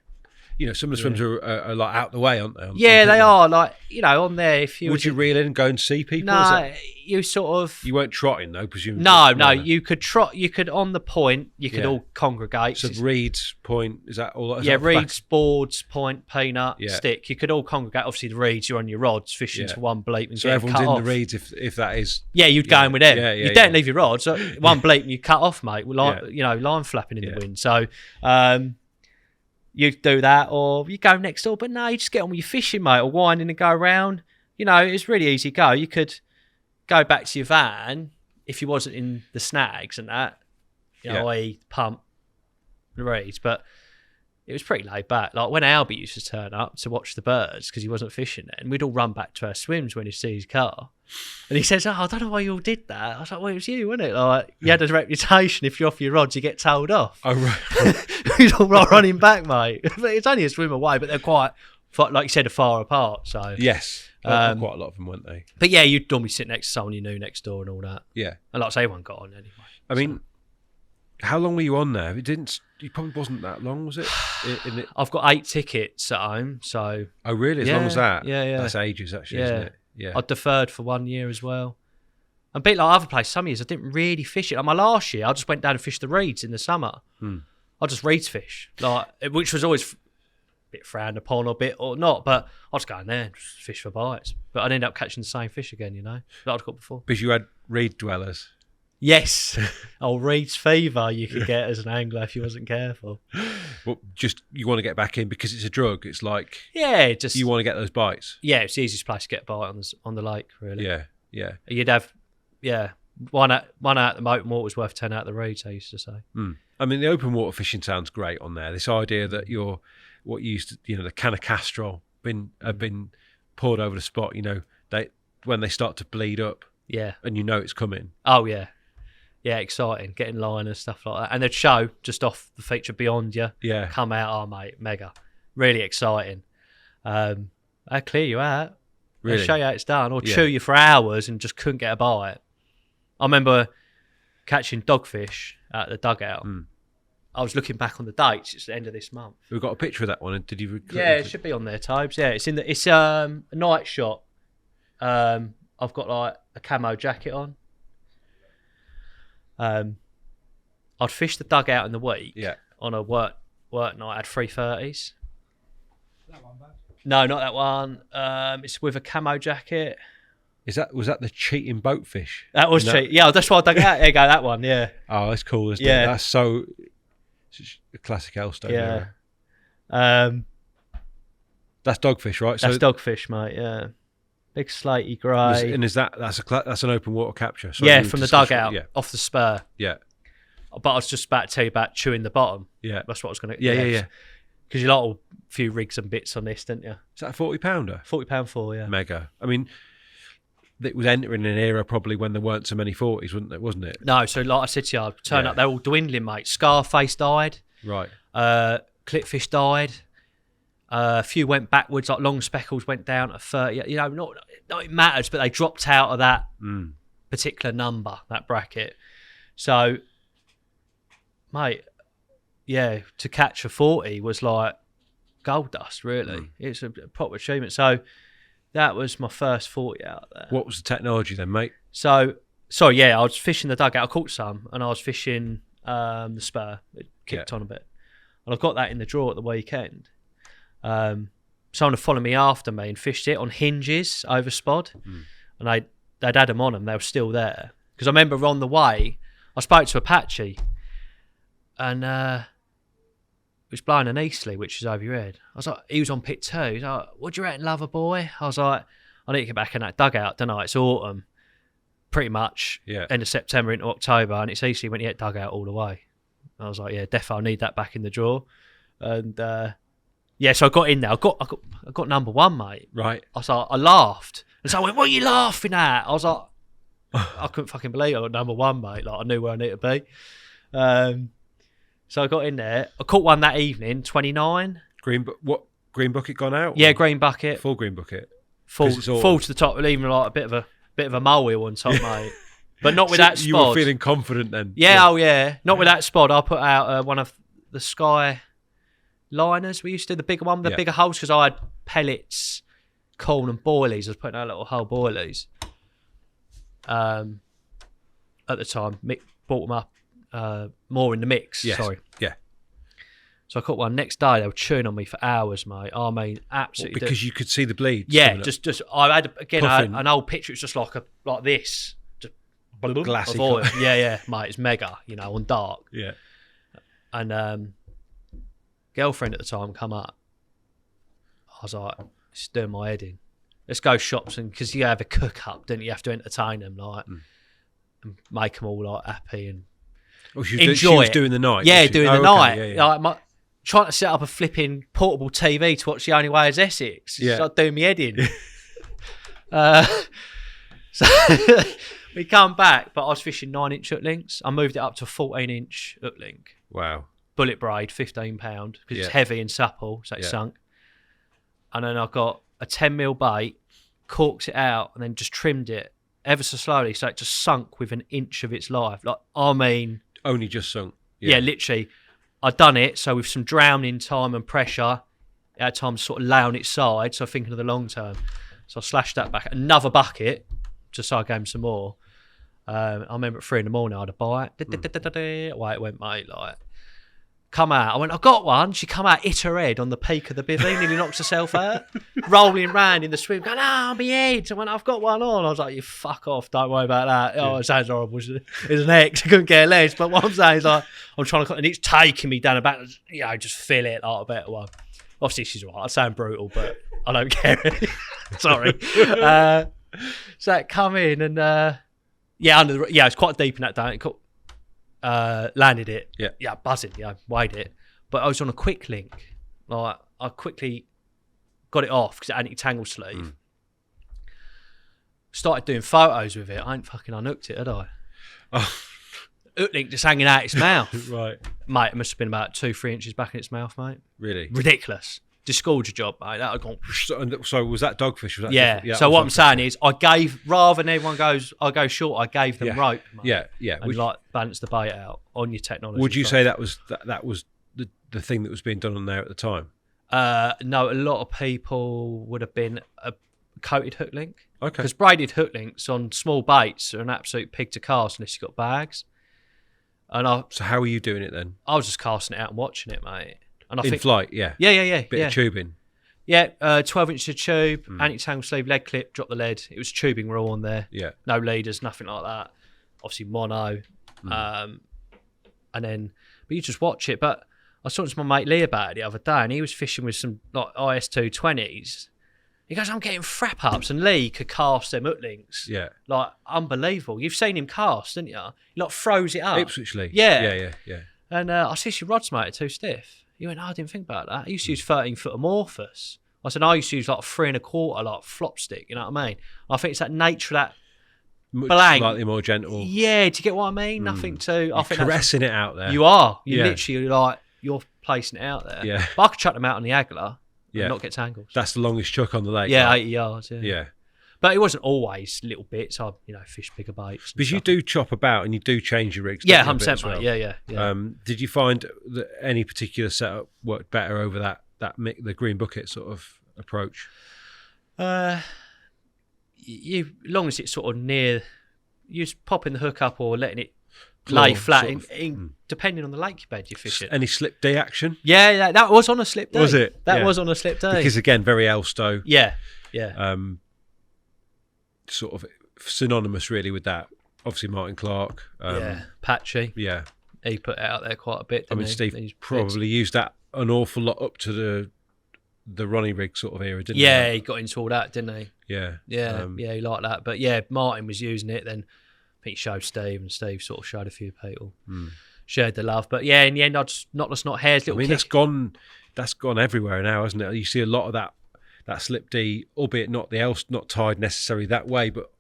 Some of the swims are like out the way, aren't they? They are. Like, on there, if you... Would you reel in and go and see people? No, you sort of... You weren't trotting, though, presumably? No, you could trot. You could, on the point, you could all congregate. So Reed's point, is that all? Reed's, boards, point, peanut, stick. You could all congregate. Obviously, the Reeds, you're on your rods, fishing to one bleep and so everyone's in the Reeds if that is... Yeah, you'd go in with them. You don't leave your rods. So one bleep and you cut off, mate. Line flapping in the wind. So... you do that, or you go next door, but no, you just get on with your fishing, mate, or winding and go around. It's really easy go. You could go back to your van if you wasn't in the snags and that, i.e. pump the reeds, but it was pretty laid back. Like when Albie used to turn up to watch the birds because he wasn't fishing then, we'd all run back to our swims when he'd see his car. And he says, I don't know why you all did that. I was like, well, it was you, wasn't it? Like, you had a reputation, if you're off your rods, you get told off. Oh, right. He's all running back, mate. It's only a swim away, but they're quite, like you said, far apart. So yes. Quite a lot of them, weren't they? But yeah, you'd normally sit next to someone you knew next door and all that. Yeah. And like I say, everyone got on anyway. I mean, how long were you on there? It probably wasn't that long, was it? I've got 8 tickets at home, so... Oh, really? As long as that? Yeah. That's ages, actually, isn't it? Yeah. I deferred for 1 year as well. A bit like other places, some years I didn't really fish it. Like my last year, I just went down and fished the reeds in the summer. I just reeds fish, which was always a bit frowned upon or not, but I was going there and just fish for bites. But I'd end up catching the same fish again, that I'd caught before. Because you had reed dwellers. Yes. Reeds fever you could get as an angler if you wasn't careful. Well, just you want to get back in because it's a drug. It's like... Yeah, just... You want to get those bites. Yeah, it's the easiest place to get a bite on the lake, really. Yeah. You'd have... Yeah, one out the open water was worth 10 out the reeds, I used to say. I mean, the open water fishing sounds great on there. This idea that what you used to, the can of Castrol have been poured over the spot, when they start to bleed up. Yeah. And it's coming. Oh, yeah. Yeah, exciting. Getting line and stuff like that. And they'd show just off the feature beyond you. Yeah. Come out, oh, mate, mega. Really exciting. They'd clear you out. Really? They'd show you how it's done. Or chew you for hours and just couldn't get a bite. I remember catching dogfish at the dugout. I was looking back on the dates. It's the end of this month. We've got a picture of that one. Did you? Yeah, it should be on there, Tobes. Yeah, it's a night shot. I've got like a camo jacket on. I'd fish the dugout in the week on a work work night. I had 330s. That one, bud. No, not that one. It's with a camo jacket. Was that the cheating boatfish? That was cheap. Yeah, that's why I dug it out. There you go, that one. Yeah. Oh, that's cool. Isn't Yeah. it? That's so a classic Elstow. Yeah. That's dogfish, right? That's dogfish, mate. Yeah. Big slaty grey. And is that's an open water capture? So Yeah, from the dugout, Yeah. off the spur. Yeah. But I was just about to tell you about chewing the bottom. Yeah. That's what I was going to. Yeah. Because you like a few rigs and bits on this, didn't you? Is that a 40-pounder? £40 for, yeah. Mega. I mean, it was entering an era probably when there weren't so many 40s, wasn't it? No, so like I said to you, turn Yeah. up, they're all dwindling, mate. Scarface died. Right. Clipfish died. A few went backwards, like long speckles went down to 30. You know, not it matters, but they dropped out of that particular number, that bracket. So, mate, yeah, to catch a 40 was like gold dust, really. It's a proper achievement. So that was my first 40 out there. What was the technology then, mate? So yeah, I was fishing the dugout. I caught some, and I was fishing the spur. It kicked on a bit, and I've got that in the drawer at the weekend. Someone had followed me after me and fished it on hinges over Spod, and they'd had them on them. They were still there because I remember on the way I spoke to Apache, and it was blowing an easterly, which is over your head. I was like, he was on pit 2. He's like, "What do you reckon, lover boy?" I was like, "I need to get back in that dugout, don't I? It's autumn, pretty much, end of September into October, and it's easily when you get dugout all the way." I was like, "Yeah, definitely, I need that back in the drawer." And yeah, so I got in there. I got number 1, mate. Right. I was like, I laughed, and so I went, "What are you laughing at?" I was like, I couldn't fucking believe I got number 1, mate. Like I knew where I needed to be. So I got in there. I caught one that evening, 29. What green bucket gone out? Yeah, green bucket. Full green bucket. Full to the top, even like a bit of a mole wheel on top, mate. But not with that spod. You were feeling confident then. Yeah, Not with that spod. I put out one of the Sky liners we used to do, the bigger one, the bigger holes, because I had pellets, corn and boilies. I was putting out little whole boilies. At the time, Mick brought them up more in the mix. Yes. Sorry. Yeah. So I caught one next day. They were chewing on me for hours, mate. I mean, absolutely. Because you could see the bleeds. Yeah, just I had an old picture. It's just like this, just glassy of oil. Yeah, mate. It's mega, on dark. Yeah. And girlfriend at the time come up. I was like, it's doing my head in. Let's go shops, and because you have a cook up, don't you? You have to entertain them, like, and make them all like happy and enjoy she was it. doing the night. Yeah, doing the night. Yeah. Like trying to set up a flipping portable TV to watch The Only Way is Essex. It's like doing me head in. So we come back, but I was fishing 9-inch hook links. I moved it up to a 14-inch hook link. Wow. Bullet braid, £15 because it's heavy and supple, so it sunk. And then I got a 10mm bait, corked it out, and then just trimmed it ever so slowly, so it just sunk with an inch of its life. Like, I mean, only just sunk. Yeah, literally. I'd done it, so with some drowning time and pressure, it had time to sort of lay on its side, so thinking of the long term. So I slashed that back. Another bucket, just so I gave him some more. I remember at 3 a.m, I had a bite. Away it went, mate, like. Come out. I went, I got one. She come out, hit her head on the peak of the bivvy, nearly knocks herself out, rolling round in the swim, going, my head. I went, I've got one on. I was like, you fuck off. Don't worry about that. Oh, it sounds horrible. It's an X. I couldn't care less. But what I'm saying is, like, I'm trying to, and it's taking me down the back. Just feel it like a better one. Obviously, she's all right. I sound brutal, but I don't care. Sorry. So it come in and, it's quite deep in that down. It caught, landed it, buzzing, weighed it, but I was on a quick link. Like, I quickly got it off because it had an tangle sleeve. Started doing photos with it. I ain't fucking unhooked it, had I? Hook link just hanging out its mouth. Right, mate. It must have been about 2-3 inches back in its mouth, mate. Really ridiculous. Disgorge job, mate. That had gone. So was that dogfish? Was that yeah. So what I'm saying is, I gave, rather than everyone goes, I go short. I gave them rope. Mate, and like balance the bait out on your technology. Would you say that was the thing that was being done on there at the time? No, a lot of people would have been a coated hook link. Okay. Because braided hook links on small baits are an absolute pig to cast unless you've got bags. And so how were you doing it then? I was just casting it out and watching it, mate. And I in think flight, yeah. yeah. Bit of tubing. Yeah, 12 inches of tube, anti-tangle sleeve, lead clip, drop the lead. It was tubing raw on there. Yeah. No leaders, nothing like that. Obviously mono. And then, but you just watch it. But I was talking to my mate Lee about it the other day, and he was fishing with some like IS-220s. He goes, I'm getting frap ups, and Lee could cast them hook links. Yeah. Like, unbelievable. You've seen him cast, didn't you? He like throws it up. Ipswich Lee. Yeah. Yeah. And I said, your rods, mate, are too stiff. He went, I didn't think about that. I used to use 13-foot amorphous. I said, I used to use like 3 1/4, like flop stick, you know what I mean? I think it's that nature of that blank. Slightly more gentle. Yeah, do you get what I mean? Nothing too... I think caressing it out there. You are. You literally, like, you're placing it out there. Yeah. But I could chuck them out on the Agler and not get tangles. That's the longest chuck on the lake. Yeah, right? 80 yards, Yeah. But it wasn't always little bits. I, fish bigger baits. Because you do chop about and you do change your rigs. Yeah, don't you, a bit 100%, as well? mate. Yeah. Did you find that any particular setup worked better over the green bucket sort of approach? You, long as it's sort of near, you just popping the hook up or letting it lay flat, depending on the lake bed you're fishing. Any slip day action? Yeah, that was on a slip day. Was it? That Yeah. was on a slip day. Because again, very Elstow. Yeah. Sort of synonymous really with that. Obviously Martin Clark. Patchy. Yeah. He put it out there quite a bit. I mean, Steve probably used that an awful lot up to the Ronnie rig sort of era, didn't he? Yeah, he got into all that, didn't he? Yeah. Yeah, he liked that. But yeah, Martin was using it. Then I think he showed Steve, and Steve sort of showed a few people. Shared the love. But yeah, in the end, I just not Hare's little kick. that's gone everywhere now, hasn't it? You see a lot of that slip D, albeit not tied necessarily that way, but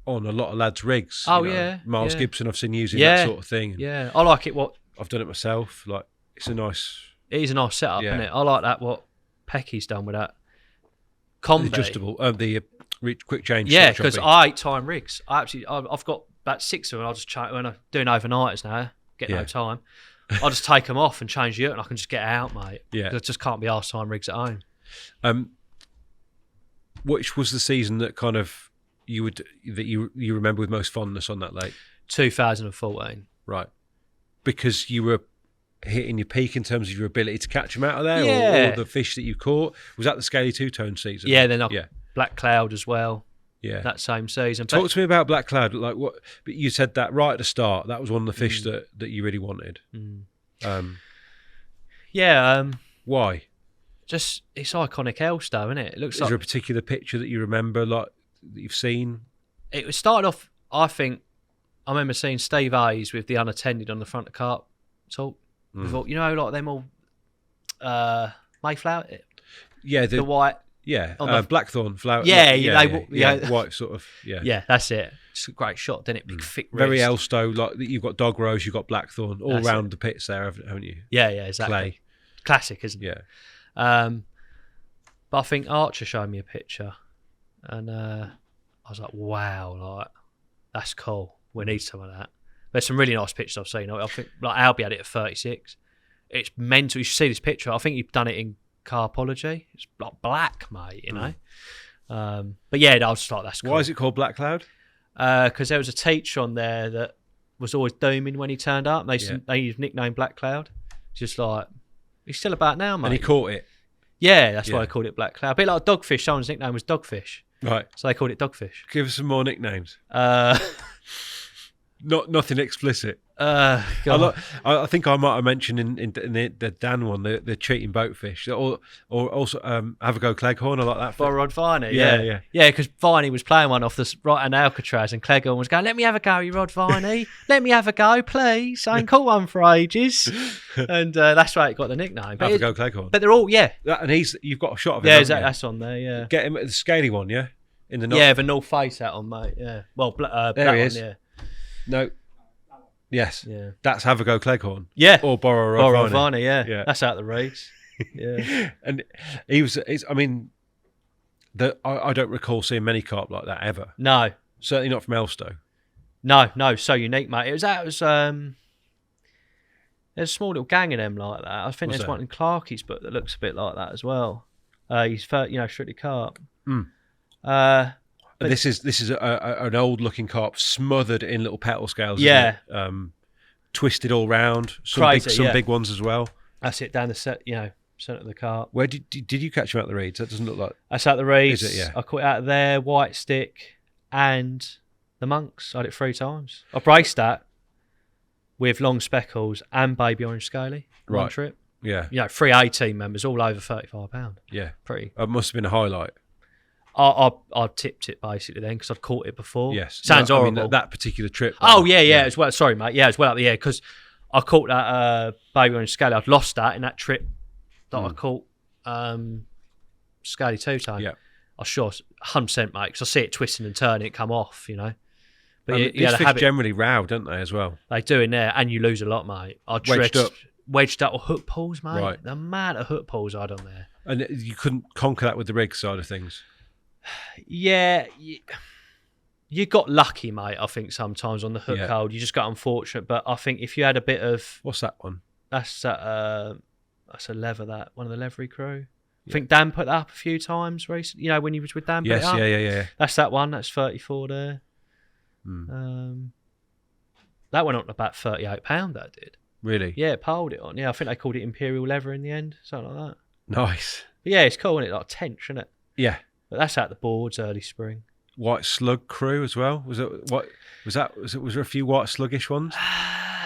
on a lot of lads' rigs. Oh, you know. yeah. Miles yeah. Gibson I've seen using that sort of thing. Yeah, I like it. I've done it myself. Like, it's a nice... It is a nice setup, isn't it? I like that, what Pecky's done with that. Combi. Adjustable, the quick change. Yeah, because I 8-time rigs. I've got about 6 of them. I'll just when I'm doing overnighters now, get no time. I'll just take them off and change it, and I can just get out, mate. Yeah. I just can't be arsed time rigs at home. Which was the season that kind of you remember with most fondness on that lake? 2014. Right. Because you were hitting your peak in terms of your ability to catch them out of there, or the fish that you caught. Was that the scaly two-tone season? Yeah, then Black Cloud as well. Yeah, that same season. Talk to me about Black Cloud. Like what? But you said that right at the start. That was one of the fish that you really wanted. Why? Just it's iconic Elstow, isn't it? It looks. Is there a particular picture that you remember, like that you've seen? It started off. I think I remember seeing Steve Hayes with the unattended on the front of Carp talk. Like them all Mayflower. Yeah, the white. Yeah, blackthorn flower. White sort of. Yeah, yeah, that's it. It's a great shot, didn't it? Big thick wrist. Very Elstow. Like you've got dog rose, you've got blackthorn all round the pits there, haven't you? Yeah, exactly. Clay. Classic, isn't it? Yeah. But I think Archer showed me a picture, and I was like, "Wow, like that's cool. We need some of that." There's some really nice pictures I've seen. I think like Albie had it at 36. It's mental. You should see this picture. I think you've done it in Carpology. It's like black, mate. You know. But yeah, I was just like, "That's cool." Why is it called Black Cloud? Because there was a teacher on there that was always dooming when he turned up. They nicknamed Black Cloud. Just like. He's still about now, mate. And he caught it. Yeah, that's why I called it Black Cloud. A bit like Dogfish. Someone's nickname was Dogfish. Right. So they called it Dogfish. Give us some more nicknames. Nothing explicit. I think I might have mentioned in the Dan one, the cheating boatfish, or also have a go Cleghorn. I like that. For Rod Viney. Yeah. Because Viney was playing one off the right hand Alcatraz, and Cleghorn was going, "Let me have a go, you Rod Viney. Let me have a go, please. I ain't caught one for ages." And that's why it got the nickname. Have a go Cleghorn. But they're all and you've got a shot of him. Yeah, that's on there. Yeah. Get him at the scaly one. Yeah. In the the North Face hat on, mate. Yeah. Well, there he is. One, yeah. No. Yes. Yeah. That's Have a Go Cleghorn. Yeah. Or Borrow Rod Viney. Yeah. That's out the race. Yeah. And he was. I mean, I don't recall seeing many carp like that ever. No. Certainly not from Elstow. No. So unique, mate. There's a small little gang of them like that. I think there's one in Clarkie's book that looks a bit like that as well. He's strictly carp. But this is an old looking carp smothered in little petal scales. Yeah. Twisted all round. Some big ones as well. That's it, down the set, centre of the Carp. Where did you catch him out the reeds? That doesn't look like. That's out the reeds. Is it? Yeah. I caught it out of there, white stick, and the monks. I had it 3 times. I braced that with long speckles and baby orange scaly on one trip. Yeah. 3 A-team members, all over £35. Yeah. Pretty. It must have been a highlight. I tipped it basically then because I'd caught it before. Yes. Sounds I horrible. mean, that particular trip. Oh, yeah, as well. Sorry, mate. Yeah, as well up the air because I caught that baby orange scaly. I'd lost that in that trip that I caught scaly two-tone. Yeah. I was sure 100%, mate, because I see it twisting and turning, it come off, But these fish generally row, don't they, as well? They do in there, and you lose a lot, mate. I wedged up or hook pulls, mate. Right. The amount of hook pulls I had on there. And you couldn't conquer that with the rig side of things? Yeah, you got lucky, mate, I think, sometimes on the hook hold. You just got unfortunate. But I think if you had a bit of... What's that one? That's a lever, one of the levery crew. I think Dan put that up a few times recently. When he was with Dan. Yes, yeah. That's that one. That's 34 there. That went on to about £38, that did. Really? Yeah, it piled it on. Yeah, I think they called it Imperial Leather in the end, something like that. Nice. But yeah, it's cool, isn't it? Like tench, isn't it? Yeah. But that's out the boards early spring. White slug crew as well. Was there a few white sluggish ones?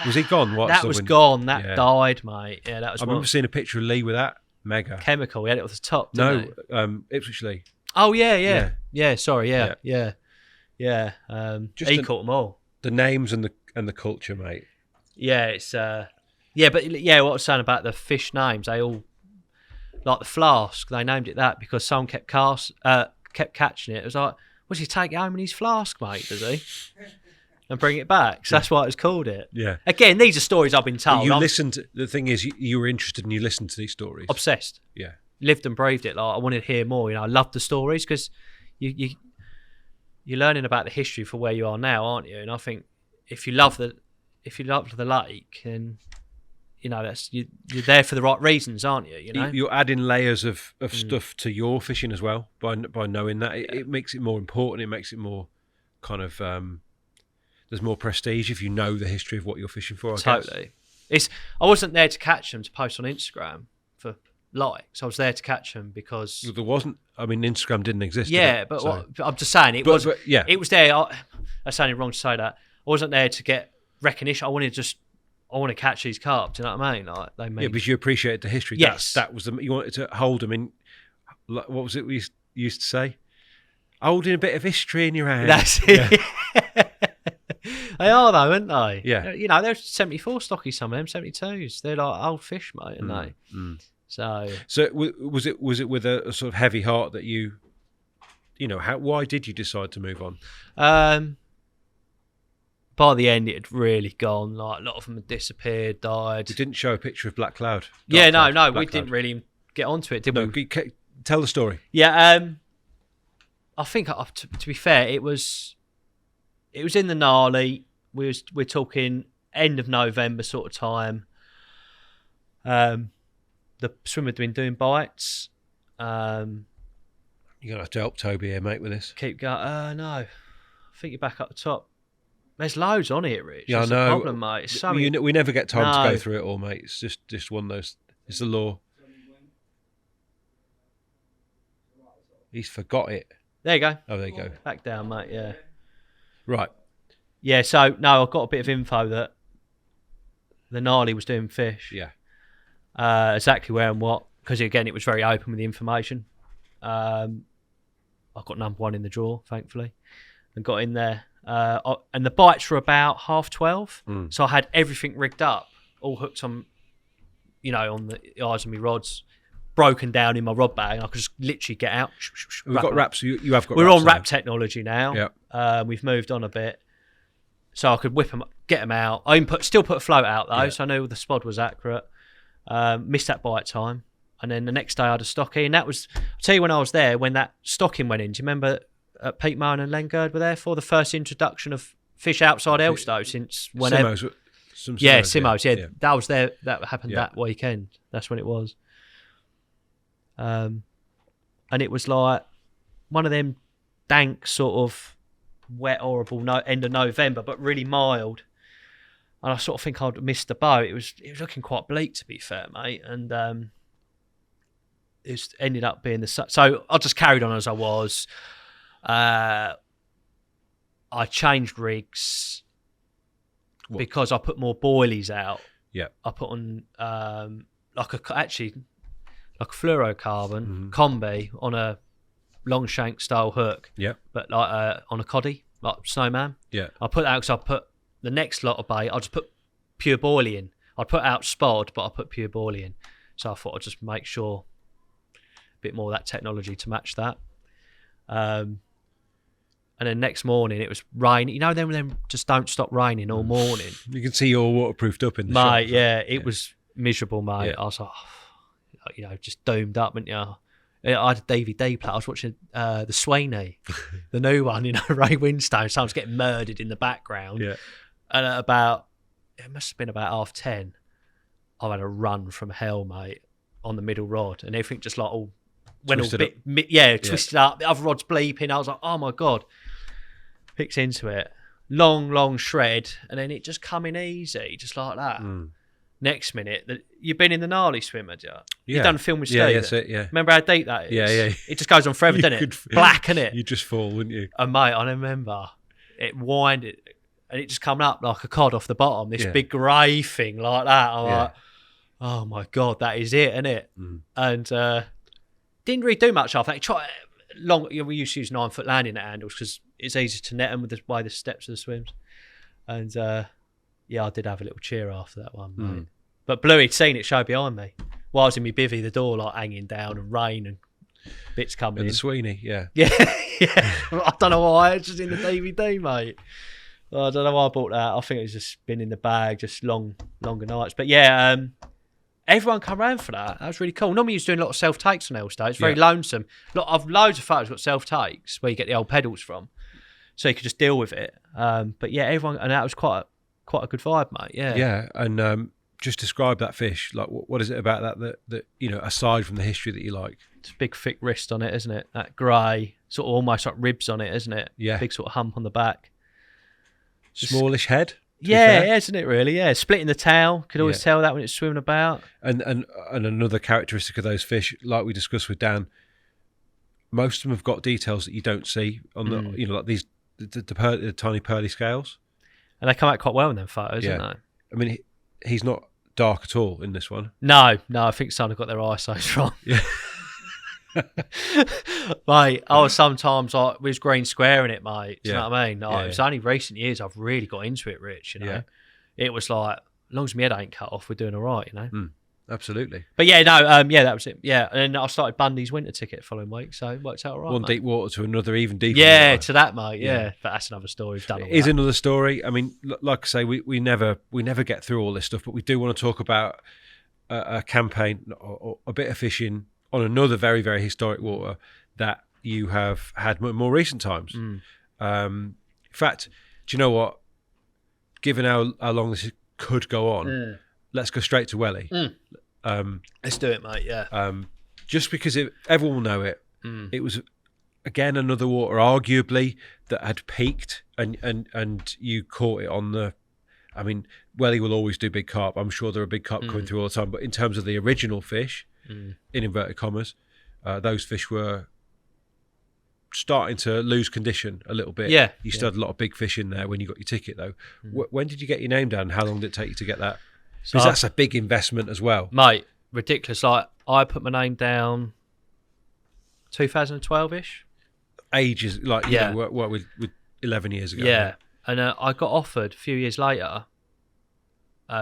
Was he gone? That was gone. That died, mate. Yeah, that was. I remember seeing a picture of Lee with that. Mega chemical. He had it off the top. No, Ipswich Lee. Oh yeah. Sorry, yeah. He caught them all. The names and the culture, mate. Yeah, it's what I was saying about the fish names, they all like the flask. They named it that because someone kept catching it. It was like, what's he take it home in his flask, mate? Does he? And bring it back. So that's why it was called it. Yeah. Again, these are stories I've been told. The thing is, you were interested and you listened to these stories. Obsessed. Yeah. Lived and breathed it. Like I wanted to hear more. I loved the stories because you're learning about the history for where you are now, aren't you? And I think if you love the lake, and that's you're there for the right reasons, aren't you? You're adding layers of stuff to your fishing as well by knowing that. It makes it more important. It makes it more kind of. There's more prestige if you know the history of what you're fishing for. Totally. I wasn't there to catch them to post on Instagram for likes. I was there to catch them because there wasn't. I mean, Instagram didn't exist. Yeah, but I'm just saying it was. It was there. I sounded wrong to say that. I wasn't there to get recognition. I want to catch these carp. Do you know what I mean? Like they made. Yeah, because you appreciated the history. Yes, that was you wanted to hold them in. What was it we used to say? Holding a bit of history in your hand. That's it. Yeah. They are though, aren't they? Yeah. They're 74 stocky, some of them 72s. They're like old fish, mate, aren't they? So was it with a sort of heavy heart that why did you decide to move on? By the end, it had really gone. Like a lot of them had disappeared, died. You didn't show a picture of Black Cloud. We didn't really get onto it, did we? Tell the story. Yeah, I think to be fair, it was in the gnarly. We're talking end of November sort of time. The swimmer had been doing bites. You're gonna have to help Toby here, mate, with this. Keep going. No, I think you're back up the top. There's loads on it, Rich. Yeah, that's I know. The problem, mate. It's so we never get time to go through it all, mate. It's just one of those. It's the law. He's forgot it. There you go. Oh, there you go. Back down, mate. Yeah. Right. Yeah. So no, I've got a bit of info that the gnarly was doing fish. Yeah. Exactly where and what, because again, it was very open with the information. I got number 1 in the draw, thankfully, and got in there. And the bites were about 12:30, so I had everything rigged up, all hooked on, on the eyes of my rods, broken down in my rod bag, and I could just literally get out. We've got wraps. You have got. We're wraps on wrap technology now. Yeah. We've moved on a bit, so I could whip them, get them out. I even still put a float out though, so I knew the spod was accurate. Missed that bite time, and then the next day I had a stocky, and that was. I'll tell you when I was there when that stocking went in. Do you remember? Pete Mohan and Len Gerd were there for the first introduction of fish outside Elstow since whenever. Simos. Yeah, that was there. That happened that weekend. That's when it was. And it was like one of them dank sort of wet, horrible end of November, but really mild. I sort of think I'd missed the boat. It was looking quite bleak, to be fair, mate. And it ended up being so I just carried on as I was. I changed rigs because I put more boilies out. Yeah. I put on like a fluorocarbon combi on a long shank style hook. Yeah. But like on a coddy, like snowman. Yeah. I put that because I put the next lot of bait. I just put pure boilie in. I'd put out spod, but I put pure boilie in. So I thought I'd just make sure a bit more of that technology to match that. And then next morning it was raining. You know, then just don't stop raining all morning. You can see you're all waterproofed up in the mate. shop. Yeah, it was miserable, mate. Yeah. I was like, you know, just doomed up, and I had a DVD player. I was watching the Sweeney, the new one. You know, Ray Winstone. Someone's getting murdered in the background. Yeah. And it must have been about 10:30. I had a run from hell, mate, on the middle rod, and everything just like all went Twisted all twisted up. The other rod's bleeping. I was like, oh my god. Picks into it, long shred, and then it just coming easy, just like that. Next minute, you've been in the gnarly swim, had you? You've done a film with Steve. Yeah, that's it. Yeah. Remember how deep that is? Yeah. It just goes on forever, doesn't it? Black, innit? You'd just fall, wouldn't you? And mate, I remember it winded, and it just coming up like a cod off the bottom. This big grey thing like that. I'm like, oh my god, that is it, isn't it? And didn't really do much after that. We used to use 9-foot landing at handles because it's easy to net them with the way the steps of the swims. And I did have a little cheer after that one, mate. But Bluey'd seen it show behind me while I was in my bivvy, the door like hanging down and rain and bits coming And in. the Sweeney, yeah. Yeah. I don't know why, it's just in the DVD, mate. I don't know why I bought that. I think it's just been in the bag, just longer nights. But yeah, everyone come round for that. That was really cool. Normally, you're doing a lot of self takes on Elstow. It's very lonesome. Loads of photos got self takes where you get the old pedals from, so you could just deal with it. But yeah, everyone, and that was quite a good vibe, mate. Yeah. Yeah, and just describe that fish. Like, what is it about that you know, aside from the history that you like? It's a big thick wrist on it, isn't it? That grey, sort of almost like ribs on it, isn't it? Yeah. Big sort of hump on the back. Smallish head. Yeah, isn't it really? Yeah, splitting the tail. Could always tell that when it's swimming about. And another characteristic of those fish, like we discussed with Dan, most of them have got details that you don't see on the, you know, like these the tiny pearly scales. And they come out quite well in them photos, don't they? I mean, he's not dark at all in this one. No, I think someone got their ISOs wrong. Yeah. Mate, I was sometimes like, we was green squaring it, mate. Do you know what I mean? Like, Yeah, it's only recent years I've really got into it, Rich, you know. Yeah. It was like, as long as my head ain't cut off, we're doing all right, you know. Absolutely. But yeah, no, that was it. Yeah, and then I started Bundy's winter ticket the following week, so it worked out all right. One mate. deep water to another even deeper. Yeah, water. to that, mate. Yeah, but that's another story. We've done all It is that. another story. I mean, like I say, we never get through all this stuff, but we do want to talk about a campaign or a bit of fishing on another very, very historic water that you have had more recent times. In fact, do you know what? Given how long this could go on, let's go straight to Welly. Let's do it, mate. Yeah. Just because everyone will know it. It was again another water, arguably, that had peaked, and you caught it on the. I mean, Welly will always do big carp. I'm sure there are big carp coming through all the time. But in terms of the original fish, in inverted commas, those fish were starting to lose condition a little bit. Yeah. You still had a lot of big fish in there when you got your ticket, though. When did you get your name down? How long did it take you to get that? Because that's a big investment as well. Mate, ridiculous. Like, I put my name down 2012-ish. Ages, like, you know, what with 11 years ago. Yeah. And I got offered a few years later.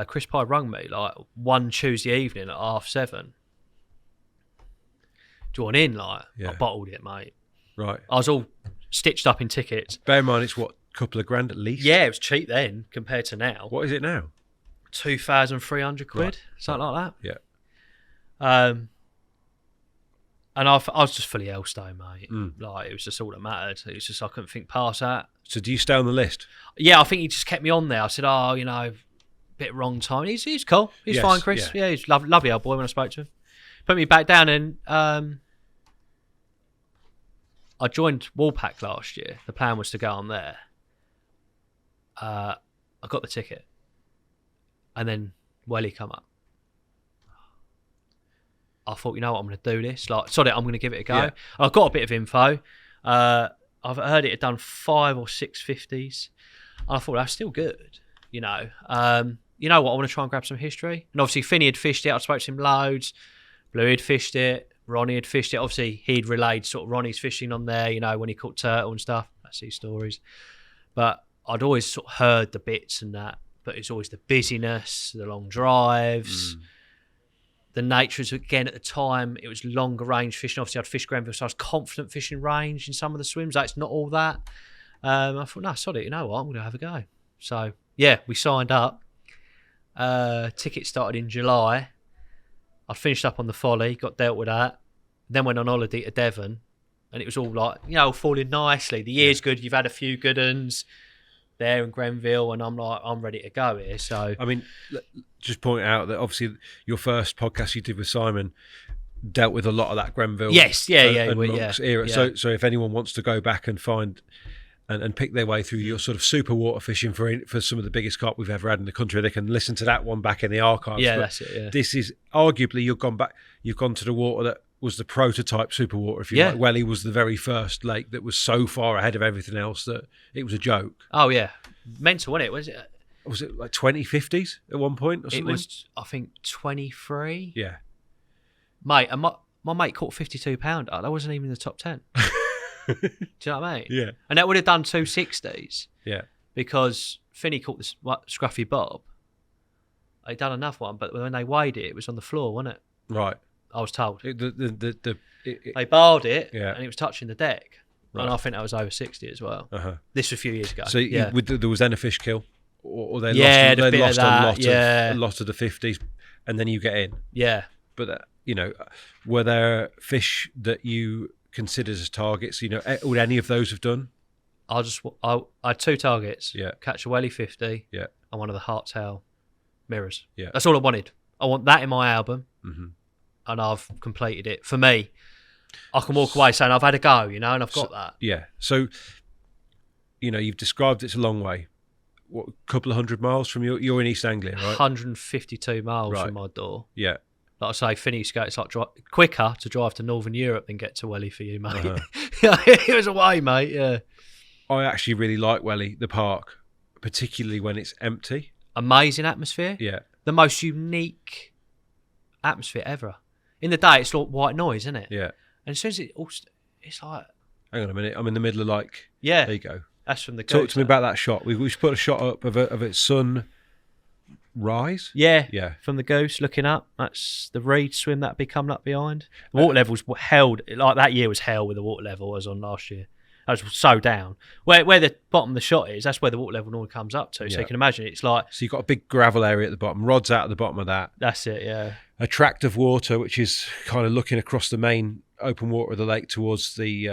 Chris Pye rung me like one Tuesday evening at 7:30. Do you want in? Like, I bottled it, mate. Right. I was all stitched up in tickets. Bear in mind, it's what, a couple of grand at least? Yeah, it was cheap then compared to now. What is it now? 2,300 quid, something like that. Yeah. And I was just fully Elstow, mate. Like, it was just all that mattered. It was just I couldn't think past that. So do you stay on the list? Yeah, I think he just kept me on there. I said, you know, bit wrong time. He's cool. He's fine, Chris. Yeah, he's lovely old boy when I spoke to him. Put me back down, and I joined Woolpack last year. The plan was to go on there. I got the ticket. And then Welly come up. I thought, you know what, I'm going to do this. Like, sorry, I'm going to give it a go. Yeah. I got a bit of info. I've heard it had done 5 or 6 50s. I thought that's still good, you know. You know what? I want to try and grab some history. And obviously, Finney had fished it. I spoke to him loads. Blue had fished it. Ronnie had fished it. Obviously, he'd relayed sort of Ronnie's fishing on there, you know, when he caught turtle and stuff. That's his stories. But I'd always sort of heard the bits and that. But it's always the busyness, the long drives. The nature is, again, at the time, it was longer range fishing. Obviously, I'd fished Grenville, so I was confident fishing range in some of the swims. That's not all that. I thought, no, sorry, you know what? I'm going to have a go. So, yeah, we signed up. Tickets started in July. I finished up on the Folly, got dealt with that. Then went on holiday to Devon. And it was all like, you know, falling nicely. The year's good. You've had a few good uns there in Grenville, and I'm like, I'm ready to go here. So, I mean, just point out that obviously your first podcast you did with Simon dealt with a lot of that Grenville, and Monks era. Yeah. So if anyone wants to go back and find and pick their way through your sort of super water fishing for some of the biggest carp we've ever had in the country, they can listen to that one back in the archives. Yeah, but that's it. Yeah. this is arguably you've gone to the water that was the prototype super water, if you like. Welly was the very first lake that was so far ahead of everything else that it was a joke. Oh yeah, mental, wasn't it? Was it like 2050s at one point or something? It was, I think, 23. Yeah. Mate, and my mate caught 52 pounder. That wasn't even in the top 10. Do you know what I mean? Yeah. And that would have done 260s. Yeah. Because Finney caught this scruffy bob. They done another one, but when they weighed it, it was on the floor, wasn't it? Right. I was told. They barred it, yeah. and it was touching the deck. Right. And I think that was over 60 as well. Uh-huh. This was a few years ago. So there was then a fish kill, or they Yeah, lost, a bit of that, a lot of the 50s, and then you get in. Yeah. But you know, were there fish that you considered as targets? You know, would any of those have done? I had 2 targets. Yeah. Catch a Welly 50. Yeah. And one of the Hartail mirrors. Yeah. That's all I wanted. I want that in my album. Mm-hmm. And I've completed it. For me, I can walk away saying I've had a go, you know, and I've got that. Yeah. So, you know, you've described it's a long way. What, a couple of 100 miles from you're in East Anglia, right? 152 miles Right. from my door. Yeah. Like I say, Finney's it's like quicker to drive to Northern Europe than get to Welly for you, mate. Uh-huh. It was away, mate. Yeah. I actually really like Welly, the park, particularly when it's empty. Amazing atmosphere. Yeah. The most unique atmosphere ever. In the day, it's like white noise, isn't it? Yeah. And as soon as it's like... Hang on a minute. I'm in the middle of like... Yeah. There you go. That's from the Talk to me about that shot. We should put a shot up of its sun rise. Yeah. Yeah. From the goose looking up. That's the reed swim that'd be coming up behind. The water levels were held... Like that year was hell with the water level as on last year. That was so down. Where the bottom of the shot is, that's where the water level normally comes up to. So Yeah. you can imagine it's like... So you've got a big gravel area at the bottom. Rods out at the bottom of that. That's it, yeah. A tract of water, which is kind of looking across the main open water of the lake towards the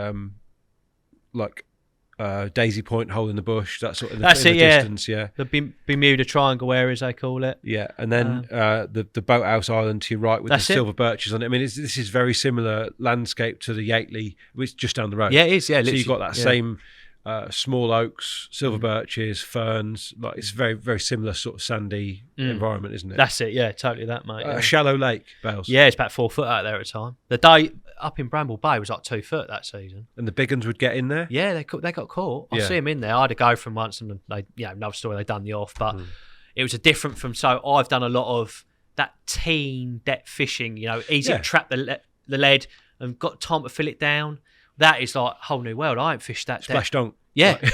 Daisy Point hole in the bush. That sort of That's in it, the yeah. distance, yeah. The Bermuda Triangle area, as they call it. Yeah, and then the Boathouse Island to your right with the That's it. silver birches on it. I mean, this is very similar landscape to the Yateley, which is just down the road. Yeah, it is, yeah. So you've got that yeah. same small oaks, silver birches, ferns. Like it's very, very similar sort of sandy environment, isn't it? That's it, yeah, totally that, mate. A shallow lake, Bales. Yeah, it's about 4 foot out there at the time. The day up in Bramble Bay was like 2 foot that season. And the big uns would get in there? Yeah, they got caught. I Yeah. see them in there. I had a go from once, and they, another story, they done the off, but it was a different from. So I've done a lot of that teen depth fishing. You know, easy Yeah. to trap the lead and got time to fill it down. That is like a whole new world. I ain't fished that Splash depth. dunk. Yeah, Like-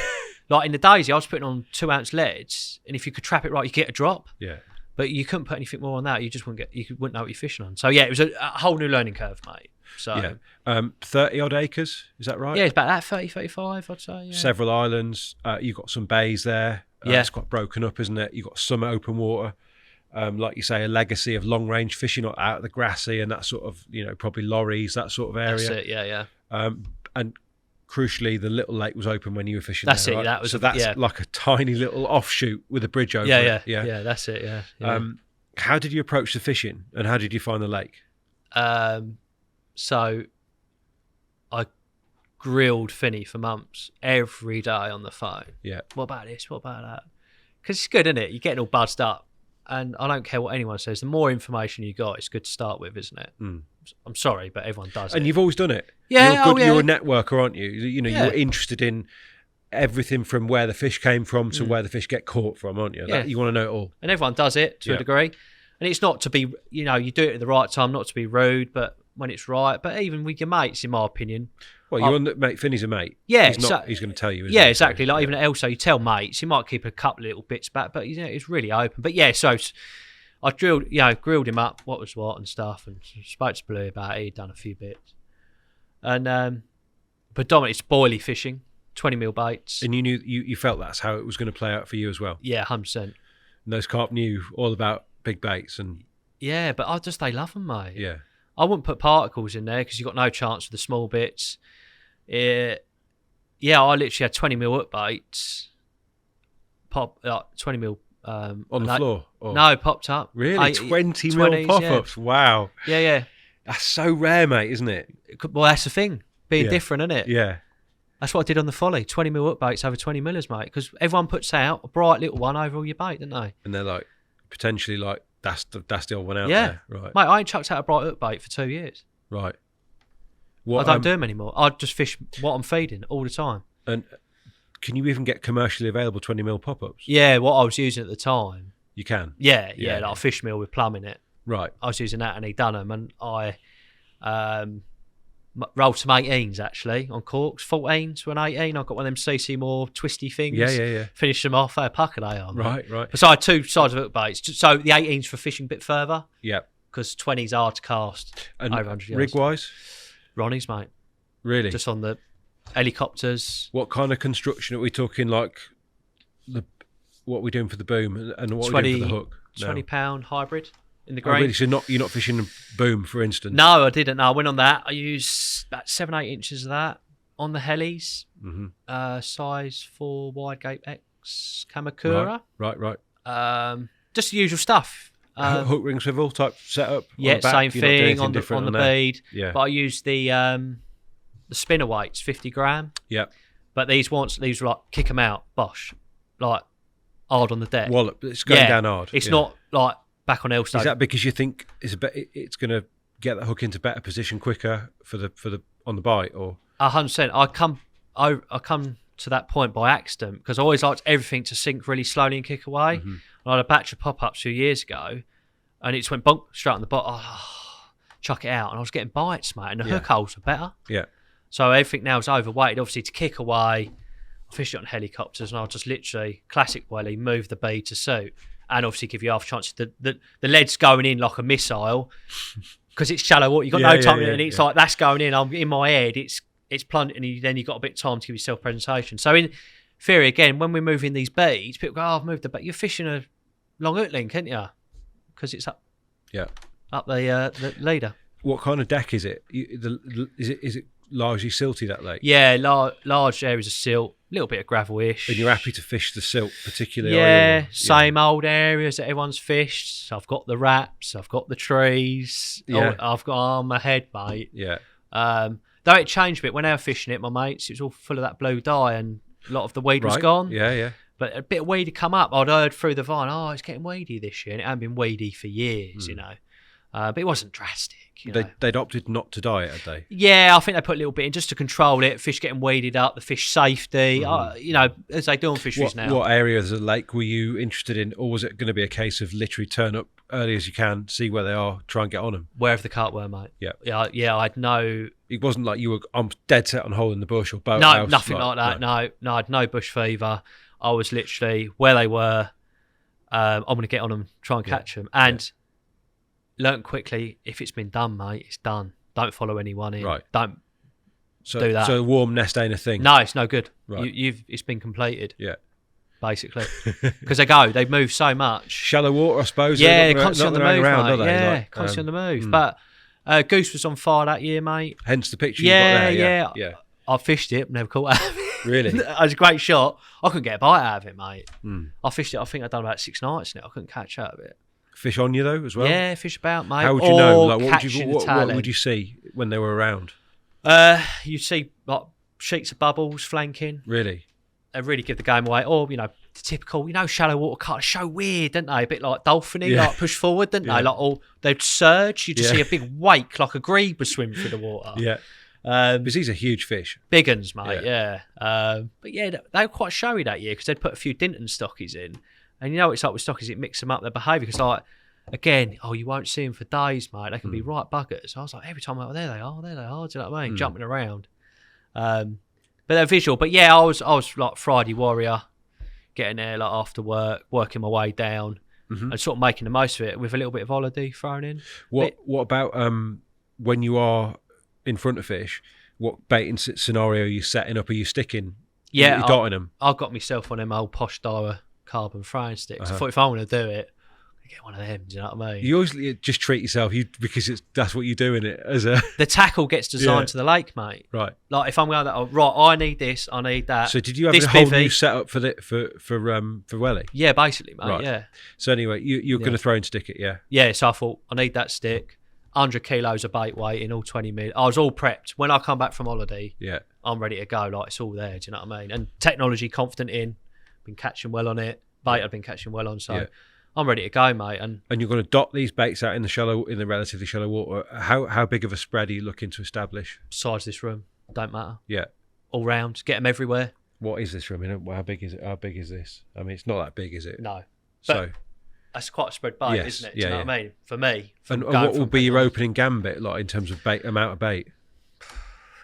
like in the Daisy, I was putting on 2 ounce leads, and if you could trap it right, you get a drop. Yeah. But you couldn't put anything more on that. You just wouldn't know what you're fishing on. So yeah, it was a whole new learning curve, mate. So Yeah. 30 odd acres, is that right? yeah, it's about that 30, 35, I'd say. Yeah. Several islands. You've got some bays there. Yeah. It's quite broken up, isn't it? You've got some open water. Like you say, a legacy of long range fishing out of the grassy and that sort of, probably lorries, that sort of area. That's it. Yeah. And crucially, the little lake was open when you were fishing That's there, it, right? that was so a- that's yeah. like a tiny little offshoot with a bridge over Yeah. it. Yeah. That's it. Yeah. How did you approach the fishing and how did you find the lake? So I grilled Finney for months every day on the phone. Yeah. What about this? What about that? Because it's good, isn't it? You're getting all buzzed up. and I don't care what anyone says, the more information you got, it's good to start with, isn't it? I'm sorry, but everyone does And it. you've always done it. Yeah, You're a networker, aren't you? You know, Yeah. you're interested in everything from where the fish came from to where the fish get caught from, aren't you? Yeah. You want to know it all. And everyone does it to a degree. And it's not to be, you know, you do it at the right time, not to be rude, but when it's right. But even with your mates, in my opinion. Well, you're on the mate. Finney's a mate. Yeah, he's not. He's going to tell you. Isn't Yeah, he? exactly. So, Like even at Elstow, you tell mates, you might keep a couple of little bits back, but you know, it's really open. But yeah, so I grilled him up, what was what and stuff, and spoke to Blue about it. He'd done a few bits, and predominantly it's boilie fishing, 20mm baits. And you knew you felt that's how it was going to play out for you as well. Yeah, 100%. And those carp knew all about big baits and Yeah, but they love them, mate. yeah. I wouldn't put particles in there because you've got no chance with the small bits. I literally had 20mm hook baits, 20mm. On the floor? Or? No, popped up. Really? 20mm pop-ups? Yeah. Wow. Yeah. That's so rare, mate, isn't it? Well, that's the thing. Being different, isn't it? Yeah. That's what I did on the Folly. 20mm hook baits over 20mm, mate. Because everyone puts out a bright little one over all your bait, don't they? And they're like, potentially like, that's the old one out yeah. there. Right. Mate, I ain't chucked out a bright hook bait for 2 years. Right. I don't do them anymore. I just fish what I'm feeding all the time. And can you even get commercially available 20mm pop-ups? Yeah, what I was using at the time. You can? Yeah, like a fish meal with plum in it. Right. I was using that and he done them, and I rolled some 18s actually on corks, 14s to an 18. I got one of them CC Moore twisty things. Yeah. Finished them off. They're a pucker they are. Right. So I had two sides of hook baits. So the 18s for fishing a bit further. Yeah. Because 20s are hard to cast and over 100 yards. Rig-wise? Ronnie's, mate. Really? Just on the helicopters. What kind of construction are we talking? Like what we're doing for the boom and what we're doing for the hook? £20 hybrid in the Oh, green. really? So you're not fishing a boom, for instance? No, I didn't. No, I went on that. I used about 7-8 inches of that on the helis. Size 4 wide gape X Kamakura. Right. Just the usual stuff. Hook ring swivel type setup. Yeah, on the back. same You're not doing thing on the there? bead. Yeah. But I used the spinner weights, 50 gram. Yeah. But these were like kick them out, bosh, like hard on the deck. Wallop. It's going down hard. It's not like back on Elstow. Is that because you think it's going to get the hook into better position quicker for the on the bite, or 100%? I come to that point by accident because I always liked everything to sink really slowly and kick away. I had a batch of pop-ups a few years ago, and it just went bonk straight on the bottom. Chuck it out, and I was getting bites, mate, and the hook holes were better. Yeah. So everything now is overweighted, obviously, to kick away. I fished it on helicopters, and I'll just literally classic welly move the bead to suit, and obviously give you half a chance. The lead's going in like a missile because it's shallow water. You got no time, and it's like that's going in. I'm in my head. It's plunging, and then you got a bit of time to give yourself presentation. So in theory, again, when we're moving these beads, people go, "Oh, I've moved the bait." You're fishing a long hook link, aren't you? Because it's up. Yeah. Up the leader. What kind of deck is it? Is it largely silty, that lake? Yeah, large areas of silt, a little bit of gravel-ish. And you're happy to fish the silt particularly? Yeah, same old areas that everyone's fished. So I've got the wraps, I've got the trees. Yeah. I've got on my head, mate. Yeah. Though it changed a bit when I was fishing it, my mates, it was all full of that blue dye and a lot of the weed was gone. Yeah. But a bit of weed had come up. I'd heard through the vine, it's getting weedy this year. And it hadn't been weedy for years, you know. But it wasn't drastic. You know? They'd opted not to dye it, had they? Yeah, I think they put a little bit in just to control it. Fish getting weeded up, the fish safety, as they do on fisheries now. What areas of the lake were you interested in, or was it going to be a case of literally turn up early as you can, see where they are, try and get on them? Wherever the carp were, mate. Yeah. I had no. It wasn't like you were dead set on hole in the bush or boat. No, nothing like that. No, I had no bush fever. I was literally where they were. I'm going to get on them, try and catch them, and. Learn quickly, if it's been done, mate, it's done. Don't follow anyone in. Right. Don't do that. So a warm nest ain't a thing? No, it's no good. Right. It's been completed. Yeah. Basically. Because they move so much. Shallow water, I suppose. Yeah, they're constantly on the move, around, mate. Yeah, constantly on the move. But Goose was on fire that year, mate. Hence the picture you got there. Yeah. I fished it, never caught out of it. Really? It was a great shot. I couldn't get a bite out of it, mate. I fished it, I think I'd done about 6 nights in it. I couldn't catch out of it. Fish on you though as well? Yeah, fish about, mate. How would you know? Like, what would you see when they were around? You'd see like sheets of bubbles flanking. Really? They really give the game away. Or the typical, shallow water cars show weird, don't they? A bit like dolphin-y, Yeah. like push forward, don't Yeah. they? Like they'd surge. You just Yeah. see a big wake, like a grebe swim through the water. Yeah. Um, Because these are huge fish. big uns, mate. Yeah. But yeah, they were quite showy that year because they'd put a few Dinton stockies in, and it's like with stockies, it mixes them up their behaviour. Because like, again, you won't see them for days, mate. They can be right buggers. I was like, every time I'm like, there they are. Do you know what I mean? Jumping around. But they're visual. But yeah, I was like Friday warrior, getting there like after work, working my way down, and sort of making the most of it with a little bit of holiday thrown in. What about when you are in front of fish? What baiting scenario are you setting up? Are you sticking? Yeah, you're dotting them. I got myself on them old posh Dara carbon throwing sticks. I thought if I want to do it, I get one of them. Do you know what I mean? You always just treat yourself because that's what you're doing it as a The tackle gets designed Yeah. to the lake, mate. right. Like if I'm going I need this, I need that. So did you have this a whole bivvy. new setup for Welly? Yeah, basically, mate. Right. Yeah. So anyway, you're going to throw and stick it, yeah. Yeah, so I thought, I need that stick. 100 kilos of bait weight in all 20 mil. I was all prepped. When I come back from holiday, Yeah. I'm ready to go. Like, it's all there. Do you know what I mean? And technology, confident in. Been catching well on it. Bait I've been catching well on. So Yeah. I'm ready to go, mate. And And you're going to dot these baits out in the relatively shallow water. How big of a spread are you looking to establish? size this room, don't matter. Yeah. All round. Get them everywhere. What is this room? How big is it? How big is this? I mean, it's not that big, is it? No. So, That's quite a spread bait, Yes, isn't it? Do yeah, you know what I mean? For me. and going what will from be your big- opening gambit like in terms of amount of bait?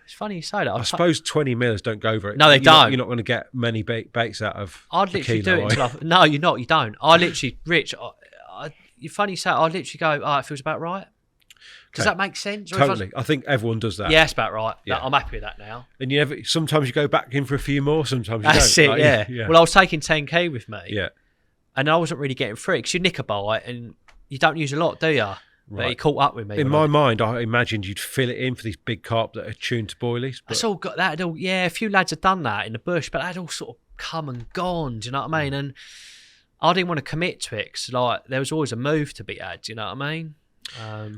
It's funny you say that. I suppose 20 mils don't go very. No, they don't. You're not going to get many baits out of. I'd a literally kilo, do it are until you? No, you're not. You don't. I literally, Rich, you're funny you say I'd literally go, it feels about right. Does Okay. that make sense? Or if I- Totally. I think everyone does that. Yeah, it's about right. Yeah. I'm happy with that now. And sometimes you go back in for a few more. Sometimes you That's don't. it, Like, yeah. yeah. Well, I was taking 10k with me. Yeah. And I wasn't really getting free because you nick a bite and you don't use a lot, do you? But Right. he caught up with me. In when my I- mind, I imagined you'd fill it in for these big carp that are tuned to boilies. But That's all got that. Yeah, a few lads had done that in the bush, but they'd all sort of come and gone. Do you know what I mean? And I didn't want to commit to it because, like, there was always a move to be had. Do you know what I mean?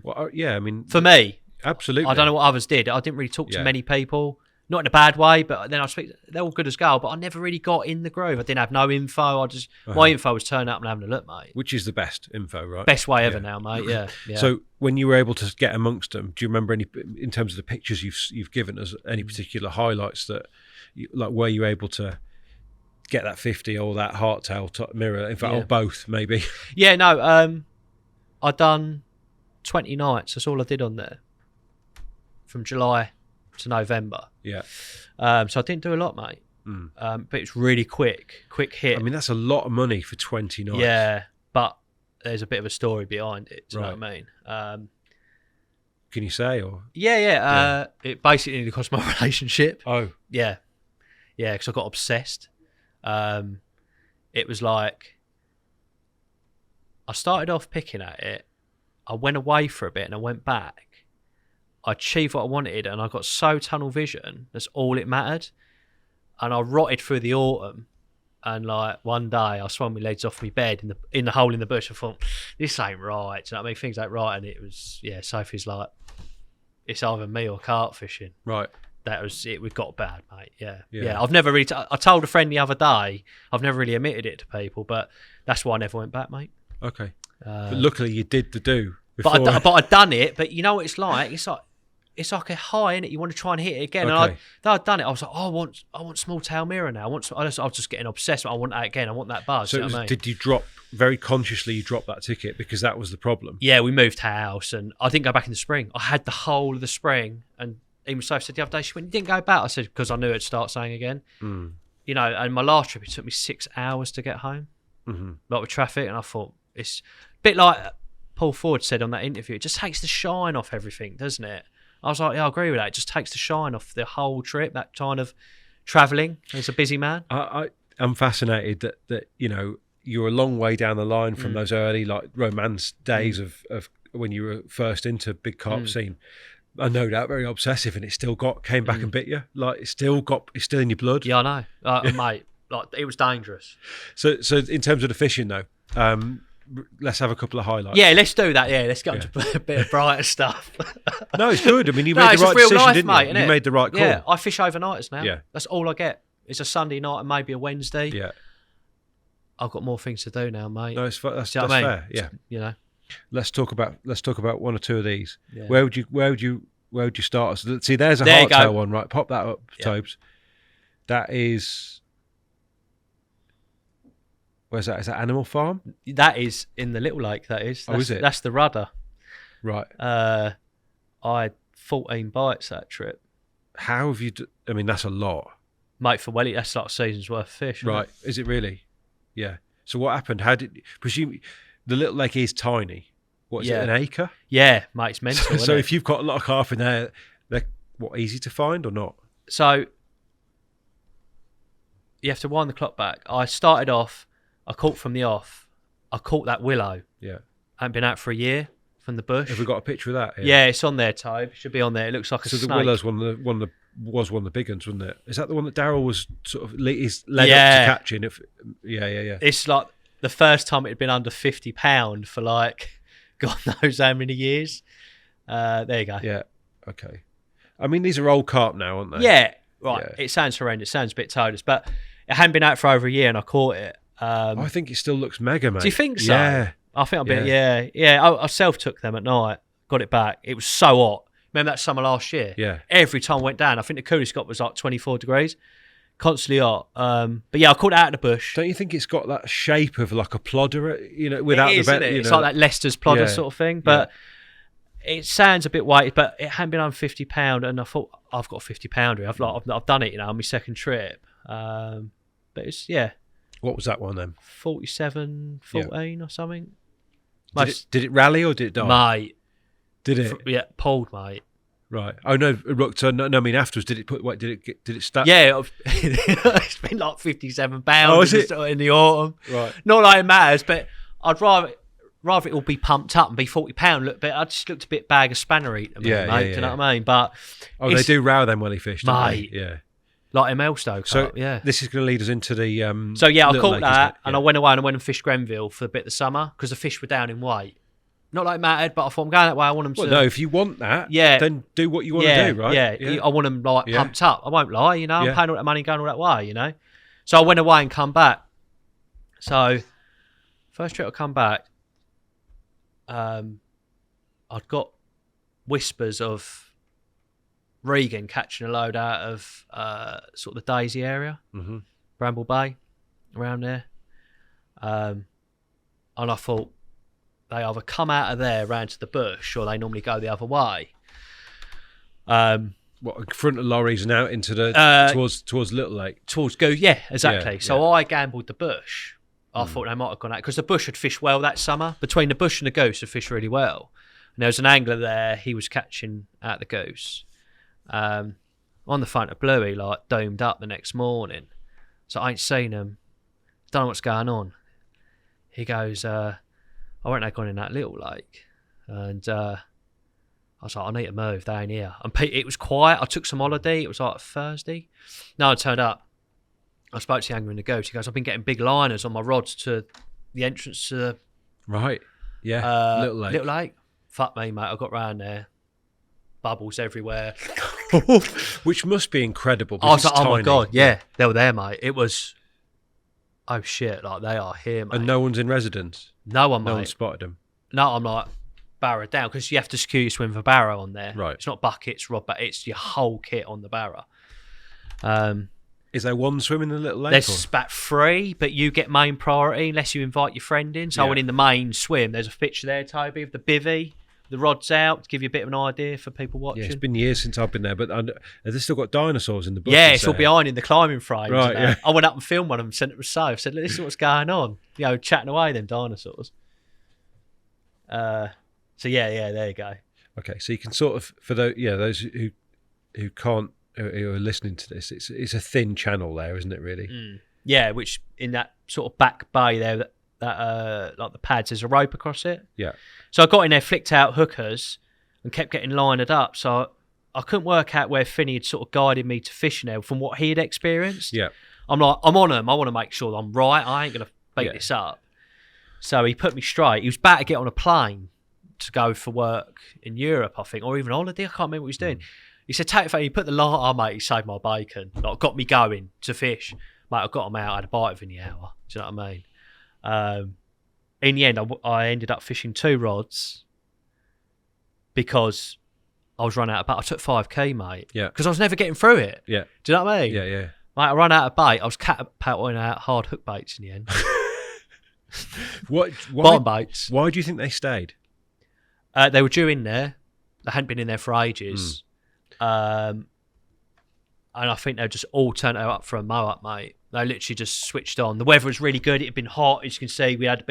well, yeah, I mean, For me, absolutely. I don't know what others did. I didn't really talk to Yeah. many people, not in a bad way, but then I speak. They're all good as gold, but I never really got in the groove. I didn't have no info. My info was turning up and having a look, mate. Which is the best info, right? Best way ever Yeah. now, mate. Yeah. Yeah. So when you were able to get amongst them, do you remember any, in terms of the pictures you've given us, Mm. any particular highlights that, like, were you able to get that 50 or that hardtail mirror? In fact, Yeah. or both, maybe. yeah, no. I done 20 nights. That's all I did on there, from July to November. Yeah. So I didn't do a lot, mate. But it's really quick hit. I mean, that's a lot of money for 20 nights. yeah, but there's a bit of a story behind it. Do you know Right. what I mean? Can you say or? Yeah. It basically nearly cost my relationship. Oh, Yeah, because I got obsessed. It was like I started off picking at it. I went away for a bit and I went back. I achieved what I wanted and I got so tunnel vision. That's all it mattered. And I rotted through the autumn. And like one day I swung my legs off my bed in the hole in the bush. I thought, this ain't right. Do you know what I mean? Things ain't right. And it was, Sophie's like, it's either me or carp fishing. right. That was it. We got bad, mate. Yeah. Yeah. I've never really. I told a friend the other day. I've never really admitted it to people, but that's why I never went back, mate. Okay. But luckily you did the do. But Before. I'd done it. But you know what it's like? It's like a high, innit? You want to try and hit it again. Okay. And I'd done it. I was like, I want small tail mirror now. I was just getting obsessed. I want that again. I want that buzz. So you know what I mean? did you drop very consciously? You dropped that ticket because that was the problem. Yeah, we moved house, and I didn't go back in the spring. I had the whole of the spring, and even Sophie said the other day, she went, "You didn't go back?" I said, because I knew it'd start saying again. You know, and my last trip, it took me 6 hours to get home, like with traffic, and I thought, it's a bit like Paul Ford said on that interview, it just takes the shine off everything, doesn't it? I was like, yeah, I agree with that. It just takes the shine off the whole trip, that kind of travelling as a busy man. I'm fascinated that you're a long way down the line from those early like romance days of when you were first into big carp scene. I know that very obsessive, and it still came back and bit you. Like it's still in your blood. Yeah, I know, mate. Like it was dangerous. So in terms of the fishing though, let's have a couple of highlights. Yeah, let's do that. Yeah, let's get on to a bit of brighter stuff. No, it's good. I mean, you No, made it's the just right real decision, life, didn't mate, you? innit? You made the right call. Yeah, I fish overnighters now. Yeah. That's all I get. It's a Sunday night and maybe a Wednesday. Yeah. I've got more things to do now, mate. No, that's Do you know what I mean? fair. Yeah. You know. Let's talk about one or two of these. Yeah. Where would you start us? See, there's a There you hardtail go. one, right? Pop that up, Yeah. Tobes. That is. Where's that? Is that Animal Farm? That is in the Little Lake. That is. Is it? That's the rudder. Right. I had 14 bites that trip, How have you? I mean, that's a lot. mate. For Welly, that's like a season's worth of fish. Isn't Right. it? Is it really? Yeah. So what happened? How did presume the Little Lake is tiny? What is Yeah. it? An acre? Yeah, mate. It's mental. So isn't it? if you've got a lot of carp in there, they're easy to find or not? So you have to wind the clock back. I started off. I caught from the off. I caught that willow. Yeah. I haven't been out for a year from the bush. Have we got a picture of that? Here? Yeah, it's on there, Tobe. Should be on there. It looks like a So snake. the Willow's one of the big ones, wasn't it? Is that the one that Daryl was sort of he's led Yeah. up to catching? Yeah. It's like the first time it had been under £50 for like God knows how many years. There you go. Yeah. Okay. I mean, these are old carp now, aren't they? Yeah, right. Yeah. It sounds horrendous. It sounds a bit todious, but it hadn't been out for over a year and I caught it. I think it still looks mega, mate. Do you think so? Yeah. I think I'll be, yeah. I self-took them at night, got it back. It was so hot. Remember that summer last year? Yeah. Every time I went down, I think the coolest got was like 24 degrees. Constantly hot. But yeah, I caught it out of the bush. Don't you think it's got that shape of like a plodder, without it is, the isn't bed? it? It's like that Leicester's plodder Yeah. sort of thing. But it sounds a bit weighted, but it hadn't been on £50, and I thought I've got a £50 here. I've done it, on my second trip. But it's What was that one then? 47, 14 or something. Did it rally or did it die? Mate, Did it? pulled, mate. Right. Oh no. So no. I mean, afterwards, did it put? What did it start? Yeah, it's been like £57 Oh, is it? in the autumn. Right. Not like it matters, but I'd rather it all be pumped up and be £40 look, but I just looked a bit bag of spanner eat to me, Yeah, mate. yeah, Do you know yeah. what I mean? But Oh, they it's do row them welly fish, don't Mate. they? Yeah. like Elstow. So Yeah. this is going to lead us into the. So yeah, I Little caught Lake, isn't that, it? and Yeah. I went away and I went and fished Grenville for a bit of the summer because the fish were down in weight. Not like it mattered, but I thought I'm going that way. I want them to. Well, no, if you want that, Yeah. then do what you want yeah, to do, right? Yeah, I want them like Yeah. pumped up. I won't lie, I'm Yeah. paying all that money going all that way, So I went away and come back. So first trip I come back, I'd got whispers of Regan catching a load out of sort of the Daisy area, Mm-hmm. Bramble Bay, around there. And I thought they either come out of there round to the bush or they normally go the other way. What, in front of lorries and out into the towards Little Lake. Towards go, yeah, exactly. Yeah, So yeah. I gambled the bush. I thought they might have gone out because the bush had fished well that summer. Between the bush and the goose, had fished really well. And there was an angler there. He was catching out the goose. On the front of Bluey, like domed up the next morning. So I ain't seen him. Don't know what's going on. He goes, I went gone in that Little Lake, and I was like, I need to move. They ain't here. And it was quiet. I took some holiday. It was like Thursday. No, I turned up. I spoke to the angler in the goose. He goes, I've been getting big liners on my rods to the entrance to the Right. Yeah. Little Lake. Little Lake. Fuck me, mate. I got round there. Bubbles everywhere. Which must be incredible. I was because like, it's oh my tiny. God. Yeah, they were there, mate. It was, oh shit, like they are here, mate. And no one's in residence. No one, No mate. one spotted them. No, I'm like, barra down, because you have to secure your swim for barra on there. Right. It's not buckets, rod, but it's your whole kit on the barra. Is there one swim in the Little Lake? There's or- spat free, but you get main priority unless you invite your friend in. So I Yeah. went in the main swim. There's a picture there, Toby, of the bivvy. The rod's out to give you a bit of an idea for people watching. Yeah, it's been years since I've been there, but have they still got dinosaurs in the bushes? Yeah, it's all there? behind in the climbing frames. Right, and that. yeah. I went up and filmed one of them, sent it to Sophie. Said, "Look, this is what's going on." Chatting away them dinosaurs. So yeah, there you go. Okay, so you can sort of for those who can't who are listening to this, it's a thin channel there, isn't it? Really? Yeah, which in that sort of back bay there, that like the pads, there's a rope across it. Yeah. So I got in there, flicked out hookers, and kept getting lined up. So I couldn't work out where Finney had sort of guided me to fishing there from what he had experienced. Yeah. I'm like, I'm on him. I want to make sure I'm right. I ain't going to beat Yeah. this up. So he put me straight. He was about to get on a plane to go for work in Europe, I think, or even holiday. I can't remember what he was doing. He said, take it, he put the line, oh, mate, he saved my bacon. Like, got me going to fish. Mate, I got him out. I had a bite within the hour. Do you know what I mean? In the end, I ended up fishing 2 rods because I was running out of bait. I took 5k, mate. Yeah. Because I was never getting through it. Yeah. Do you know what I mean? Yeah, yeah. Mate, I ran out of bait. I was catapulting out hard hook baits in the end. Bottom baits. Why do you think they stayed? They were due in there. They hadn't been in there for ages. And I think they just all turned up for a mow-up, mate. They literally just switched on. The weather was really good. It had been hot, as you can see. We had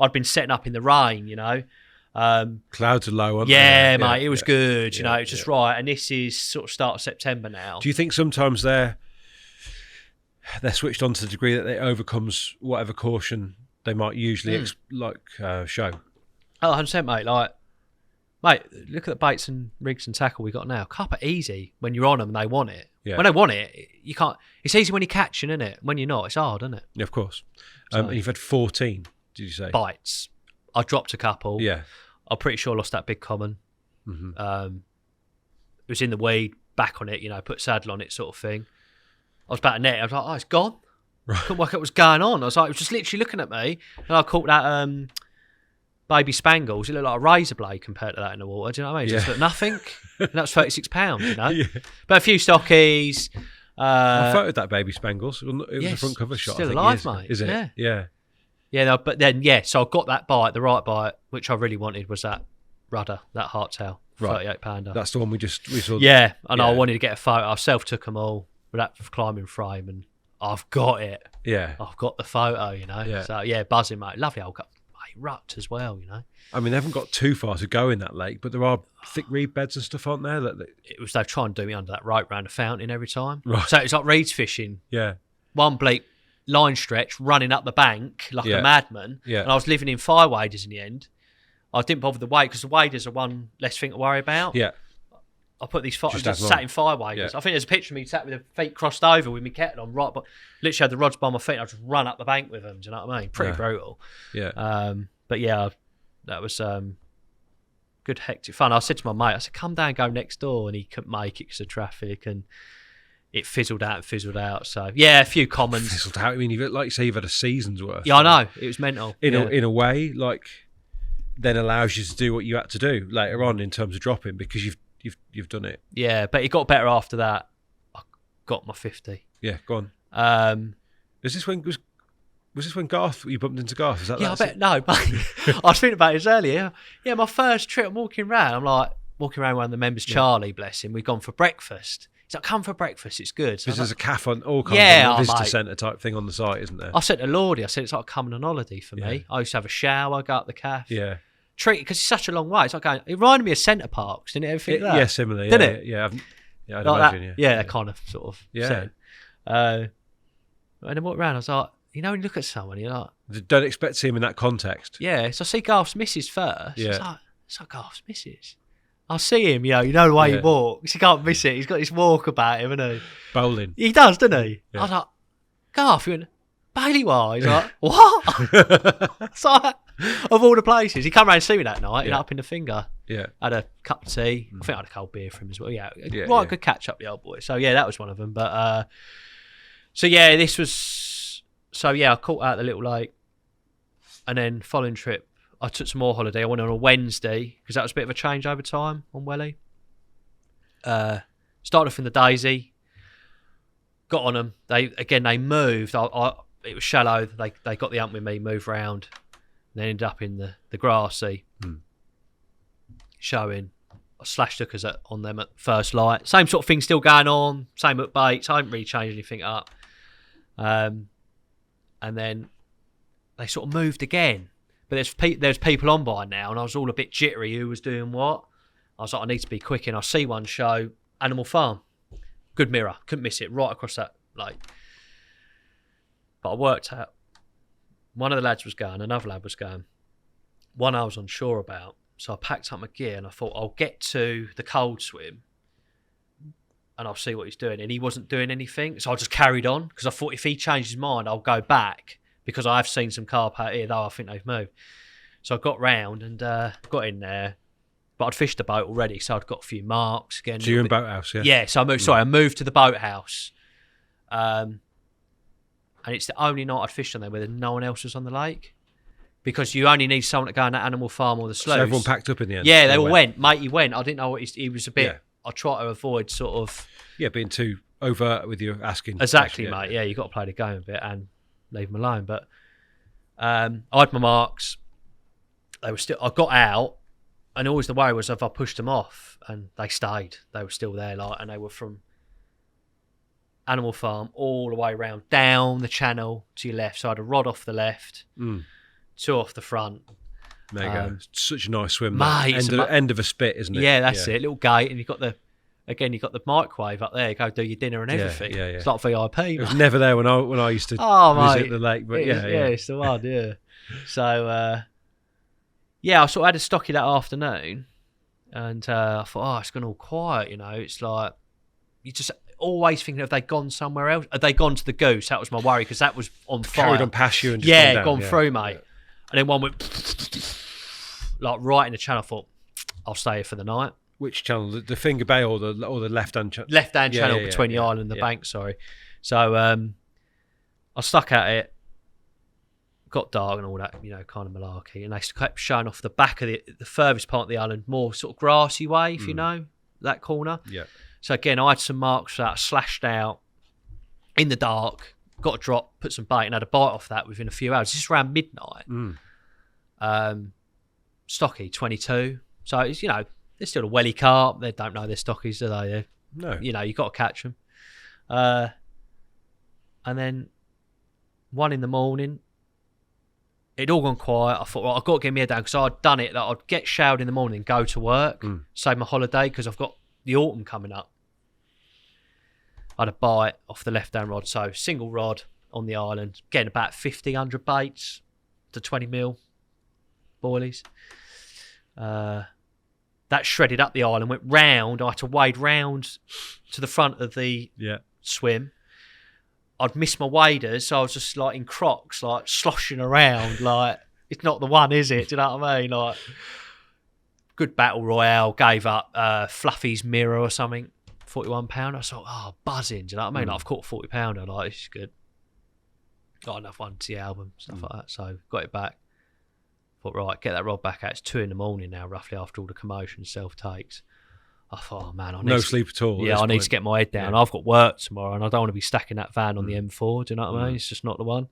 I'd been setting up in the rain, you know. Clouds are low, aren't yeah, they? mate, it was good. You know, it was just right. And this is sort of start of September now. Do you think sometimes they're switched on to the degree that it overcomes whatever caution they might usually show? Oh, 100%, mate. Mate, look at the baits and rigs and tackle we got now. Carp are easy when you're on them and they want it. Yeah. When they want it, you can't. It's easy when you're catching, isn't it? When you're not, it's hard, isn't it? Yeah, of course. So, And you've had 14, did you say? bites. I dropped a couple. Yeah. I'm pretty sure I lost that big common. Mm-hmm. It was in the weed, back on it, you know, put saddle on it sort of thing. I was about to net. I was like, oh, it's gone. Right. Couldn't work out what was going on. I was like, it was just literally looking at me. And I caught that baby spangles. It looked like a razor blade compared to that in the water. Do you know what I mean? Yeah. Just looked nothing. And that was £36, you know? Yeah. But a few stockies. I photoed that baby spangles. It was yes, a front cover shot. still I think, alive, years ago. mate. Is it? Yeah. Yeah. Yeah, no, but then, yeah, so I got that bite, the right bite, which I really wanted was that rudder, that hardtail, Right. 38 pounder. That's the one we saw. Yeah, and I Yeah. wanted to get a photo. I self-took them all with that climbing frame, and I've got it. Yeah. I've got the photo, you know. Yeah. So, yeah, buzzing, mate. Lovely old cup. Mate, rut as well, you know. I mean, they haven't got too far to go in that lake, but there are thick reed beds and stuff, aren't there? It was, they try and do me under that rope round the fountain every time. Right. So it's like reeds fishing. Yeah. One bleak line stretch, running up the bank like Yeah. a madman. Yeah. And I was living in fire waders in the end. I didn't bother the weight because the waders are one less thing to worry about. Yeah. I put these Just just have sat them in fire waders. Yeah. I think there's a picture of me sat with the feet crossed over with my kettle on, right, but literally had the rods by my feet and I just run up the bank with them. Do you know what I mean? Pretty Yeah. brutal. Yeah. But yeah, that was good hectic fun. I said to my mate, I said, come down, go next door, and he couldn't make it because of traffic, and it fizzled out and fizzled out. So yeah, a few commons. Fizzled out. I mean, like you say, you've had a season's worth. Yeah, I know. It was mental. In a way, like, then allows you to do what you had to do later on in terms of dropping because you've done it. Yeah, but it got better after that. I got my 50. Yeah, go on. Was this when Garth, you bumped into Garth? Is that Yeah, I that's bet. it? No, mate. I was thinking about this earlier. Yeah, my first trip, I'm walking around. I'm like, walking around with one of the members, Charlie, bless him. We've gone for breakfast. He's like, come for breakfast. It's good. So Because there's a calf on all kinds Yeah, of visitor mate. centre type thing on the site, isn't there? I said to Lordy, I said, it's like coming on holiday for me. I used to have a shower, go up the calf. Yeah. Treat it, because it's such a long way. It's like going, it reminded me of Centre Parks, didn't it? Everything like that. Yeah, similar. Didn't yeah, it? Yeah, yeah, I'd Like imagine, that. yeah. That kind of sort of Yeah. setting. And then walked around, I was like, you know, when you look at someone, you're like, Don't expect to see him in that context. yeah. So I see Garth's missus first. Yeah. It's like Garth's missus. I see him, you know the way he Yeah. walks. You can't miss it. He's got this walk about him, hasn't Bowling. he? He does, doesn't he? Yeah. I was like, Garth, you went, Bailey why? He's like, what? It's like, of all the places. He come round and see me that night, Yeah. up in the finger. Yeah. Had a cup of tea. I think I had a cold beer for him as well. Yeah, Yeah, right, yeah. good catch up, the old boy. So yeah, that was one of them. But so yeah, this was. So yeah, I caught out the little lake, and then following trip, I took some more holiday. I went on a Wednesday because that was a bit of a change over time on Welly. Started off in the Daisy. Got on them. They moved. It was shallow. They got the ump with me, moved round, and then ended up in the grassy. Showing. I slashed hookers on them at first light. Same sort of thing still going on. Same at baits. I haven't really changed anything up. And then they sort of moved again. But there's people on by now, and I was all a bit jittery who was doing what. I was like, I need to be quick, and I see one show, Animal Farm. Good mirror. Couldn't miss it. Right across that lake. But I worked out. One of the lads was going, another lad was going. One I was unsure about. So I packed up my gear and I thought, I'll get to the cold swim and I'll see what he's doing. And he wasn't doing anything. So I just carried on because I thought if he changed his mind, I'll go back because I've seen some carp out here, though I think they've moved. So I got round and got in there. But I'd fished the boat already, so I'd got a few marks again. So you're in boathouse, yeah? Yeah, so I moved. Sorry, I moved to the boathouse. And it's the only night I'd fished on there where no one else was on the lake. because you only need someone to go on that animal farm or the sluice. So everyone packed up in the end? Yeah, they all went. Mate, he went. I didn't know what he was a bit... Yeah. I try to avoid sort of... Yeah, being too overt with your asking. Exactly, mate. Yeah, you got to play the game a bit and leave them alone. But I had my marks. They were still... I got out, and always the worry was if I pushed them off, and they stayed. They were still there, like, and they were from animal farm all the way around, down the channel to your left. So I had a rod off the left, 2 off the front. Mega. Such a nice swim. Mate, End of a spit, isn't it? Yeah, that's it. Little gate, and you've got the microwave up there. You go do your dinner and everything. Yeah. It's like VIP. It was never there when I used to visit the lake. But yeah, it's the one. Yeah. So I sort of had a stocky that afternoon, and I thought, it's gone all quiet. You know, it's like you just always thinking, have they gone somewhere else? Have they gone to the goose? That was my worry, because that was on fire. Carried on past you and just gone through, mate. Yeah. And then one went like right in the channel. I thought, I'll stay here for the night. Which channel? The Finger Bay or the left-hand channel? Left-hand channel between the island and the bank, sorry. So I stuck at it, got dark and all that, you know, kind of malarkey. And they kept showing off the back of the furthest part of the island, more sort of grassy way, if you know, that corner. Yeah. So again, I had some marks that slashed out in the dark, got a drop, put some bait, and had a bite off that within a few hours. This is around midnight. Stocky, 22. So it's, you know, they're still a welly carp. They don't know they're stockies, do they? No. You know, you've got to catch them. And then 1 a.m, it'd all gone quiet. I thought, well, I've got to get my head down, because I'd done it that I'd get showered in the morning and go to work, save my holiday, because I've got the autumn coming up. I had a bite off the left-hand rod, so single rod on the island, getting about 50, 100 baits to 20mm boilies. That shredded up the island, went round. I had to wade round to the front of the swim. I'd missed my waders, so I was just like in Crocs, like sloshing around, like it's not the one, is it? Do you know what I mean? Like, good battle royale, gave up Fluffy's mirror or something, £41. I thought, buzzing. Do you know what I mean? Like, I've caught a £40. Like, this is good. Got enough one to the album, stuff like that. So got it back. Thought, right, get that rod back out. It's 2 a.m. now, roughly, after all the commotion, self-takes. I thought, man, I need no sleep at all. Yeah, I need to get my head down. I've got work tomorrow, and I don't want to be stacking that van on the M4. Do you know what I mean? It's just not the one.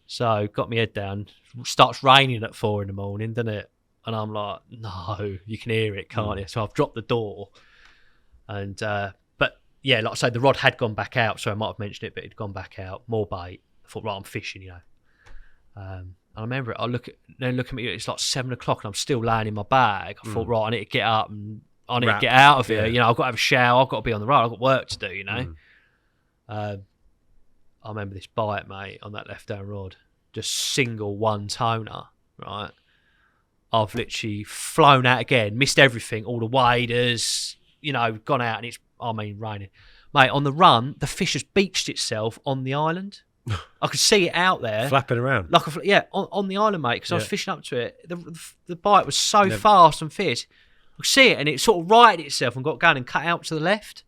So got my head down. Starts raining at 4 a.m, doesn't it? And I'm like, no, you can hear it, can't you? So I've dropped the door. And but yeah, like I say, the rod had gone back out, so I might have mentioned it, but it'd gone back out. More bait. I thought, right, I'm fishing, you know. And I remember it. I look at me. It's like 7 o'clock, and I'm still laying in my bag. I thought, right, I need to get up and I need to get out of here. You know, I've got to have a shower. I've got to be on the road. I've got work to do. You know. I remember this bite, mate, on that left-hand rod. Just single one toner, right? I've literally flown out again, missed everything, all the waders, you know, gone out, and it's, raining. Mate, on the run, the fish has beached itself on the island. I could see it out there. Flapping around. Like on the island, mate, because I was fishing up to it. The bite was so fast and fierce. I could see it, and it sort of righted itself and got going and cut out to the left.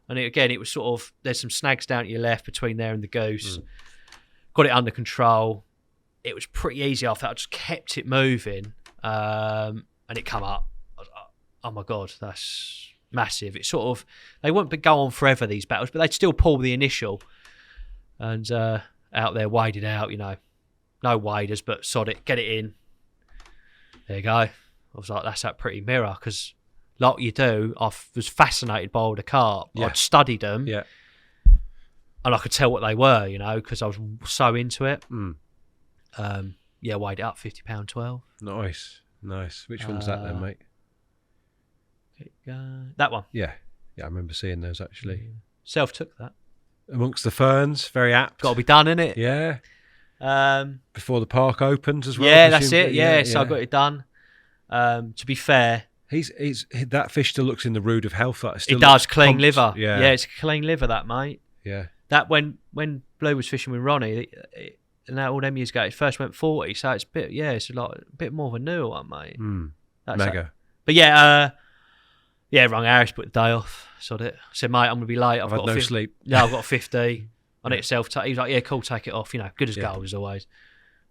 And it was sort of, there's some snags down to your left between there and the goose. Got it under control. It was pretty easy after that. I just kept it moving. And it come up. I was like, oh my God, that's massive. It's sort of, they wouldn't go on forever, these battles, but they'd still pull the initial. And out there, waded out, you know. No waders, but sod it, get it in. There you go. I was like, that's that pretty mirror, because like you do, I was fascinated by all the carp. I'd studied them. Yeah. And I could tell what they were, you know, because I was so into it. Weighed it up, £50.12. Nice. Which one's that then, mate? That one. Yeah, I remember seeing those actually. Self took that. Amongst the ferns, very apt. Got to be done, innit? Yeah. Before the park opens as well. Yeah, that's it. Yeah, so I got it done. To be fair, he's that fish still looks in the rood of health. It does, clean liver. Yeah, it's a clean liver, that, mate. Yeah. That when Blue was fishing with Ronnie, and that all them years ago, it first went 40, so it's it's like a bit more of a newer one, mate. That's mega. That. But rung Harris, put the day off. Sod it. I said, mate, I'm going to be late. I've had no sleep. Yeah, I've got 50. I need to self-take. He was like, yeah, cool, take it off. You know, good as gold as always.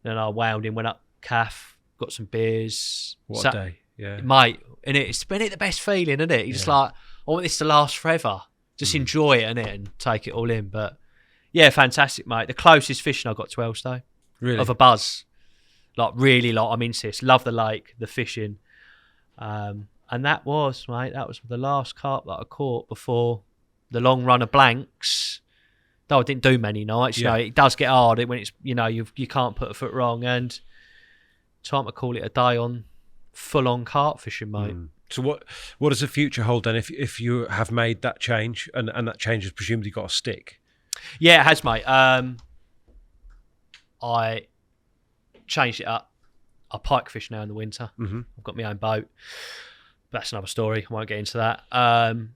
Then I wound in, went up Calf, got some beers. What a day. Yeah. Mate, and it's been the best feeling, isn't it? You're just like, I want this to last forever. Just enjoy it, innit, and take it all in. But yeah, fantastic, mate. The closest fishing I got to Elstow. Really? Of a buzz. Like, really, like, I'm into this. Love the lake, the fishing. And that was the last carp that I caught before the long run of blanks. Though I didn't do many nights. You know, it does get hard when it's, you know, you can't put a foot wrong. And time to call it a day on full-on carp fishing, mate. So what does the future hold then if you have made that change and that change has presumably got to stick? Yeah, it has, mate. I changed it up. I pike fish now in the winter. I've got my own boat. That's another story. I won't get into that. I've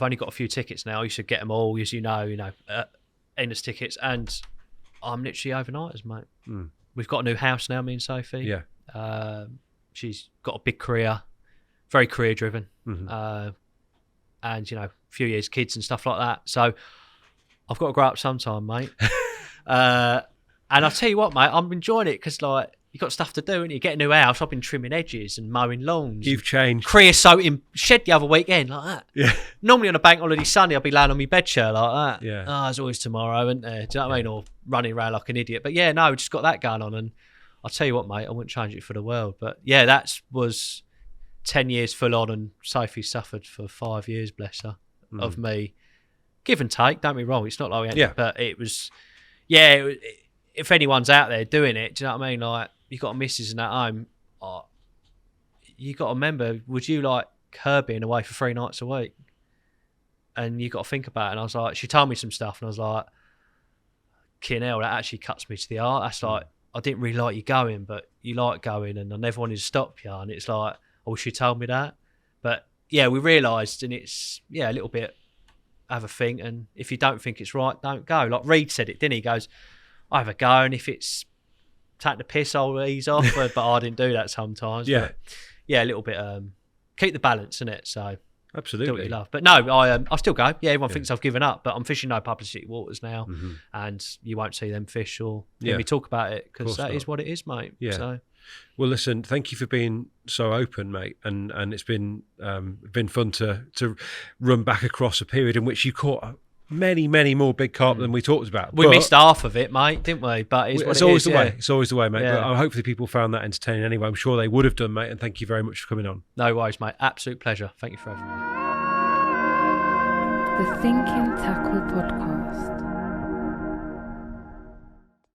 only got a few tickets now. You should get them all, as you know, endless tickets. And I'm literally overnighters, mate. We've got a new house now, me and Sophie. Yeah. She's got a big career, very career driven. And, you know, a few years kids and stuff like that. So I've got to grow up sometime, mate. And I'll tell you what, mate, I'm enjoying it because, like, you've got stuff to do, and you get a new house. I've been trimming edges and mowing lawns. You've changed. Creosoting shed the other weekend, like that. Yeah. Normally on a bank holiday Sunday, I'll be laying on my bed chair like that. Yeah. Oh, there's always tomorrow, isn't there? Do you know what I mean? Or running around like an idiot. But yeah, no, just got that going on. And I'll tell you what, mate, I wouldn't change it for the world. But yeah, that was 10 years full on, and Sophie suffered for 5 years, bless her, of me. Give and take, don't be wrong. It's not like we had, but it was, if anyone's out there doing it, do you know what I mean? Like, you got a missus in that home, you got to remember, would you like her being away for 3 nights a week? And you got to think about it. And I was like, she told me some stuff, and I was like, fucking hell, that actually cuts me to the heart. That's like, I didn't really like you going, but you like going, and I never wanted to stop you. And it's like, I wish you told me that. But yeah, we realised, and it's, a little bit, have a think, and if you don't think it's right, don't go. Like Reed said it, didn't he? He goes, I have a go, and if it's take the piss, I'll ease off. But I didn't do that sometimes. Yeah. But yeah, a little bit, keep the balance in it. So absolutely, do what you love. But no, I still go. Yeah, everyone thinks I've given up, but I'm fishing no publicity waters now, and you won't see them fish or hear me talk about it, because that is what it is, mate. Yeah. So. Well, listen, thank you for being so open, mate, and it's been fun to run back across a period in which you caught many more big carp than we talked about. We missed half of it, mate, didn't we? But it's always the way. It's always the way, mate. Yeah. But hopefully people found that entertaining anyway. I'm sure they would have done, mate. And thank you very much for coming on. No worries, mate. Absolute pleasure. Thank you for having me. The Thinking Tackle Podcast.